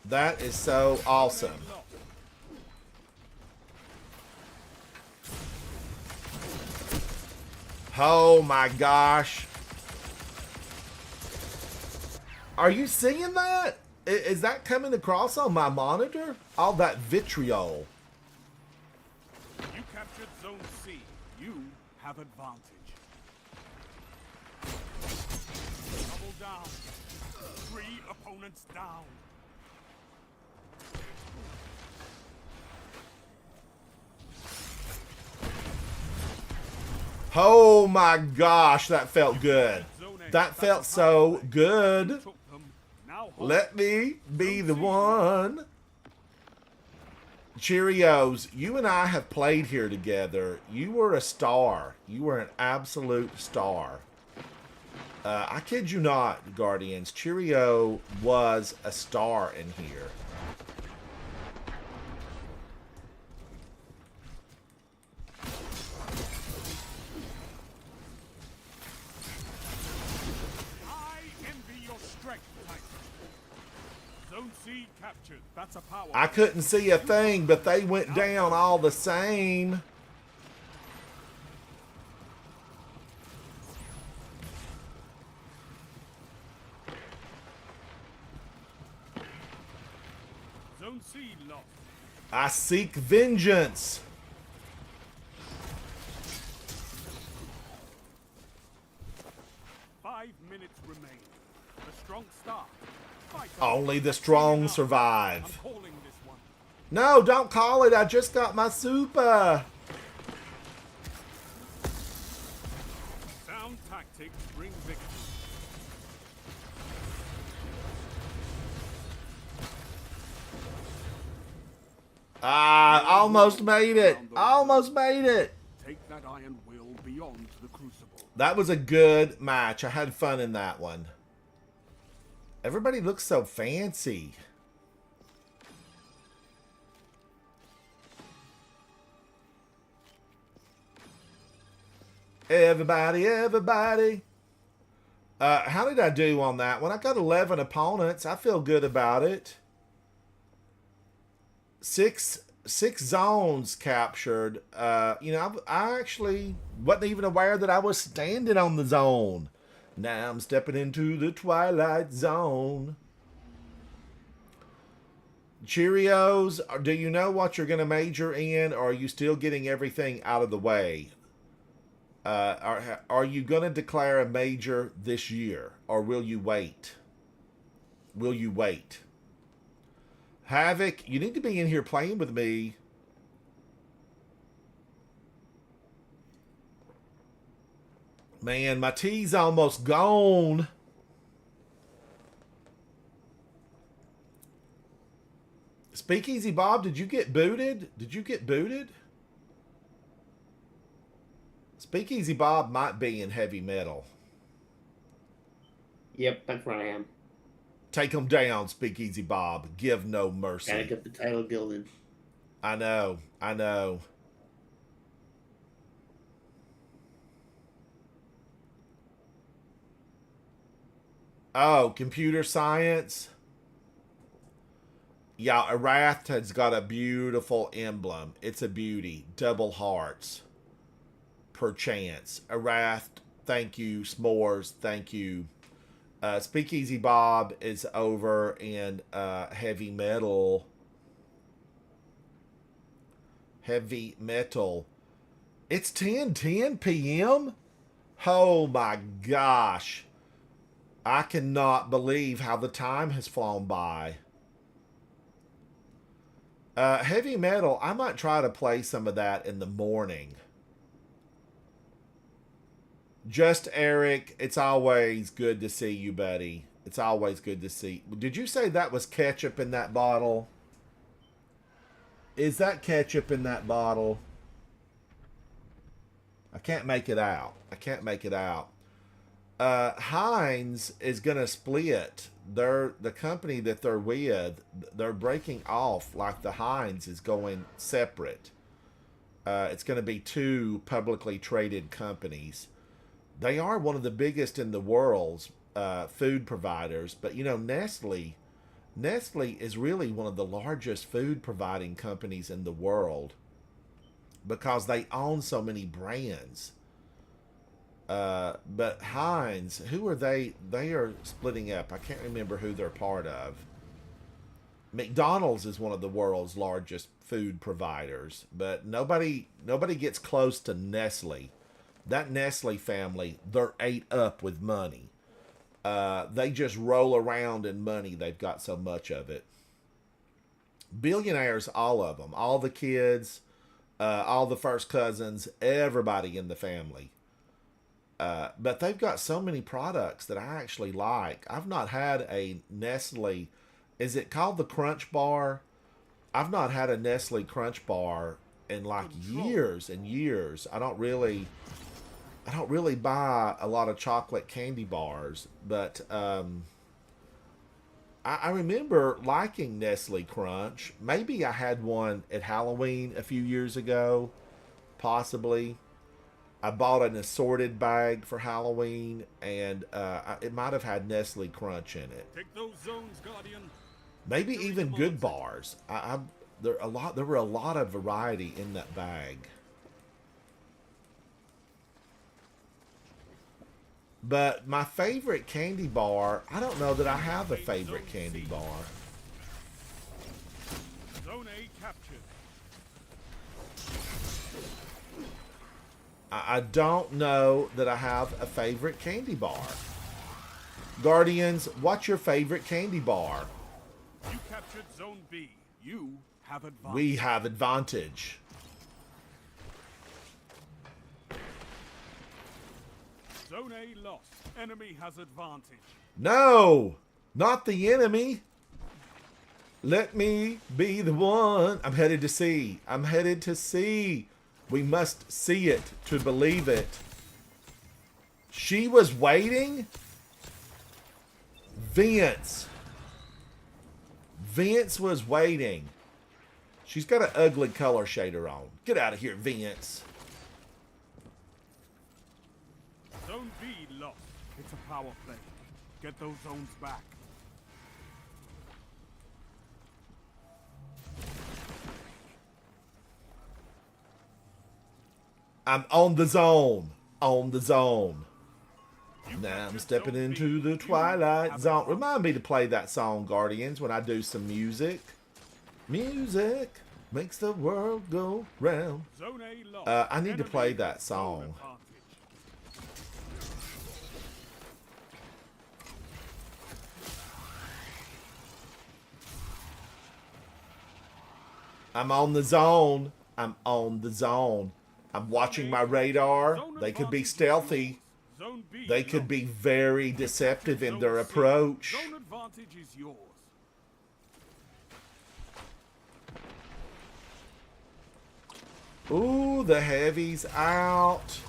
That is so awesome. Oh my gosh. Are you seeing that? Is that coming across on my monitor? All that vitriol.
You captured Zone C. You have advantage. Double down. 3 opponents down.
Oh my gosh, that felt good. That felt so good. Let me be the one. Cheerios, you and I have played here together. You were a star. You were an absolute star. I kid you not, Guardians. Cheerio was a star in here.
I envy your strength, Titan. Zone C captured. That's a power.
I couldn't see a thing, but they went down all the same.
Zone C lost.
I seek vengeance.
Five minutes remain. The strong start. Fight
Only the
on.
strong
I'm
survive.
calling this one.
No, don't call it. I just got my super.
Sound tactics bring victory.
Ah, almost made it. Almost made it.
Take that iron will beyond the crucible.
That was a good match. I had fun in that one. Everybody looks so fancy. Everybody, everybody. How did I do on that one? I got 11 opponents. I feel good about it. Six zones captured. You know, I actually wasn't even aware that I was standing on the zone. Now I'm stepping into the twilight zone. Cheerios, do you know what you're going to major in, or are you still getting everything out of the way? Are you going to declare a major this year, or will you wait? Will you wait? Havoc, you need to be in here playing with me. Man, my tea's almost gone. Speakeasy Bob, did you get booted? Did you get booted? Speakeasy Bob might be in heavy metal.
Yep, that's where I am.
Take him down, Speakeasy Bob. Give no mercy.
Gotta get the title gilded.
I know. I know. Oh, computer science. Yeah, Arath has got a beautiful emblem. It's a beauty. Double hearts. Perchance. Arath, thank you. S'mores, thank you. Speakeasy Bob is over in heavy metal. Heavy metal. It's 10:10 p.m.? Oh my gosh. I cannot believe how the time has flown by. Heavy metal, I might try to play some of that in the morning. Just Eric, it's always good to see you, buddy. It's always good to see. Did you say that was ketchup in that bottle? Is that ketchup in that bottle? I can't make it out. I can't make it out. Heinz is going to split. The company that they're with, they're breaking off. Like the Heinz is going separate. It's going to be two publicly traded companies. They are one of the biggest in the world's food providers. But, you know, Nestle is really one of the largest food providing companies in the world because they own so many brands. But Heinz, who are they? They are splitting up. I can't remember who they're part of. McDonald's is one of the world's largest food providers, but nobody gets close to Nestle. That Nestle family, they're ate up with money. They just roll around in money. They've got so much of it. Billionaires, all of them, all the kids, all the first cousins, everybody in the family. But they've got so many products that I actually like. I've not had a Nestle. Is it called the Crunch Bar? I've not had a Nestle Crunch Bar in like years and years. I don't really. I don't really buy a lot of chocolate candy bars, but I remember liking Nestle Crunch. Maybe I had one at Halloween a few years ago, possibly. I bought an assorted bag for Halloween, and it might have had Nestle Crunch in it.
Take those zones, Guardian.
Maybe even Good Bars. There were a lot of variety in that bag. But my favorite candy bar, I don't know that I have a favorite candy bar.
Zone A captured.
I don't know that I have a favorite candy bar. Guardians, what's your favorite candy bar?
You captured Zone B. You have advantage.
We have advantage.
Zone A lost. Enemy has advantage.
No, not the enemy. Let me be the one. I'm headed to C. I'm headed to C. We must see it to believe it. She was waiting? Vince. Vince was waiting. She's got an ugly color shader on. Get out of here, Vince.
Zone B lost. It's a power play. Get those zones back.
I'm on the zone. On the zone.
You
Now I'm
captured
stepping
Zone
into
B.
the
You
twilight
have
zone.
advantage.
Remind me to play that song, Guardians, when I do some music. Music makes the world go round.
Zone A lost.
I need to
Enemy
play that
zone
song.
advantage.
I'm on the zone. I'm on the zone. I'm watching my radar.
Zone
They could be
advantage is
stealthy.
yours. Zone B
They could
lost.
be very deceptive in
Zone
their
C.
approach.
Zone advantage is yours.
Ooh, the heavy's out.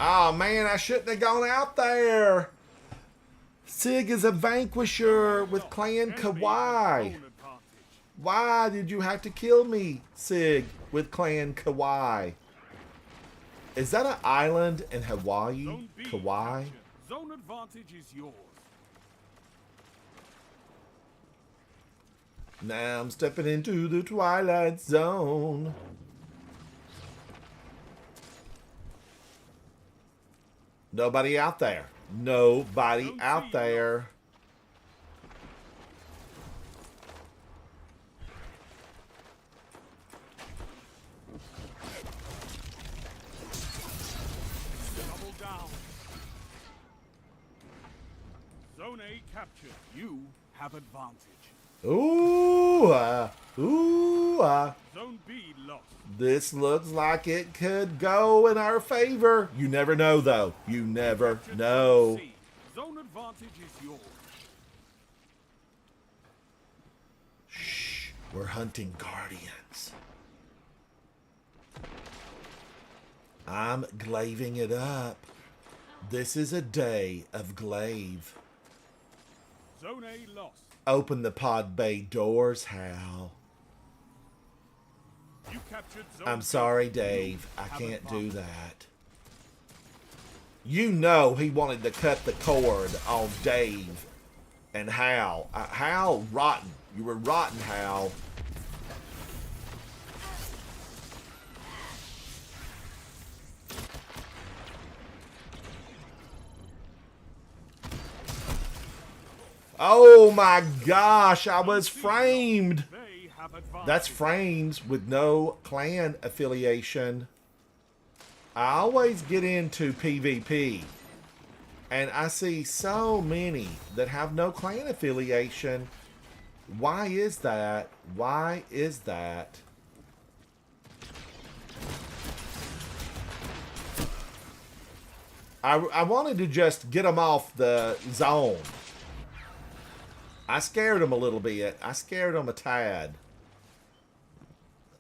Oh man, I shouldn't have gone out there. Sig is a vanquisher with Clan
Enemy has
Kawhi.
zone advantage.
Why did you have to kill me, Sig, with Clan Kawhi? Is that an island in Hawaii?
Zone B
Kauai?
captured. Zone advantage is yours.
Now I'm stepping into the twilight zone. Nobody out there. Nobody
Zone
out
C
there.
Double down. Zone A captured. You have advantage.
Ooh,
Zone B lost.
This looks like it could go in our favor. You never know, though. You never
Captured
know.
Zone C. Zone advantage is yours.
Shh. We're hunting guardians. I'm glaving it up. This is a day of glaive.
Zone A lost.
Open the pod bay doors, Hal.
You captured Zone
I'm
B.
sorry, Dave. I
have
can't do
advantage.
that. You know he wanted to cut the cord on Dave and Hal. Hal, rotten. You were rotten, Hal. Oh my gosh, I was framed.
They have advantage.
That's frames with no clan affiliation. I always get into PvP, and I see so many that have no clan affiliation. Why is that? Why is that? I wanted to just get them off the zone. I scared them a little bit. I scared them a tad.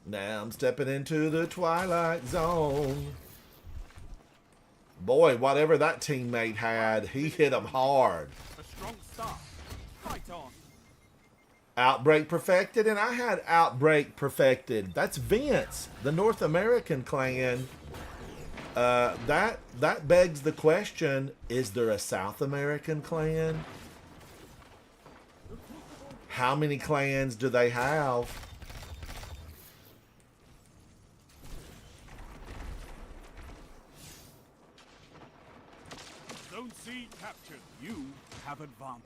Now I'm stepping into the Twilight Zone. Boy, whatever that teammate had, he hit him hard.
A strong start. Fight on.
Outbreak perfected, and I had Outbreak perfected. That's Vince, the North American clan. That begs the question, is there a South American clan? How many clans do they have?
Zone C captured. You have advantage.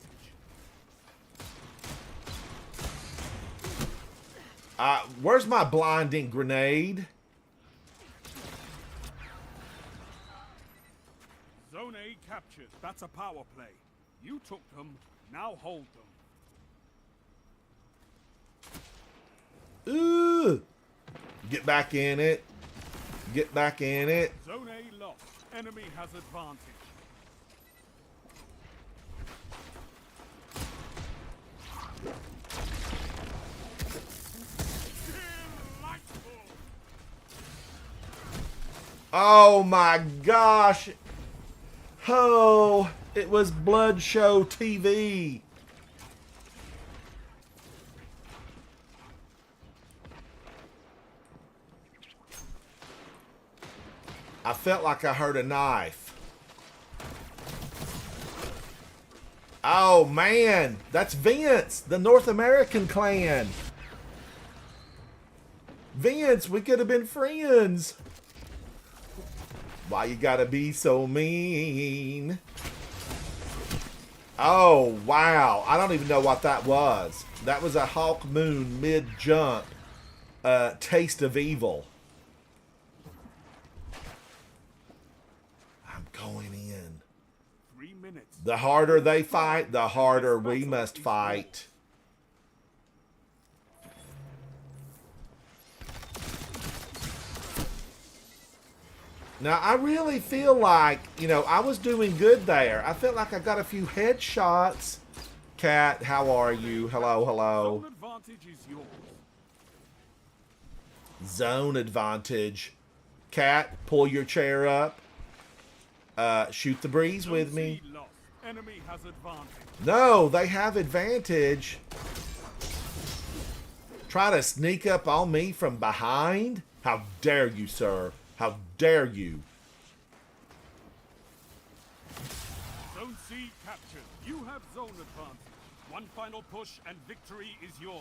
Where's my blinding grenade?
Zone A captured. That's a power play. You took them. Now hold them.
Ooh! Get back in it. Get back in it.
Zone A lost. Enemy has advantage. Delightful.
Oh my gosh. Oh, it was Blood Show TV. I felt like I heard a knife. Oh man, that's Vince, the North American clan. Vince, we could have been friends. Why you gotta be so mean? Oh, wow. I don't even know what that was. That was a Hawk Moon mid-jump. Taste of Evil. I'm going in.
3 minutes.
The harder they fight, the harder we must fight. Now, I really feel like, you know, I was doing good there. I felt like I got a few headshots. Cat, how are you? Hello, hello.
Zone advantage is yours.
Zone advantage. Cat, pull your chair up. Shoot the breeze with
Zone
me.
C lost. Enemy has advantage.
No, they have advantage. Try to sneak up on me from behind? How dare you, sir? How dare you?
Zone C captured. You have zone advantage. One final push and victory is yours.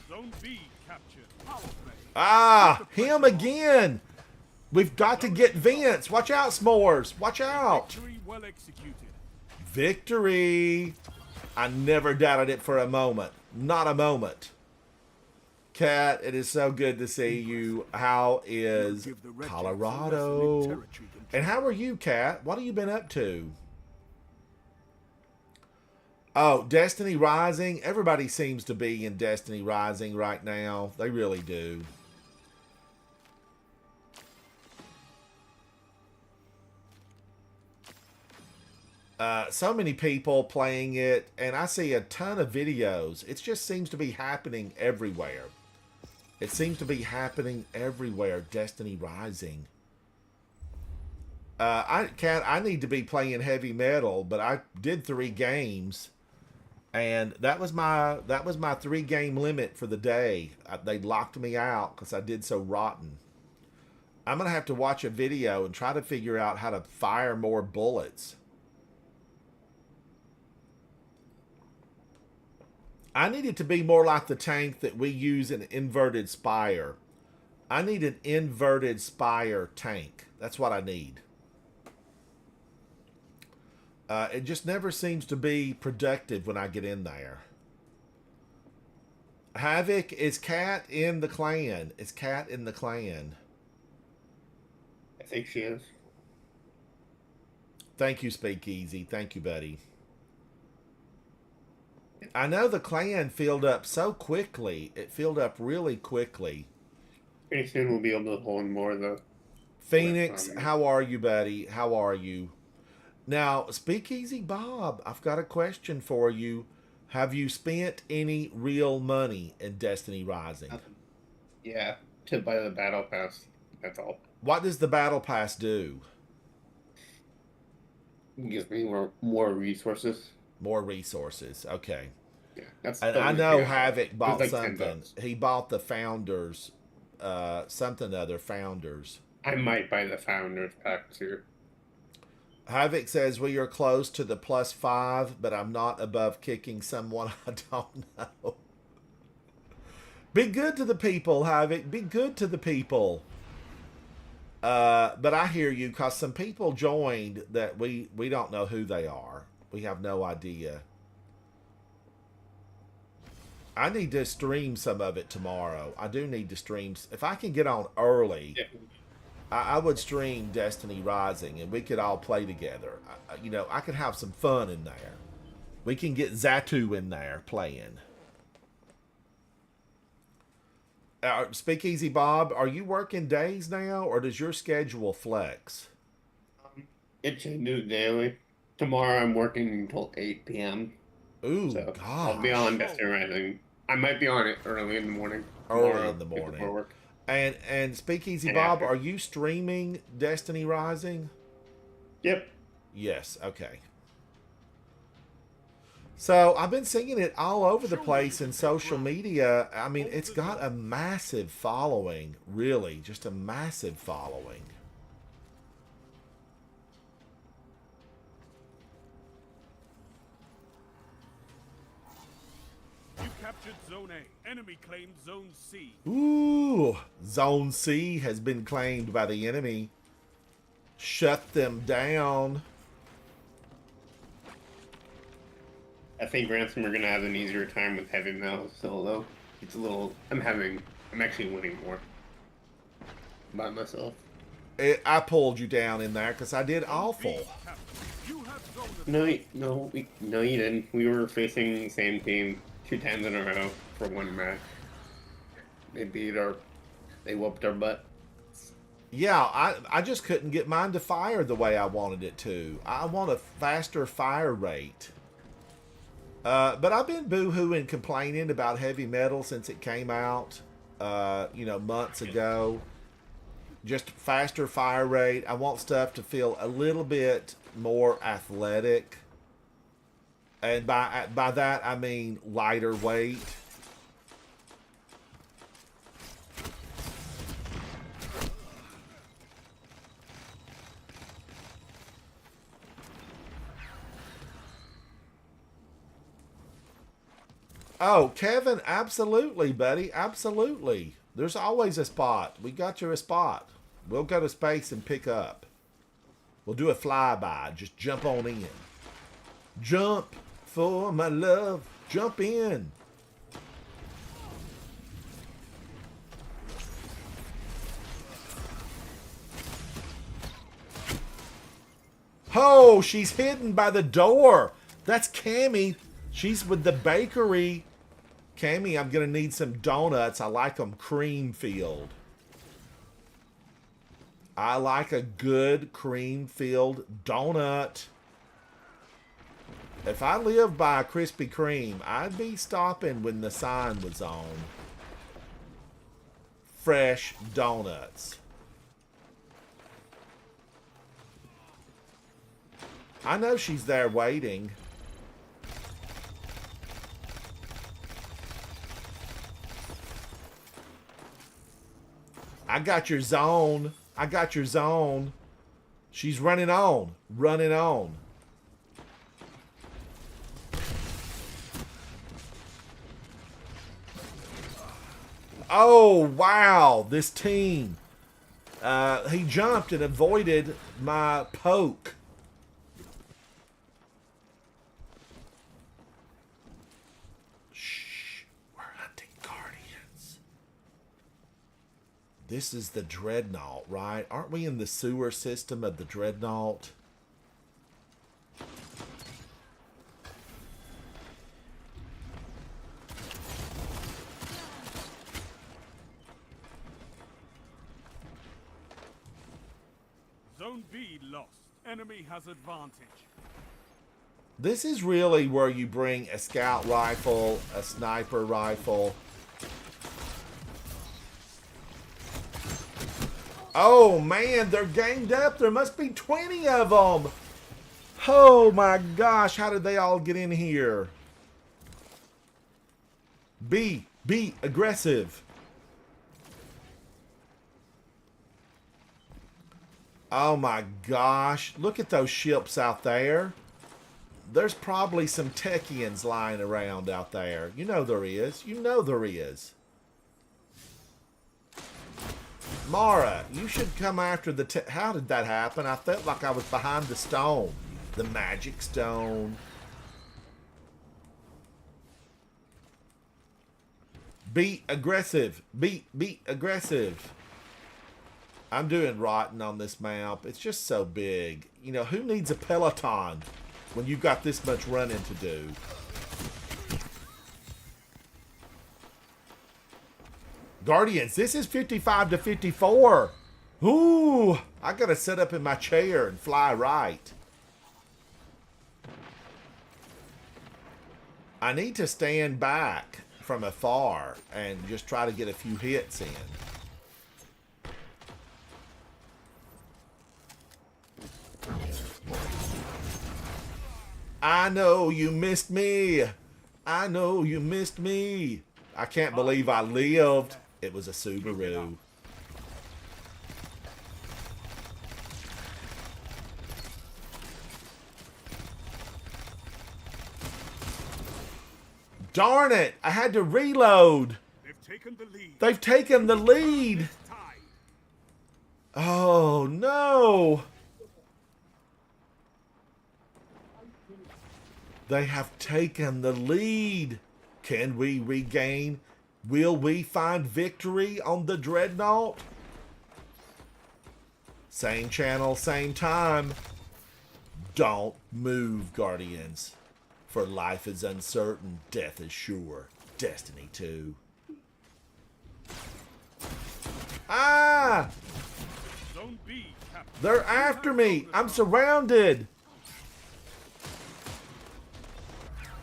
Zone B captured. Power play.
Ah, him again. We've got to get Vince. Watch out, S'mores. Watch out.
Victory well executed.
Victory. I never doubted it for a moment. Not a moment. Cat, it is so good to see you. How is Colorado? And how are you, Cat? What have you been up to? Oh, Destiny Rising. Everybody seems to be in Destiny Rising right now. They really do. So many people playing it, and I see a ton of videos. It just seems to be happening everywhere. It seems to be happening everywhere. Destiny Rising. I need to be playing heavy metal, but I did 3 games, and that was my 3-game limit for the day. They locked me out because I did so rotten. I'm gonna have to watch a video and try to figure out how to fire more bullets. I need it to be more like the tank that we use in Inverted Spire. I need an Inverted Spire tank. That's what I need. It just never seems to be productive when I get in there. Havoc, is Cat in the clan? Is Cat in the clan?
I think she is.
Thank you, Speakeasy. Thank you, buddy. I know the clan filled up so quickly. It filled up really quickly.
Pretty soon we'll be able to hold more of the.
Phoenix, how are you, buddy? How are you? Now, Speakeasy Bob, I've got a question for you. Have you spent any real money in Destiny Rising?
Yeah, to buy the battle pass. That's all.
What does the battle pass do?
It gives me more resources.
More resources. Okay.
Yeah, that's.
And
the
I
only
know
thing I have.
Havoc
It was
bought
like
something.
$10.
He bought the Founders, something other Founders.
I might buy the founders pack too.
Havoc says we are close to the +5, but I'm not above kicking someone I don't know. Be good to the people, Havoc. Be good to the people. But I hear you, because some people joined that we don't know who they are. We have no idea. I need to stream some of it tomorrow. I do need to stream. If I can get on early,
Yeah.
I would stream Destiny Rising, and we could all play together. I could have some fun in there. We can get Zatu in there playing. Speakeasy Bob, are you working days now, or does your schedule flex?
It changes daily. Tomorrow I'm working until 8 p.m.
Ooh,
So
gosh.
I'll be on Destiny Rising. I might be on it early in the morning.
Early
tomorrow
in the morning.
before work.
And Speakeasy
And
Bob,
after.
are you streaming Destiny Rising?
Yep.
Yes, okay. So I've been seeing it all over the place in social media. I mean, it's got a massive following, really, just a massive following.
You captured Zone A. Enemy claimed Zone C.
Ooh, Zone C has been claimed by the enemy. Shut them down.
I think Ransom are gonna have an easier time with heavy metal solo. It's a little. I'm actually winning more by myself.
I pulled you down in there because I did awful.
You have Zone
No, you didn't. We were facing the same team 2 times in a row for one match. They whooped our butt.
Yeah, I just couldn't get mine to fire the way I wanted it to. I want a faster fire rate. But I've been boo-hooing, complaining about heavy metal since it came out, months ago. Just faster fire rate. I want stuff to feel a little bit more athletic. And by that, I mean lighter weight. Oh, Kevin, absolutely, buddy. Absolutely. There's always a spot. We got you a spot. We'll go to space and pick up. We'll do a flyby. Just jump on in. Jump for my love. Jump in. Oh, she's hidden by the door. That's Cammy. She's with the bakery. Cammy, I'm going to need some donuts. I like them cream filled. I like a good cream filled donut. If I lived by a Krispy Kreme, I'd be stopping when the sign was on. Fresh donuts. I know she's there waiting. I got your zone. I got your zone. She's running on. Running on. Oh, wow. This team. He jumped and avoided my poke. Shh. We're hunting guardians. This is the Dreadnought, right? Aren't we in the sewer system of the
Zone B lost. Enemy has advantage.
This is really where you bring a scout rifle, a sniper rifle. Oh man, they're ganged up. There must be 20 of them. Oh my gosh, how did they all get in here? Be aggressive. Oh my gosh, look at those ships out there. There's probably some Techians lying around out there. You know there is. You know there is. Mara, you should come after the... How did that happen? I felt like I was behind the stone. The magic stone. Be aggressive. Be aggressive. I'm doing rotten on this map. It's just so big. You know, who needs a Peloton when you've got this much running to do? Guardians, this is 55 to 54. Ooh, I gotta sit up in my chair and fly right. I need to stand back from afar and just try to get a few hits in. I know you missed me. I know you missed me. I can't believe I lived. It was a Subaru. Darn it! I had to reload.
They've taken the lead.
They've taken the lead.
Tied.
Oh no! They have taken the lead. Can we regain? Will we find victory on the Dreadnought? Same channel, same time. Don't move, Guardians. For life is uncertain, death is sure. Destiny 2. Ah!
Zone B captured.
They're after me. I'm surrounded.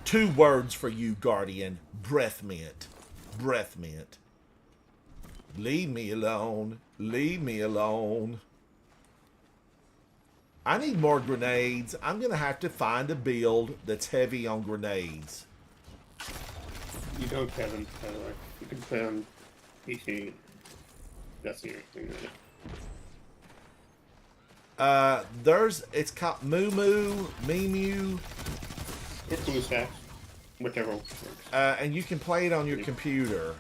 2 words for you, Guardian. Breath mint. Breath mint. Leave me alone. Leave me alone. I need more grenades. I'm going to have to find a build that's heavy on grenades.
You don't, Kevin, by the way. You can play on PC. That's your thing, right?
It's called Moo Moo, Mew,
Or BlueStacks. Whichever works.
and you can play it on your computer.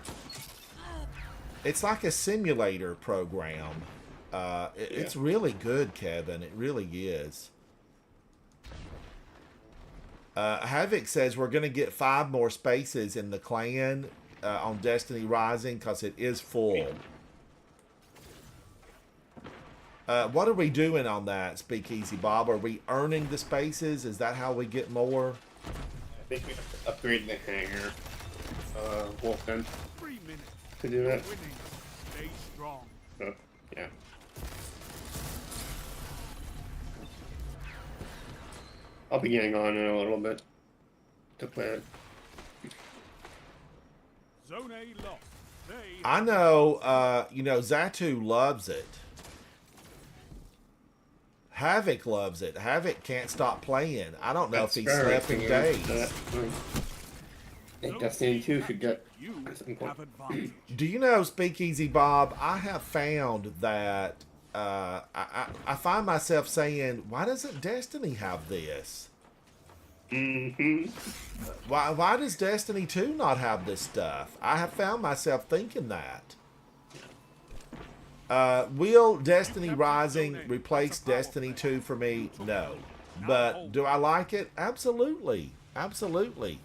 It's like a simulator program. It's really good, Kevin. It really is. Havoc says we're going to get 5 more spaces in the clan on Destiny Rising because it is full. What are we doing on that, Speakeasy Bob? Are we earning the spaces? Is that how we get more?
I think we have to upgrade the hangar, Wolfden,
3 minutes.
to do that.
Winning. Stay strong.
So, yeah. I'll be getting on in a little bit to play it.
Zone A lost. They
I know, you know, Zatu loves it. Havoc loves it. Havoc can't stop playing. I don't know if he slept in days.
I think Destiny 2 should get
you
at some point.
have advantage.
Do you know, Speakeasy Bob, I have found that I find myself saying, why doesn't Destiny have this?
Mm-hmm.
Why does Destiny 2 not have this stuff? I have found myself thinking that. Will Destiny Rising replace Destiny 2 for me? No. But do I like it? Absolutely. Absolutely.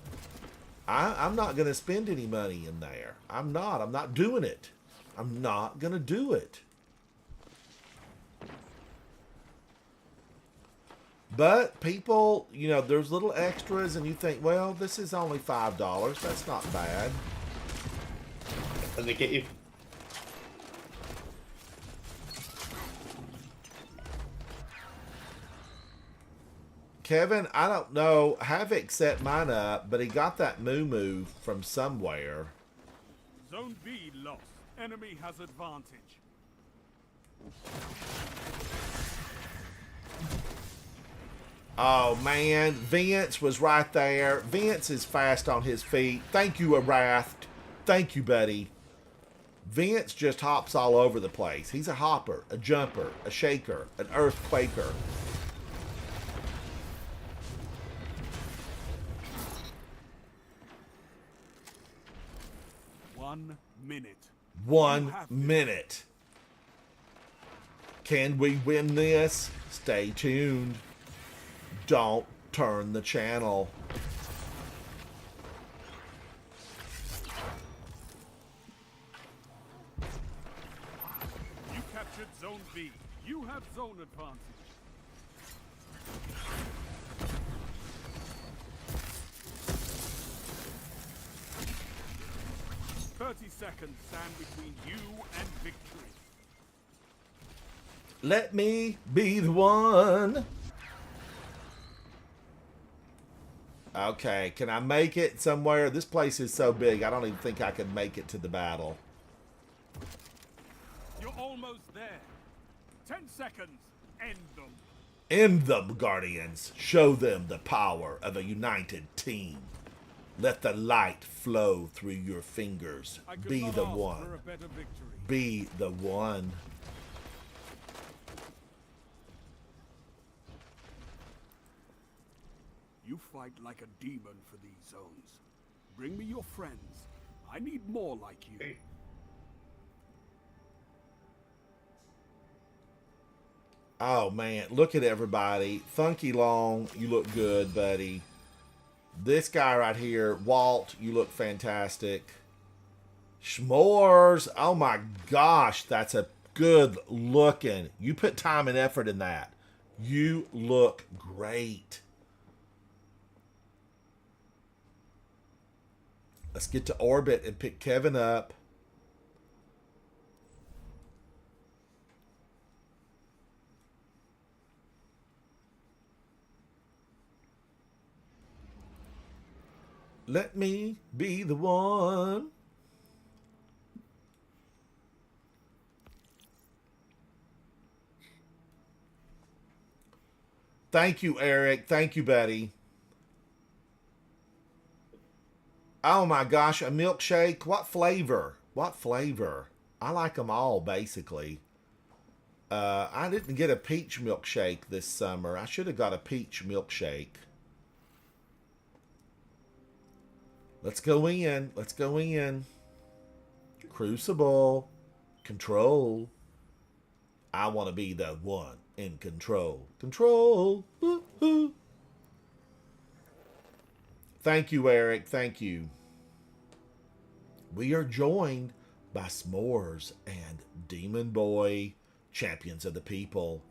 I'm not going to spend any money in there. I'm not doing it. I'm not going to do it. But people, you know, there's little extras and you think, well, this is only $5. That's not bad.
Does it get you?
Kevin, I don't know. Havoc set mine up, but he got that moo from somewhere.
Zone B lost. Enemy has advantage.
Oh, man. Vince was right there. Vince is fast on his feet. Thank you, Arath. Thank you, buddy. Vince just hops all over the place. He's a hopper, a jumper, a shaker, an earthquaker.
One minute.
1 minute. Can we win this? Stay tuned. Don't turn the channel.
You captured Zone B. You have zone advantage. "30 seconds stand between you and victory."
Let me be the one. Okay, can I make it somewhere? This place is so big, I don't even think I can make it to the battle.
You're almost there. 10 seconds. End them.
End them, Guardians. Show them the power of a united team. Let the light flow through your fingers.
I could
Be
not
the
ask
one.
for a better victory.
Be the one.
You fight like a demon for these zones. Bring me your friends. I need more like you.
Hey.
Oh, man. Look at everybody. Funky Long, you look good, buddy. This guy right here, Walt, you look fantastic. Schmores, oh my gosh, that's a good looking. You put time and effort in that. You look great. Let's get to orbit and pick Kevin up. Let me be the one. Thank you, Eric. Thank you, buddy. Oh my gosh, a milkshake. What flavor? What flavor? I like them all, basically. I didn't get a peach milkshake this summer. I should have got a peach milkshake. Let's go in. Let's go in. Crucible. Control. I want to be the one in control. Control. Woo-hoo. Thank you, Eric. Thank you. We are joined by S'mores and Demon Boy, champions of the people.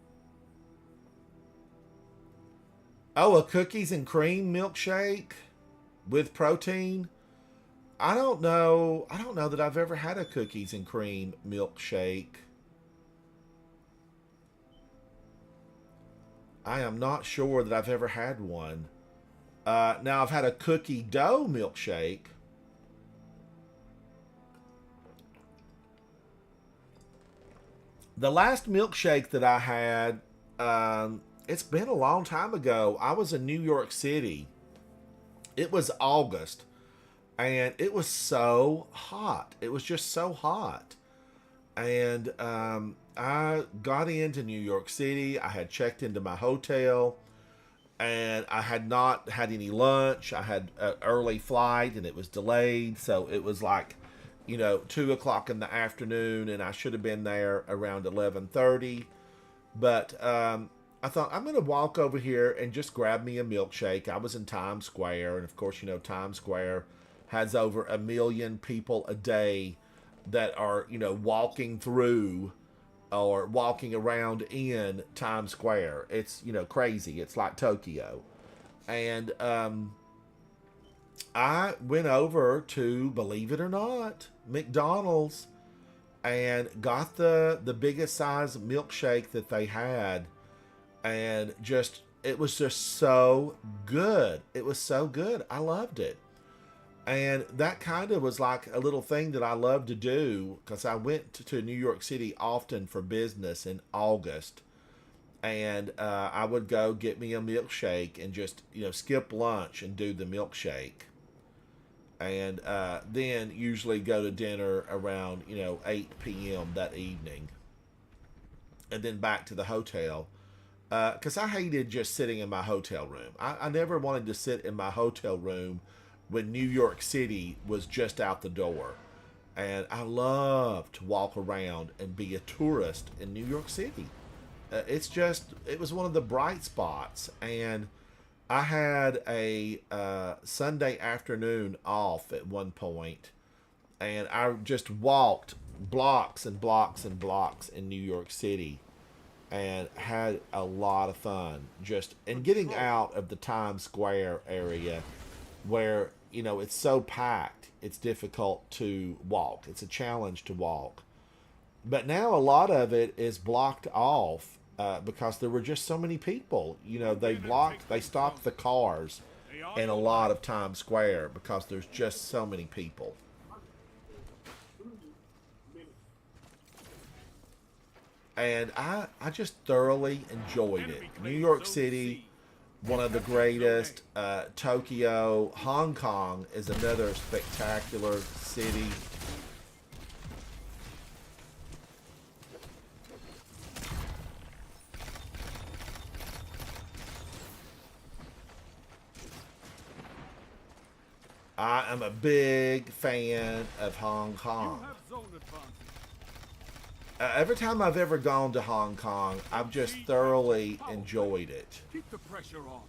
Oh, a cookies and cream milkshake with protein? I don't know. I don't know that I've ever had a cookies and cream milkshake. I am not sure that I've ever had one. Now, I've had a cookie dough milkshake. The last milkshake that I had, it's been a long time ago. I was in New York City. It was August, and it was so hot. It was just so hot. And I got into New York City. I had checked into my hotel, and I had not had any lunch. I had an early flight, and it was delayed. So it was like, 2 o'clock in the afternoon, and I should have been there around 11:30. But I thought, I'm going to walk over here and just grab me a milkshake. I was in Times Square, and of course, Times Square has over 1 million people a day that are, walking through or walking around in Times Square. It's, crazy. It's like Tokyo. And I went over to, believe it or not, McDonald's and got the biggest size milkshake that they had, and just it was just so good. It was so good. I loved it. And that kind of was like a little thing that I love to do because I went to New York City often for business in August. And I would go get me a milkshake and just, skip lunch and do the milkshake. And then usually go to dinner around, 8 p.m. that evening. And then back to the hotel. Because I hated just sitting in my hotel room. I never wanted to sit in my hotel room when New York City was just out the door. And I love to walk around and be a tourist in New York City. It was one of the bright spots. And I had a Sunday afternoon off at one point, and I just walked blocks and blocks and blocks in New York City and had a lot of fun and getting out of the Times Square area where, it's so packed, it's difficult to walk. It's a challenge to walk. But now a lot of it is blocked off because there were just so many people. They stopped the cars in a lot of Times Square because there's just so many people. And I just thoroughly enjoyed it. New York City, one of the greatest. Tokyo, Hong Kong is another spectacular city. I am a big fan of Hong Kong.
You have zone advantage.
Every time I've ever gone to Hong Kong, I've just thoroughly enjoyed it.
Keep the pressure on.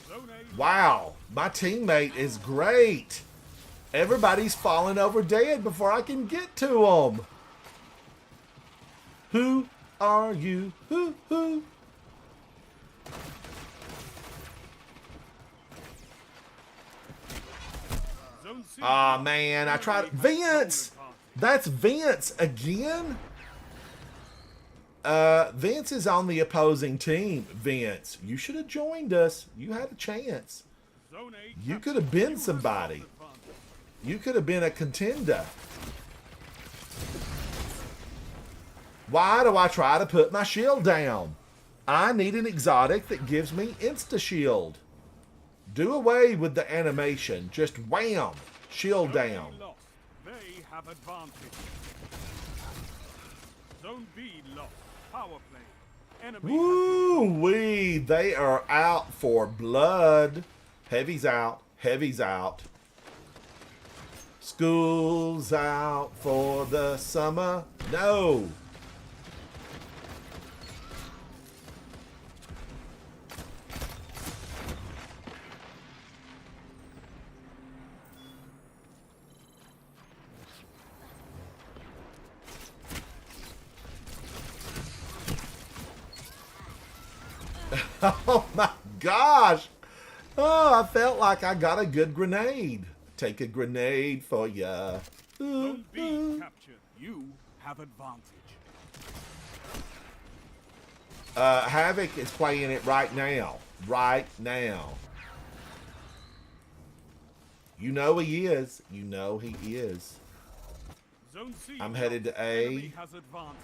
Zone A.
Wow, my teammate is great. Everybody's falling over dead before I can get to them. Who are you? Who?
Zone C.
Ah, man, I tried. Vince! That's Vince again? Vince is on the opposing team. Vince, you should have joined us. You had a chance.
Zone A.
You could have been somebody. You could have been a contender. Why do I try to put my shield down? I need an exotic that gives me insta-shield. Do away with the animation. Just wham! Shield down.
Lost. They have advantage. Zone B lost. Power play. Enemy has
Woo-wee! They are out for blood. Heavy's out. Heavy's out. School's out for the summer. No. Oh my gosh. Oh, I felt like I got a good grenade. Take a grenade for ya.
Zone B captured. You have advantage.
Havoc is playing it right now. Right now. You know he is. You know he is.
Zone C.
I'm headed to A.
Enemy has advantage.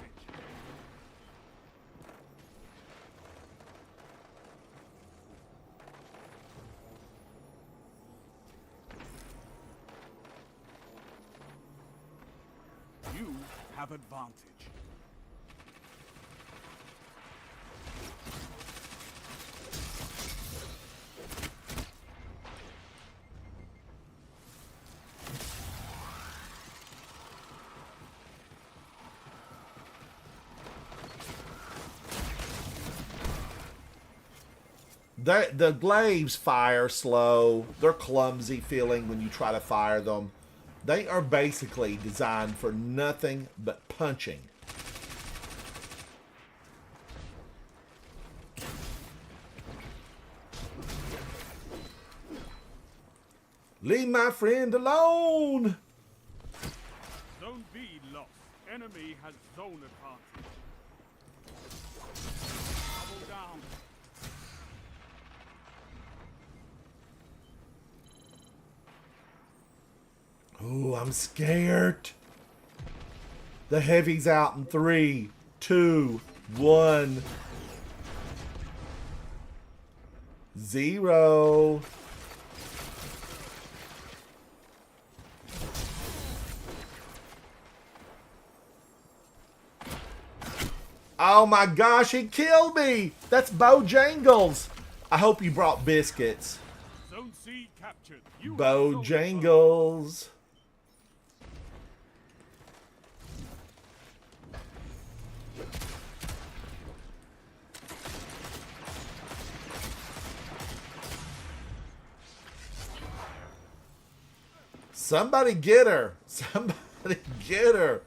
You have advantage.
The glaives fire slow. They're clumsy feeling when you try to fire them. They are basically designed for nothing but punching. Leave my friend alone.
Zone B lost. Enemy has zone advantage. Double down.
Ooh, I'm scared. The heavy's out in 3, 2, 1. 0. Oh my gosh, he killed me! That's Bojangles! I hope you brought biscuits.
Zone C captured. You have zone advantage.
Bojangles. Somebody get her. Somebody get her.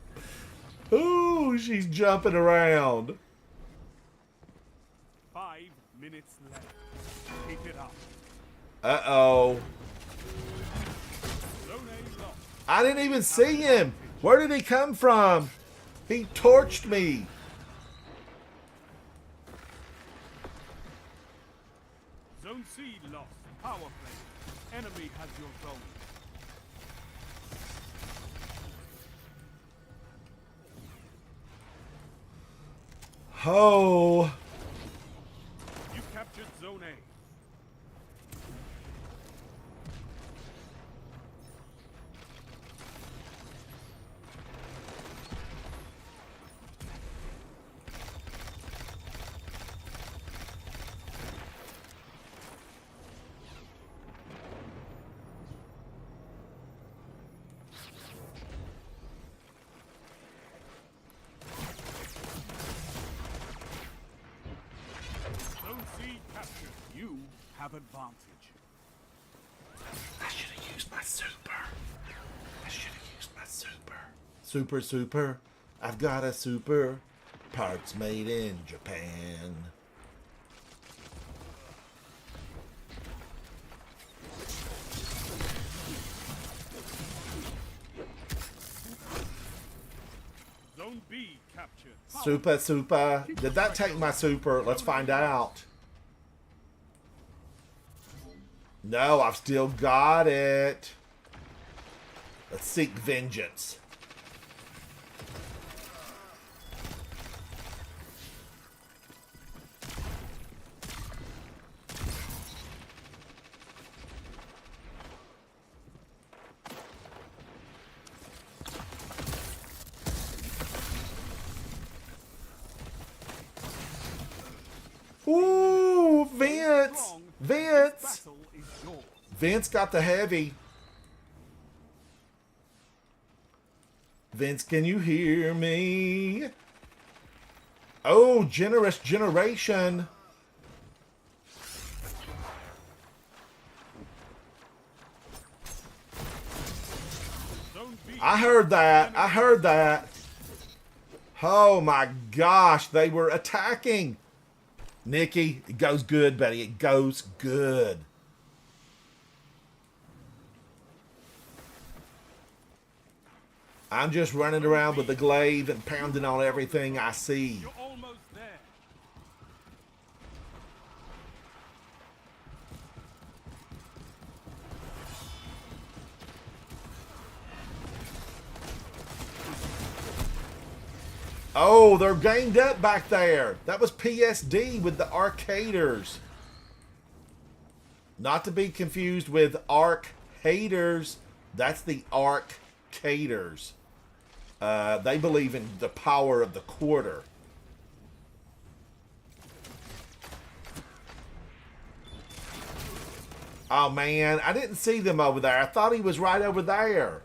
Ooh, she's jumping around.
5 minutes left. Keep it up.
Uh-oh.
Zone A lost.
I didn't even see him. Where did he come from? He torched me.
Zone C lost. Power play. Enemy has your zone.
Oh.
You captured Zone A. Zone C captured. You have advantage.
I should have used my super. I should have used my super. Super, super. I've got a super. Parts made in Japan.
Zone B captured. Power
Super, super. Did that take my super? Let's find out. No, I've still got it. Let's seek vengeance. Ooh, Vince!
strong.
Vince!
Battle is yours.
Vince got the heavy. Vince, can you hear me? Oh, generous generation.
Zone B.
I heard that. I heard that. Oh my gosh, they were attacking. Nikki, it goes good, buddy. It goes good. I'm just running around with the glaive and pounding on everything I see.
You're almost there.
Oh, they're ganged up back there. That was PSD with the Arcaders. Not to be confused with Arc Haters. That's the Arcaders. They believe in the power of the quarter. Oh man, I didn't see them over there. I thought he was right over there.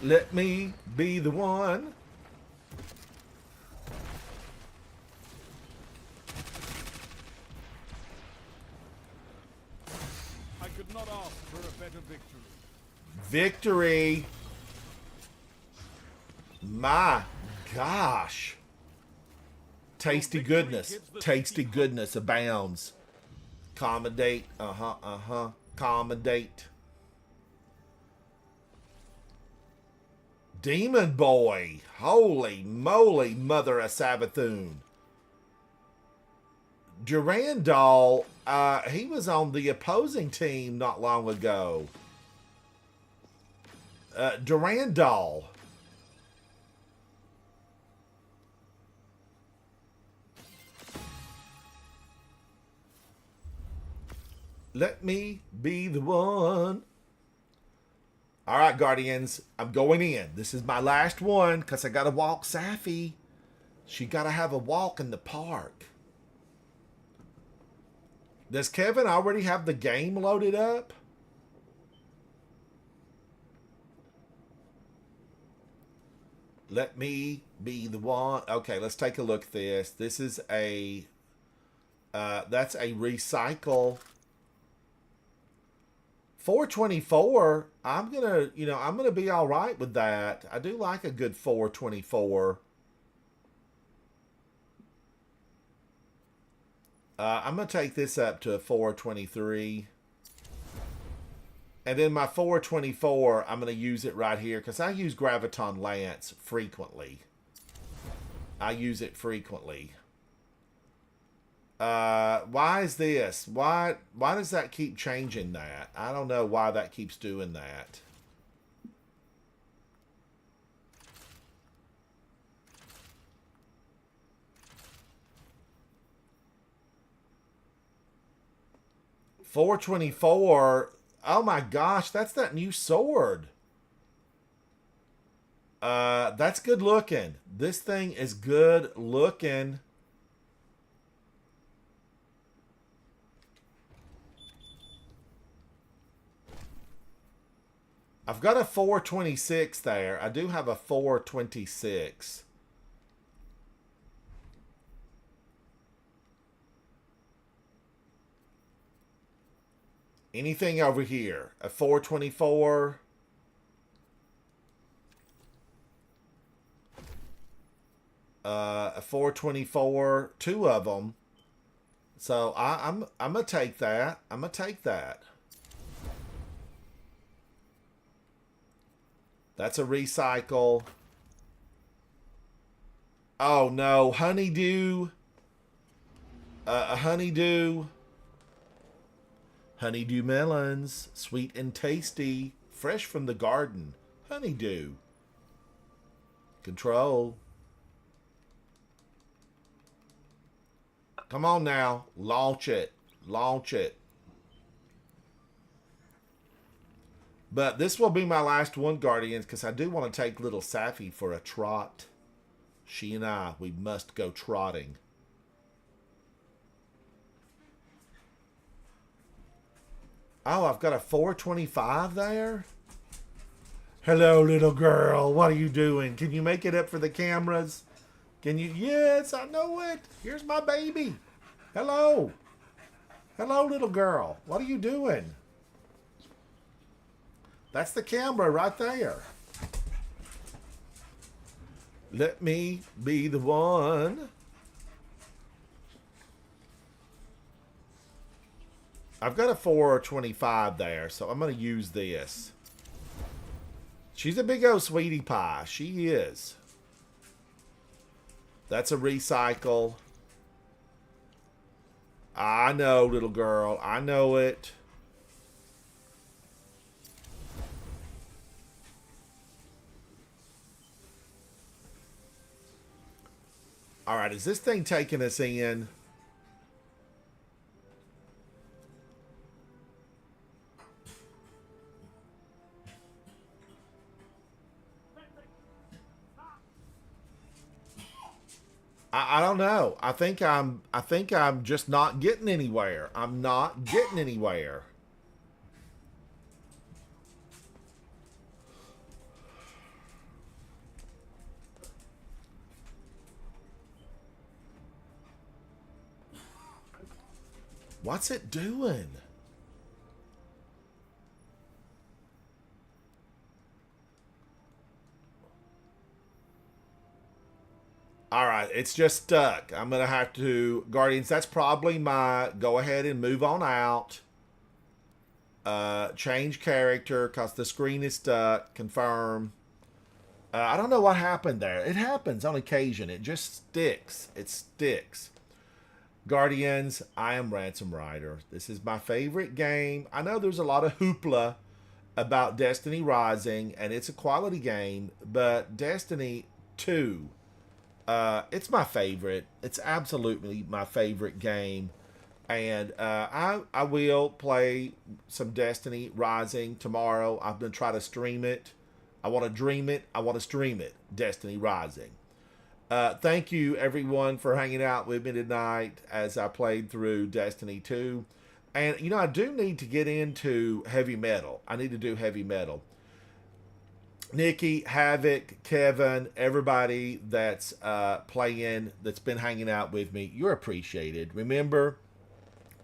Let me be the one.
I could not ask for a better victory.
Victory. My gosh. Tasty goodness. Tasty goodness abounds. Accommodate. Accommodate. Demon Boy. Holy moly, mother of Savathun. Durandal, he was on the opposing team not long ago. Durandal. Let me be the one. All right, Guardians, I'm going in. This is my last one because I got to walk Safi. She got to have a walk in the park. Does Kevin already have the game loaded up? Let me be the one. Okay, let's take a look at this. This is a, that's a recycle. 424, I'm gonna be all right with that. I do like a good 424. I'm gonna take this up to a 423. And then my 424, I'm gonna use it right here because I use Graviton Lance frequently. I use it frequently. Why is this? Why does that keep changing that? I don't know why that keeps doing that. $424. Oh my gosh, that's that new sword. That's good looking. This thing is good looking. I've got a 426 there. I do have a 426. Anything over here? A 424. A 424. Two of them. So I'm gonna take that. I'm gonna take that. That's a recycle. Oh no, honeydew. A honeydew. Honeydew melons, sweet and tasty, fresh from the garden. Honeydew. Control. Come on now, launch it. Launch it. But this will be my last one, Guardians, because I do want to take little Safi for a trot. She and I, we must go trotting. Oh, I've got a 425 there? Hello, little girl. What are you doing? Can you make it up for the cameras? Can you? Yes, I know it. Here's my baby. Hello. Hello, little girl. What are you doing? That's the camera right there. Let me be the one. I've got a 425 there, so I'm going to use this. She's a big old sweetie pie. She is. That's a recycle. I know, little girl. I know it. All right, is this thing taking us in? I don't know. I think I'm just not getting anywhere. I'm not getting anywhere. What's it doing? All right, it's just stuck. I'm going to have to... Guardians, that's probably my... Go ahead and move on out. Change character because the screen is stuck. Confirm. I don't know what happened there. It happens on occasion. It just sticks. It sticks. Guardians, I am Ransom Rider. This is my favorite game. I know there's a lot of hoopla about Destiny Rising, and it's a quality game, but Destiny 2, it's my favorite. It's absolutely my favorite game. And I will play some Destiny Rising tomorrow. I'm going to try to stream it. I want to dream it. I want to stream it. Destiny Rising. Thank you, everyone, for hanging out with me tonight as I played through Destiny 2. And, you know, I do need to get into heavy metal. I need to do heavy metal. Nikki, Havoc, Kevin, everybody that's playing, that's been hanging out with me, you're appreciated. Remember,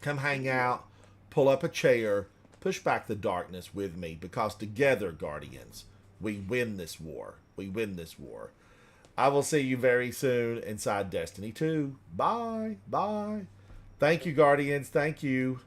come hang out, pull up a chair, push back the darkness with me, because together, Guardians, we win this war. We win this war. I will see you very soon inside Destiny 2. Bye. Bye. Thank you, Guardians. Thank you.